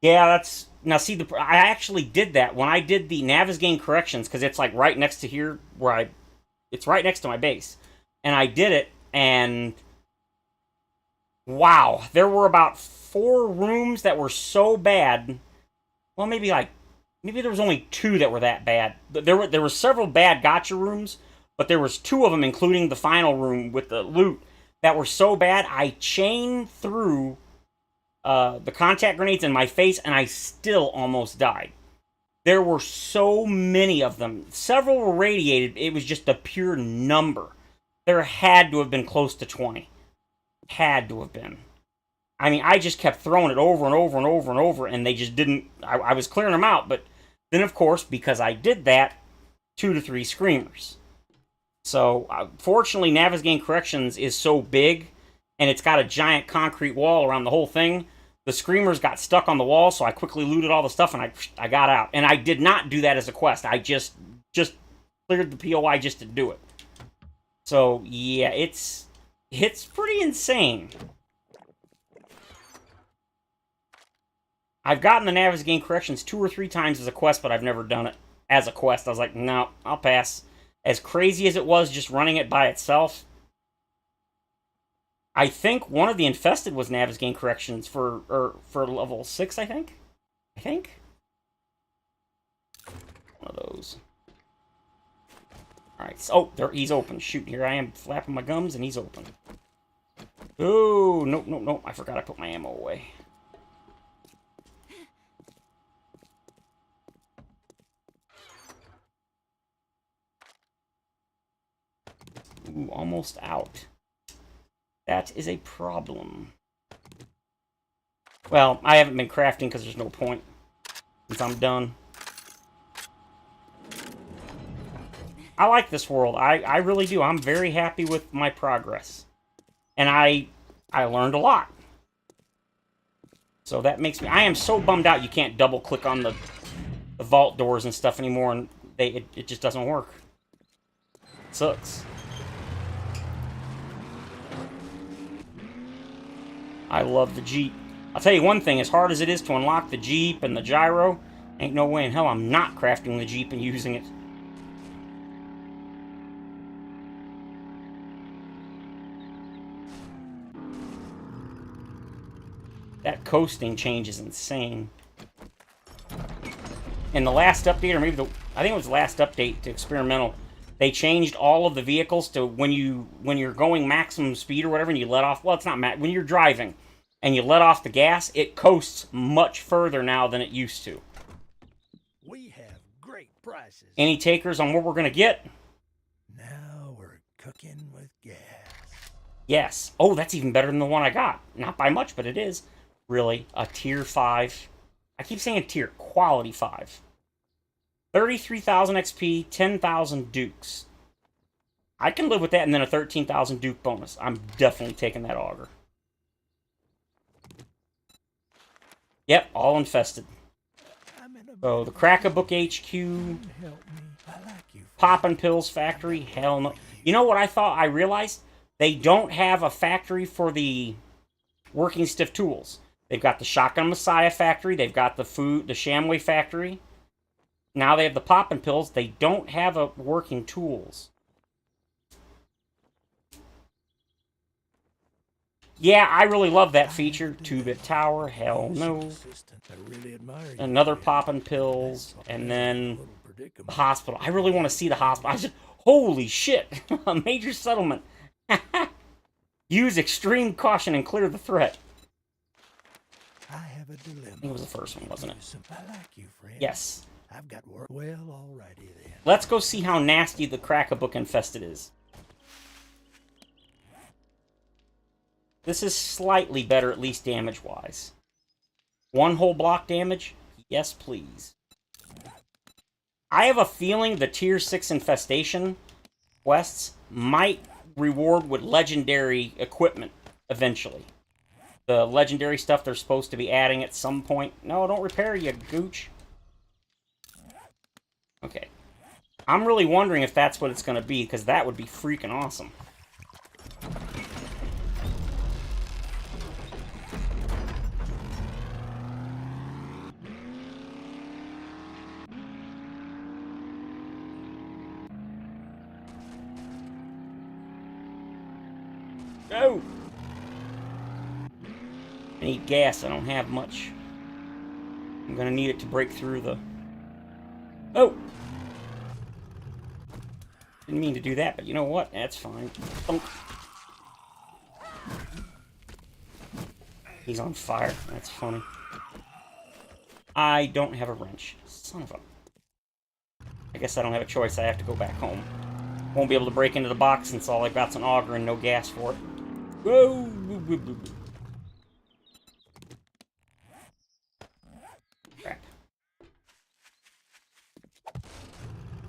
Yeah, that's... Now, see, I actually did that when I did the Navezgane corrections, because it's, like, right next to here, it's right next to my base. And I did it, and... Wow, there were about 4 rooms that were so bad. Well, maybe there was only 2 that were that bad. There were several bad gotcha rooms, but there was 2 of them, including the final room with the loot, that were so bad I chained through the contact grenades in my face, and I still almost died. There were so many of them. Several were radiated. It was just a pure number. There had to have been close to 20. Had to have been. I mean, I just kept throwing it over and over and over and over, and they just didn't... I was clearing them out, but then, of course, because I did that, 2 to 3 screamers. So, fortunately, Navezgane Corrections is so big, and it's got a giant concrete wall around the whole thing. The screamers got stuck on the wall, so I quickly looted all the stuff, and I got out. And I did not do that as a quest. I just cleared the POI just to do it. So, yeah, it's pretty insane. I've gotten the Navezgane Corrections 2 or 3 times as a quest, but I've never done it as a quest. I was like, no, I'll pass. As crazy as it was just running it by itself, I think one of the infested was Navezgane Corrections for level 6, I think? One of those. Alright, so, there, he's open. Shoot, here I am flapping my gums, and he's open. Oh, nope. I forgot I put my ammo away. Ooh, almost out. That is a problem. Well, I haven't been crafting because there's no point since I'm done. I like this world. I really do. I'm very happy with my progress. And I learned a lot. So that makes me... I am so bummed out you can't double-click on the vault doors and stuff anymore, and it just doesn't work. It sucks. I love the Jeep. I'll tell you one thing, as hard as it is to unlock the Jeep and the gyro, ain't no way in hell I'm not crafting the Jeep and using it. That coasting change is insane. In the last update, or maybe I think it was the last update to experimental, they changed all of the vehicles to when you're going maximum speed or whatever, and you let off. Well, it's not when you're driving, and you let off the gas, it coasts much further now than it used to. We have great prices. Any takers on what we're gonna get? Now we're cooking with gas. Yes. Oh, that's even better than the one I got. Not by much, but it is. Really, a tier 5. I keep saying tier, quality 5. 33,000 XP, 10,000 dukes. I can live with that, and then a 13,000 duke bonus. I'm definitely taking that auger. Yep, all infested. So, the Crack-a-Book HQ, Poppin' Pills Factory, hell no. You know what I thought I realized? They don't have a factory for the working stiff tools. They've got the Shotgun Messiah factory. They've got the Shamway factory. Now they have the Poppin' Pills. They don't have a working tools. Yeah, I really love that feature. 2-bit tower, hell no. Another Poppin' Pills, and then the hospital. I really want to see the hospital. Holy shit! A major settlement. Use extreme caution and clear the threat. I have a dilemma. I think it was the first one, wasn't it? I like you, friend. Yes. I've got work. Well, alrighty then. Let's go see how nasty the Crack-a-Book infested is. This is slightly better, at least damage-wise. 1 whole block damage? Yes, please. I have a feeling the Tier 6 infestation quests might reward with legendary equipment eventually. The legendary stuff they're supposed to be adding at some point. No, don't repair, you gooch. Okay. I'm really wondering if that's what it's going to be, because that would be freaking awesome. Go! I need gas. I don't have much. I'm gonna need it to break through the... Oh! Didn't mean to do that, but you know what? That's fine. Thunk. He's on fire. That's funny. I don't have a wrench. Son of a... I guess I don't have a choice. I have to go back home. Won't be able to break into the box since all I've got's an auger and no gas for it. Whoa! Crap.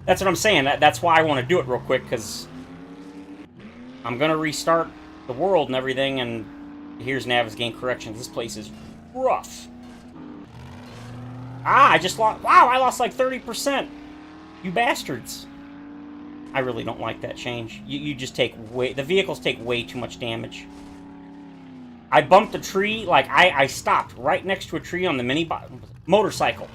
That's what I'm saying. That's why I want to do it real quick, because I'm going to restart the world and everything, and here's Navezgane Corrections. This place is rough. Ah, I just lost... Wow, I lost like 30%. You bastards. I really don't like that change. You just take way... The vehicles take way too much damage. I bumped a tree, like, I stopped right next to a tree on the motorcycle.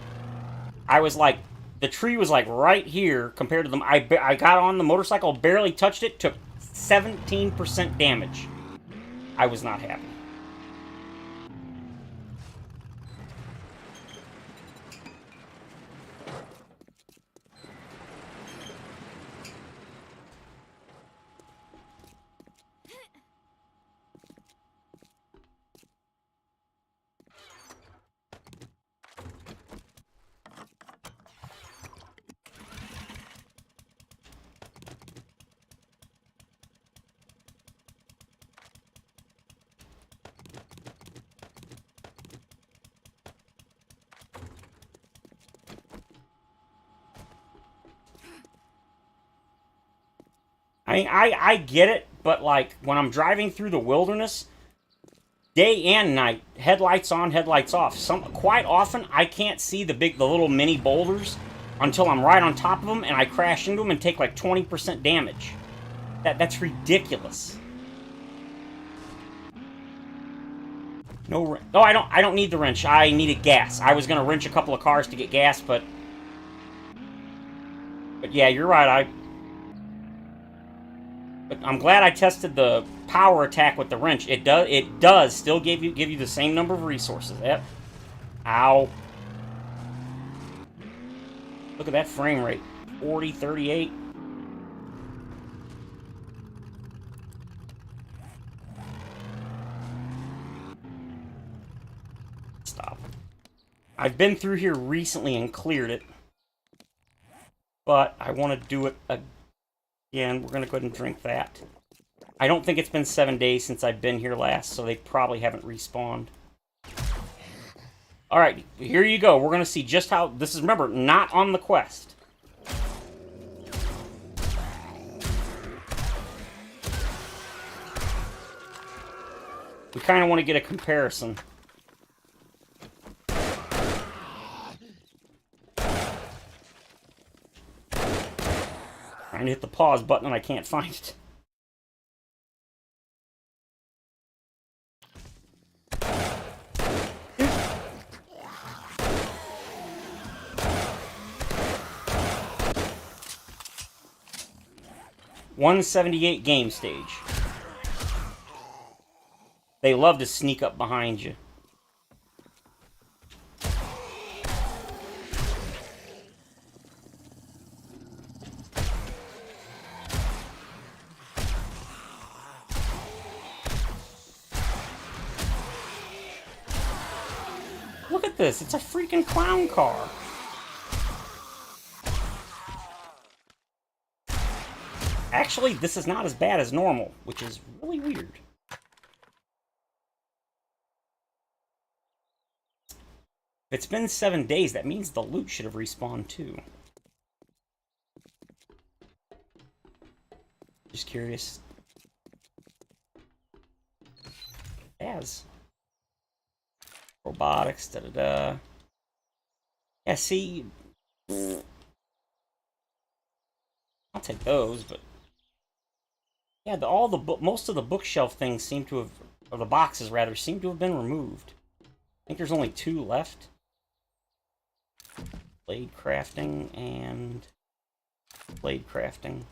I was like... The tree was like right here compared to them. I got on the motorcycle, barely touched it, took 17% damage. I was not happy. mean, I get it, but like when I'm driving through the wilderness, day and night, headlights on, headlights off. Quite often I can't see the little mini boulders until I'm right on top of them and I crash into them and take like 20% damage. That's ridiculous. No, oh, I don't need the wrench. I needed gas. I was gonna wrench a couple of cars to get gas, but yeah, you're right. But I'm glad I tested the power attack with the wrench. It does still give you the same number of resources. Yep. Ow. Look at that frame rate. 40, 38. Stop. I've been through here recently and cleared it. But I want to do it again. We're going to go ahead and drink that. I don't think it's been 7 days since I've been here last, so they probably haven't respawned. Alright, here you go. We're going to see just how... This is, remember, not on the quest. We kind of want to get a comparison. Trying to hit the pause button and I can't find it. $178 game stage. They love to sneak up behind you. Look at this. It's a freaking clown car. Actually, this is not as bad as normal, which is really weird. If it's been 7 days, that means the loot should have respawned too. Just curious. As robotics, da-da-da. Yeah, see... I'll take those, but... Yeah, most of the bookshelf things seem to have... Or the boxes, rather, seem to have been removed. I think there's only 2 left. Blade crafting and... Blade crafting.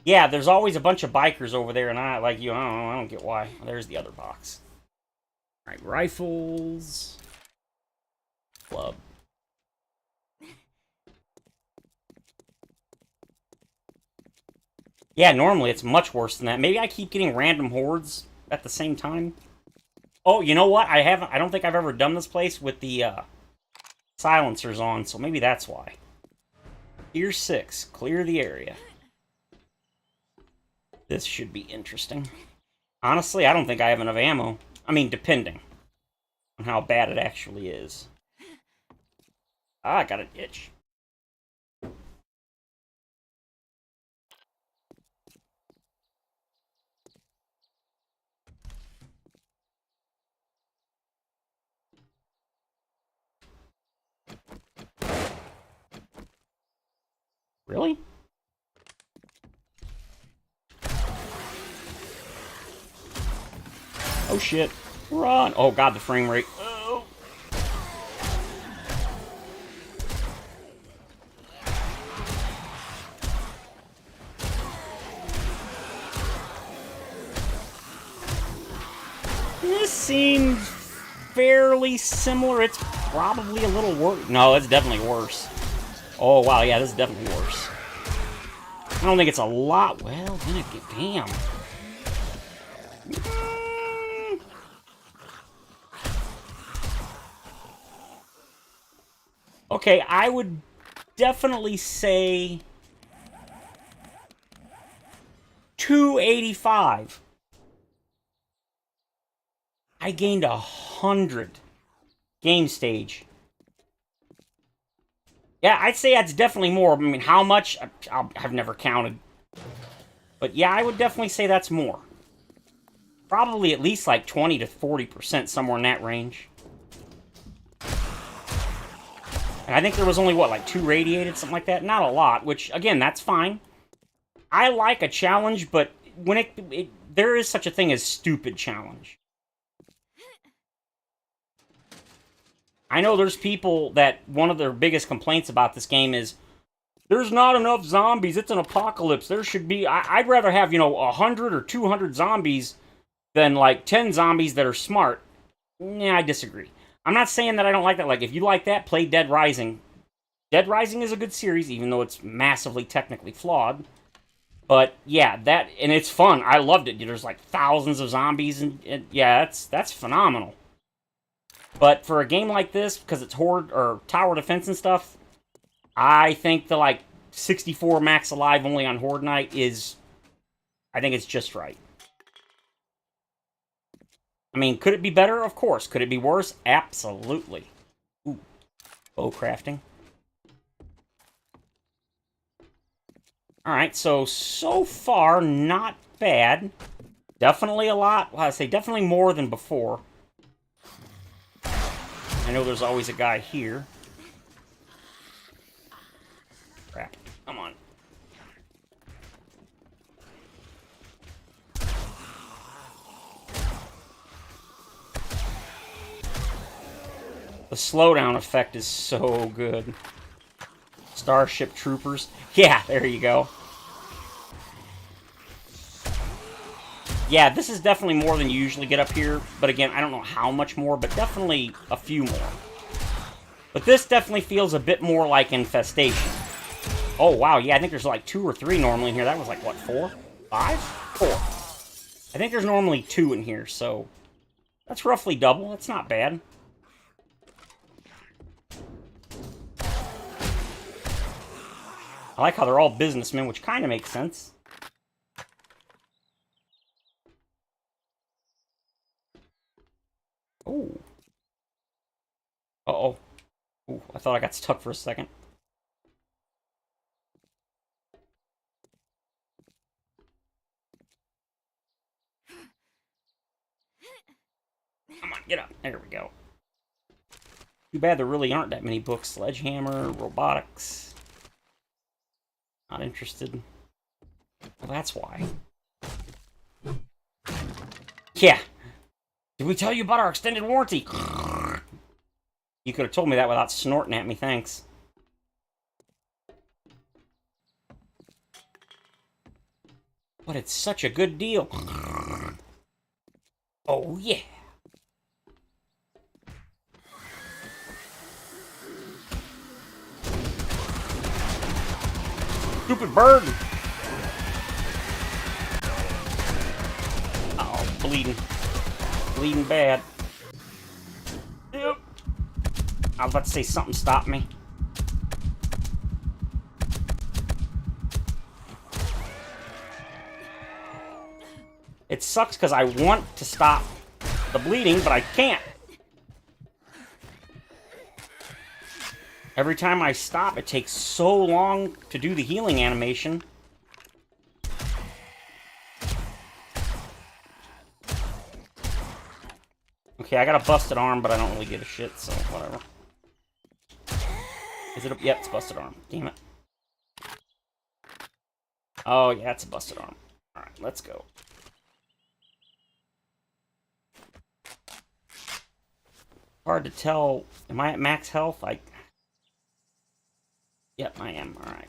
Yeah, there's always a bunch of bikers over there, and I don't get why. There's the other box. Alright, rifles. Club. Yeah, normally it's much worse than that. Maybe I keep getting random hordes at the same time. Oh, you know what? I don't think I've ever done this place with the silencers on, so maybe that's why. Tier 6, clear the area. This should be interesting. Honestly, I don't think I have enough ammo. I mean, depending on how bad it actually is. Ah, I got an itch. Really? Oh shit. Run! Oh god, the frame rate. Oh. This seems fairly similar. It's probably a little worse. No, it's definitely worse. Oh wow, yeah, this is definitely worse. I don't think it's a lot. Well, then again, damn. Okay, I would definitely say 285. I gained 100 game stage. Yeah, I'd say that's definitely more. I mean, how much? I've never counted. But yeah, I would definitely say that's more. Probably at least like 20 to 40%, somewhere in that range. And I think there was only, what, like 2 radiated, something like that? Not a lot, which, again, that's fine. I like a challenge, but when there is such a thing as stupid challenge. I know there's people that one of their biggest complaints about this game is, there's not enough zombies, it's an apocalypse, there should be... I'd rather have, 100 or 200 zombies than, like, 10 zombies that are smart. Yeah, I disagree. I'm not saying that I don't like that. Like, if you like that, play Dead Rising. Dead Rising is a good series, even though it's massively technically flawed. But, yeah, and it's fun. I loved it. There's, like, thousands of zombies, and yeah, that's phenomenal. But for a game like this, because it's horde, or tower defense and stuff, I think the, like, 64 max alive only on Horde Night is... I think it's just right. I mean, could it be better? Of course. Could it be worse? Absolutely. Ooh. Bow crafting. Alright, so far, not bad. Definitely a lot. Well, I say definitely more than before. I know there's always a guy here. Crap. Come on. The slowdown effect is so good. Starship Troopers. Yeah, there you go. Yeah, this is definitely more than you usually get up here. But again, I don't know how much more, but definitely a few more. But this definitely feels a bit more like Infestation. Oh, wow, yeah, I think there's like 2 or 3 normally in here. That was like, what, 4? 5? 4. I think there's normally 2 in here, so... That's roughly double. That's not bad. I like how they're all businessmen, which kind of makes sense. Oh. Uh-oh. Ooh, I thought I got stuck for a second. Come on, get up. There we go. Too bad there really aren't that many books. Sledgehammer, robotics. Not interested. Well, that's why. Yeah. Did we tell you about our extended warranty? You could have told me that without snorting at me, thanks. But it's such a good deal. Oh, yeah. Stupid bird! Oh, bleeding. Bleeding bad. Yep. I was about to say something stopped me. It sucks because I want to stop the bleeding, but I can't. Every time I stop, it takes so long to do the healing animation. Okay, I got a busted arm, but I don't really give a shit, so whatever. Is it a... Yep, it's a busted arm. Damn it. Oh, yeah, it's a busted arm. Alright, let's go. Hard to tell. Am I at max health? Yep, I am. Alright.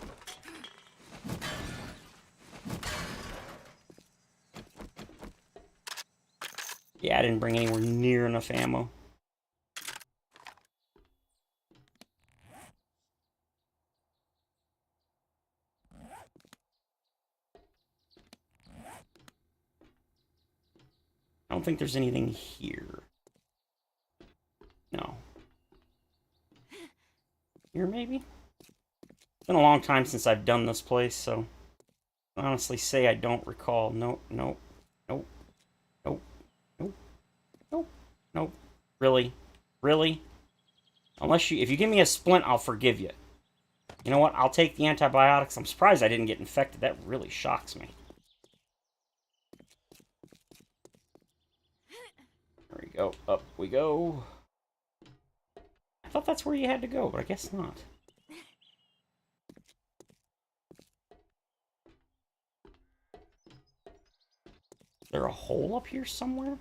Yeah, I didn't bring anywhere near enough ammo. I don't think there's anything here. No. Here, maybe? It's been a long time since I've done this place, so... I honestly say I don't recall. Nope, nope, nope, nope, nope, nope, nope. Really? Really? Unless if you give me a splint, I'll forgive you. You know what? I'll take the antibiotics. I'm surprised I didn't get infected. That really shocks me. go, up we go. I thought that's where you had to go, but I guess not. Is there a hole up here somewhere?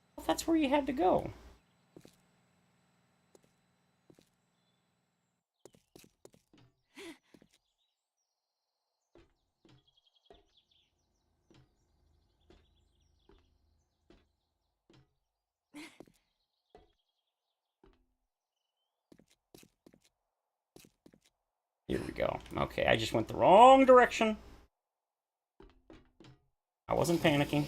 I thought that's where you had to go. Here we go. Okay, I just went the wrong direction. I wasn't panicking.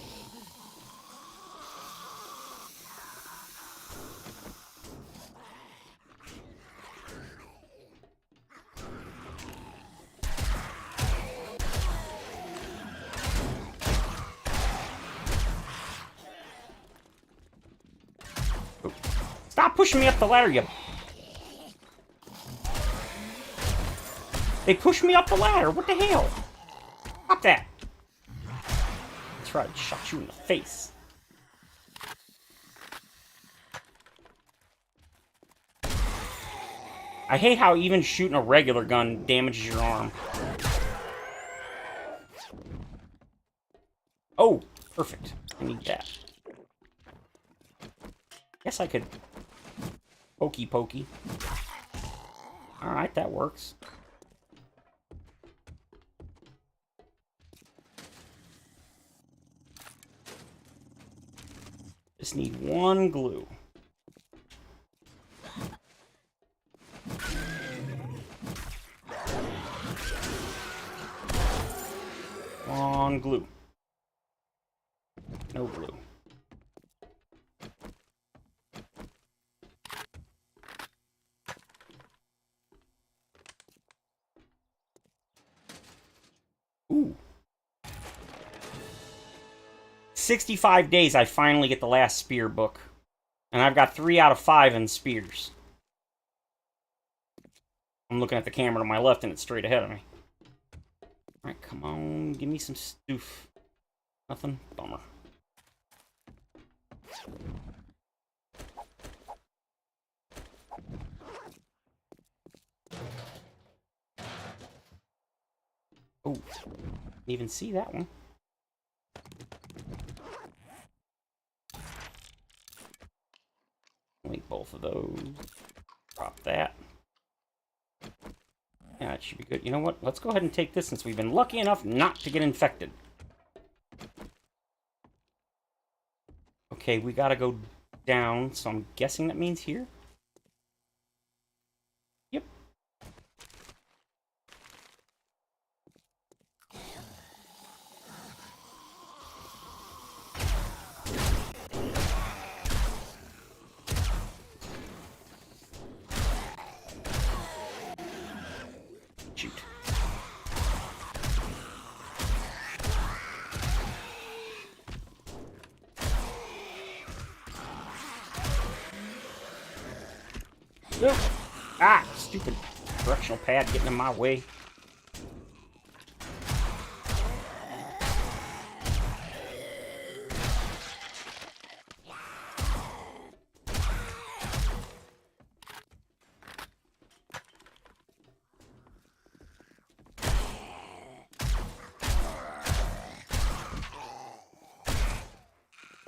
Stop pushing me up the ladder, you... They pushed me up the ladder. What the hell? Stop that. That's right, shot you in the face. I hate how even shooting a regular gun damages your arm. Oh, perfect. I need that. Guess I could... Pokey pokey. Alright, that works. Just need one glue. One glue. No glue. Ooh. 65 days, I finally get the last spear book. And I've got 3 out of 5 in spears. I'm looking at the camera to my left and it's straight ahead of me. Alright, come on, give me some stoof. Nothing? Bummer. Oh, didn't even see that one. Link both of those. Drop that. Yeah, it should be good. You know what? Let's go ahead and take this since we've been lucky enough not to get infected. Okay, we gotta go down, so I'm guessing that means here? Yep. Shoot. Nope. Ah, stupid directional pad getting in my way.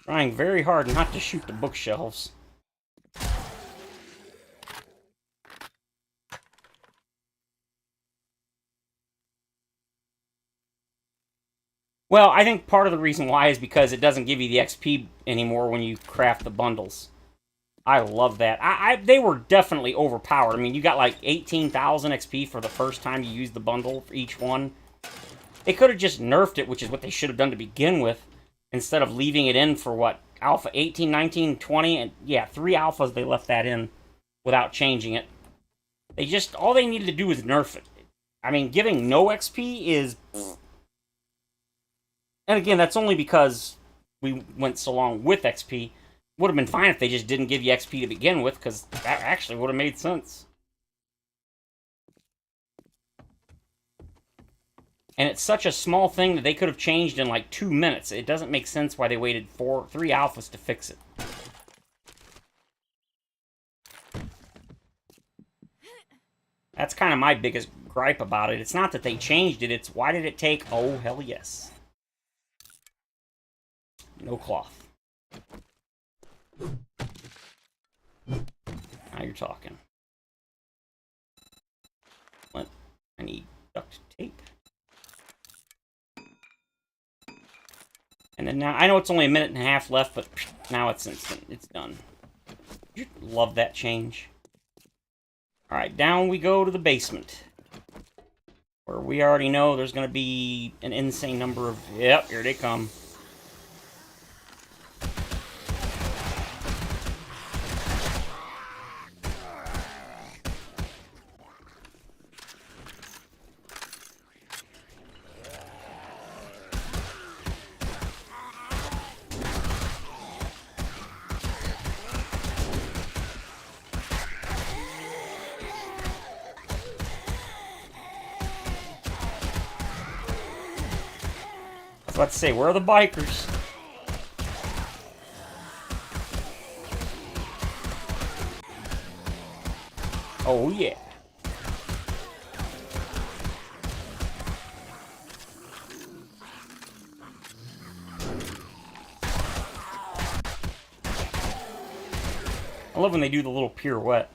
Trying very hard not to shoot the bookshelves. Well, I think part of the reason why is because it doesn't give you the XP anymore when you craft the bundles. I love that. They were definitely overpowered. I mean, you got like 18,000 XP for the first time you used the bundle for each one. They could have just nerfed it, which is what they should have done to begin with, instead of leaving it in for what? Alpha 18, 19, 20, and yeah, 3 alphas they left that in without changing it. They just, all they needed to do was nerf it. I mean, giving no XP is... And again, that's only because we went so long with XP. Would have been fine if they just didn't give you XP to begin with, because that actually would have made sense. And it's such a small thing that they could have changed in like 2 minutes. It doesn't make sense why they waited 3 alphas to fix it. That's kind of my biggest gripe about it. It's not that they changed it, it's why did it take... Oh, hell yes. No cloth. Now you're talking. What? I need duct tape. And then now, I know it's only a minute and a half left, but now it's instant. It's done. Love that change. Alright, down we go to the basement. Where we already know there's going to be an insane number of... Yep, here they come. I was about to say, where are the bikers? Oh, yeah. I love when they do the little pirouette.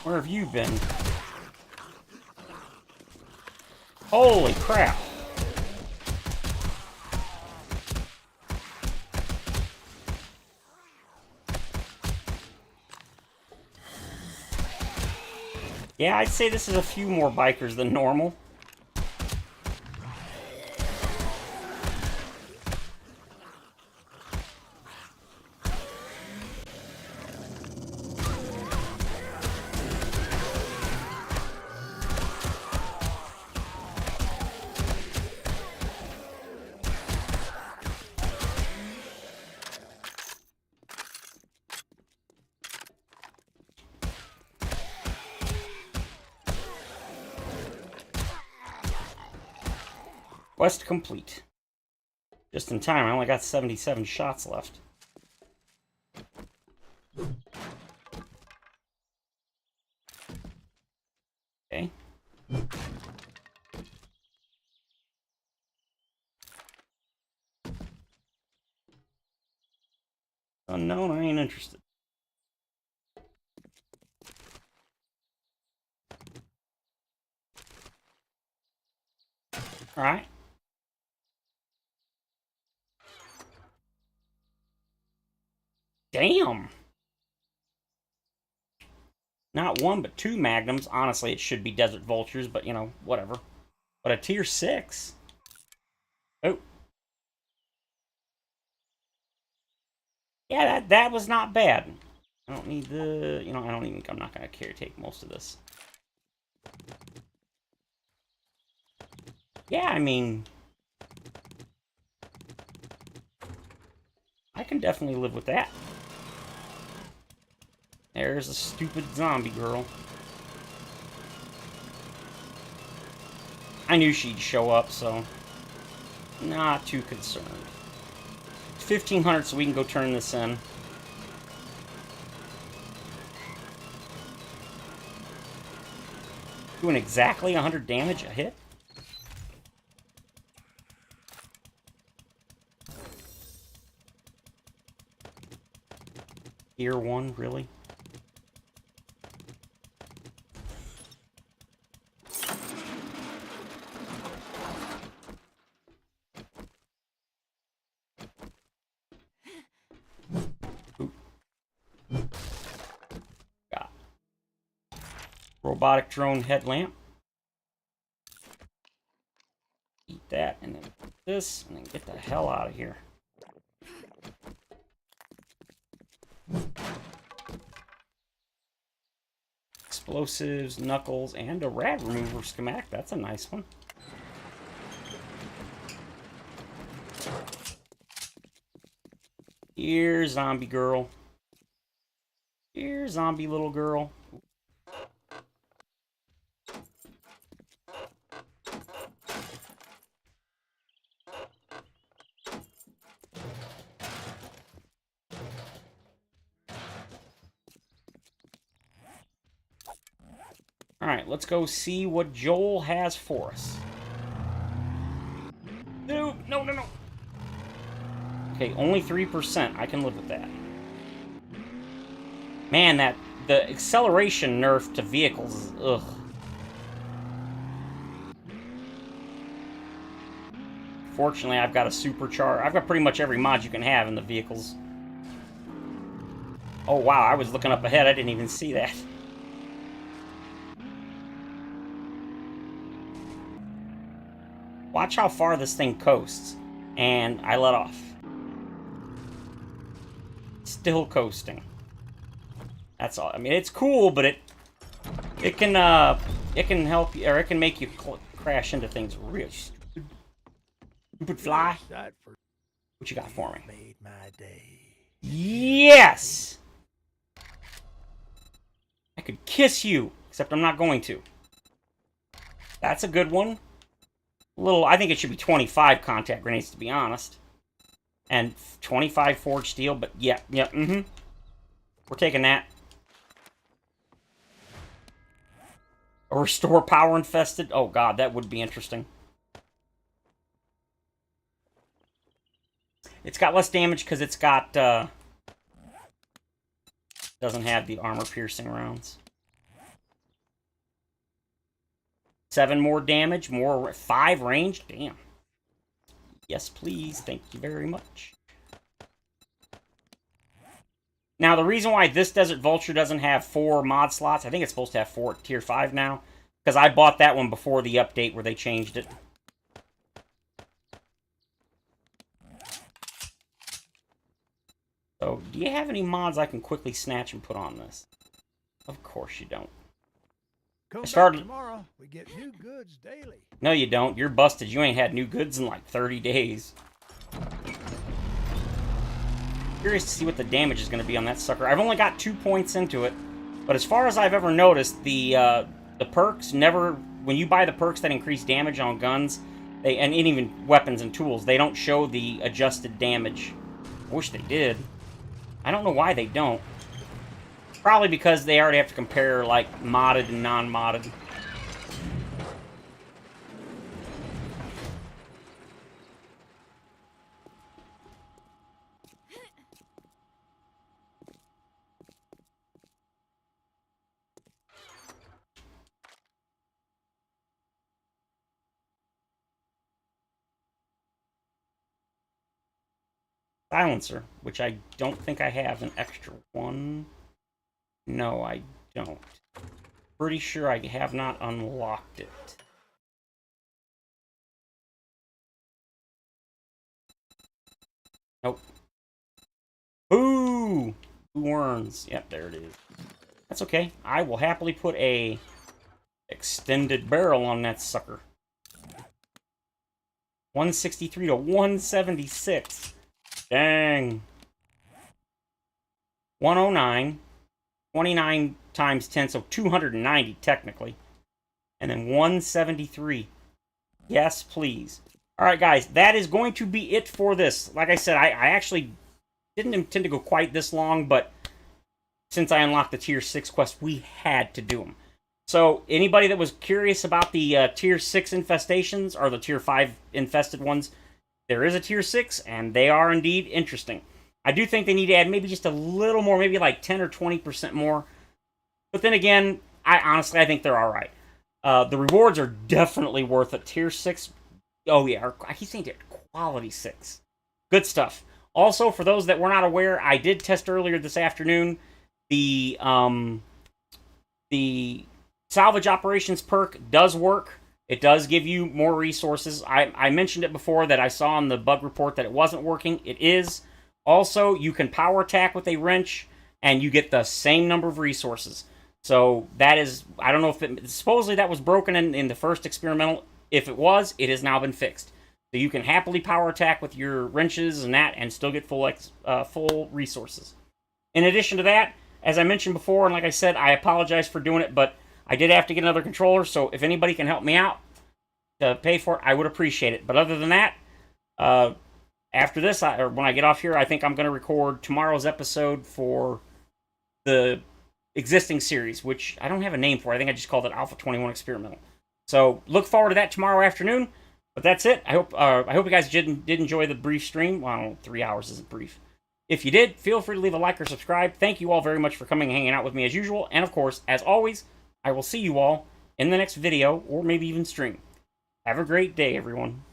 Where have you been? Holy crap! Yeah, I'd say this is a few more bikers than normal. Quest complete. Just in time, I only got 77 shots left. Okay. Unknown, I ain't interested. Alright. Damn! Not one, but 2 magnums. Honestly, it should be Desert Vultures, but, you know, whatever. But a tier 6? Oh. Yeah, that was not bad. I don't need the... You know, I'm not going to take most of this. Yeah, I mean... I can definitely live with that. There's a stupid zombie girl. I knew she'd show up, so... Not too concerned. It's 1500, so we can go turn this in. Doing exactly 100 damage a hit? Tier 1, really? Got robotic drone headlamp. Eat that, and then this, and then get the hell out of here. Explosives, knuckles, and a rad remover schematic. That's a nice one. Here's zombie girl. Here, zombie little girl. Alright, let's go see what Joel has for us. No, no, no, no. Okay, only 3%. I can live with that. Man, the acceleration nerf to vehicles is ugh. Fortunately, I've got a supercharger. I've got pretty much every mod you can have in the vehicles. Oh wow, I was looking up ahead. I didn't even see that. Watch how far this thing coasts. And I let off. Still coasting. That's all. I mean, it's cool, but it can help you, or it can make you crash into things real stupid. Stupid fly. What you got for me? Made my day. Yes! I could kiss you, except I'm not going to. That's a good one. I think it should be 25 contact grenades, to be honest. And 25 forged steel, but yeah, We're taking that. Or restore power infested. Oh god, that would be interesting. It's got less damage because it's got, doesn't have the armor-piercing rounds. 7 more damage, 5 range. Damn. Yes, please. Thank you very much. Now, the reason why this Desert Vulture doesn't have 4 mod slots, I think it's supposed to have 4 at Tier 5 now, because I bought that one before the update where they changed it. So, do you have any mods I can quickly snatch and put on this? Of course you don't. Come back tomorrow. We get new goods daily. No, you don't. You're busted. You ain't had new goods in like 30 days. Curious to see what the damage is going to be on that sucker. I've only got 2 points into it, but as far as I've ever noticed, the perks never... When you buy the perks that increase damage on guns, and even weapons and tools, they don't show the adjusted damage. I wish they did. I don't know why they don't. Probably because they already have to compare, like, modded and non-modded. Silencer, which I don't think I have an extra one. No, I don't. Pretty sure I have not unlocked it. Nope. Boo! Boo worms. Yep, there it is. That's okay. I will happily put a extended barrel on that sucker. 163 to 176. Dang. 109. 29 times 10, so 290 technically. And then 173. Yes, please. Alright, guys, that is going to be it for this. Like I said, I actually didn't intend to go quite this long, but since I unlocked the Tier 6 quest, we had to do them. So, anybody that was curious about the Tier 6 infestations, or the Tier 5 infested ones, there is a Tier 6, and they are indeed interesting. I do think they need to add maybe just a little more, maybe like 10 or 20% more. But then again, I think they're alright. The rewards are definitely worth it. Tier 6, oh yeah, I keep saying quality 6. Good stuff. Also, for those that were not aware, I did test earlier this afternoon the salvage operations perk does work. It does give you more resources. I mentioned it before that I saw in the bug report that it wasn't working. It is. Also, you can power attack with a wrench, and you get the same number of resources. So, that is... I don't know if it... Supposedly, that was broken in the first experimental. If it was, it has now been fixed. So, you can happily power attack with your wrenches and that, and still get full resources. In addition to that, as I mentioned before, and like I said, I apologize for doing it, but I did have to get another controller, so if anybody can help me out to pay for it, I would appreciate it. But other than that, after this, or when I get off here, I think I'm going to record tomorrow's episode for the existing series, which I don't have a name for. I think I just called it Alpha 21 Experimental. So look forward to that tomorrow afternoon. But that's it. I hope you guys did enjoy the brief stream. Well, I don't know, 3 hours isn't brief. If you did, feel free to leave a like or subscribe. Thank you all very much for coming and hanging out with me as usual. And of course, as always, I will see you all in the next video or maybe even stream. Have a great day, everyone.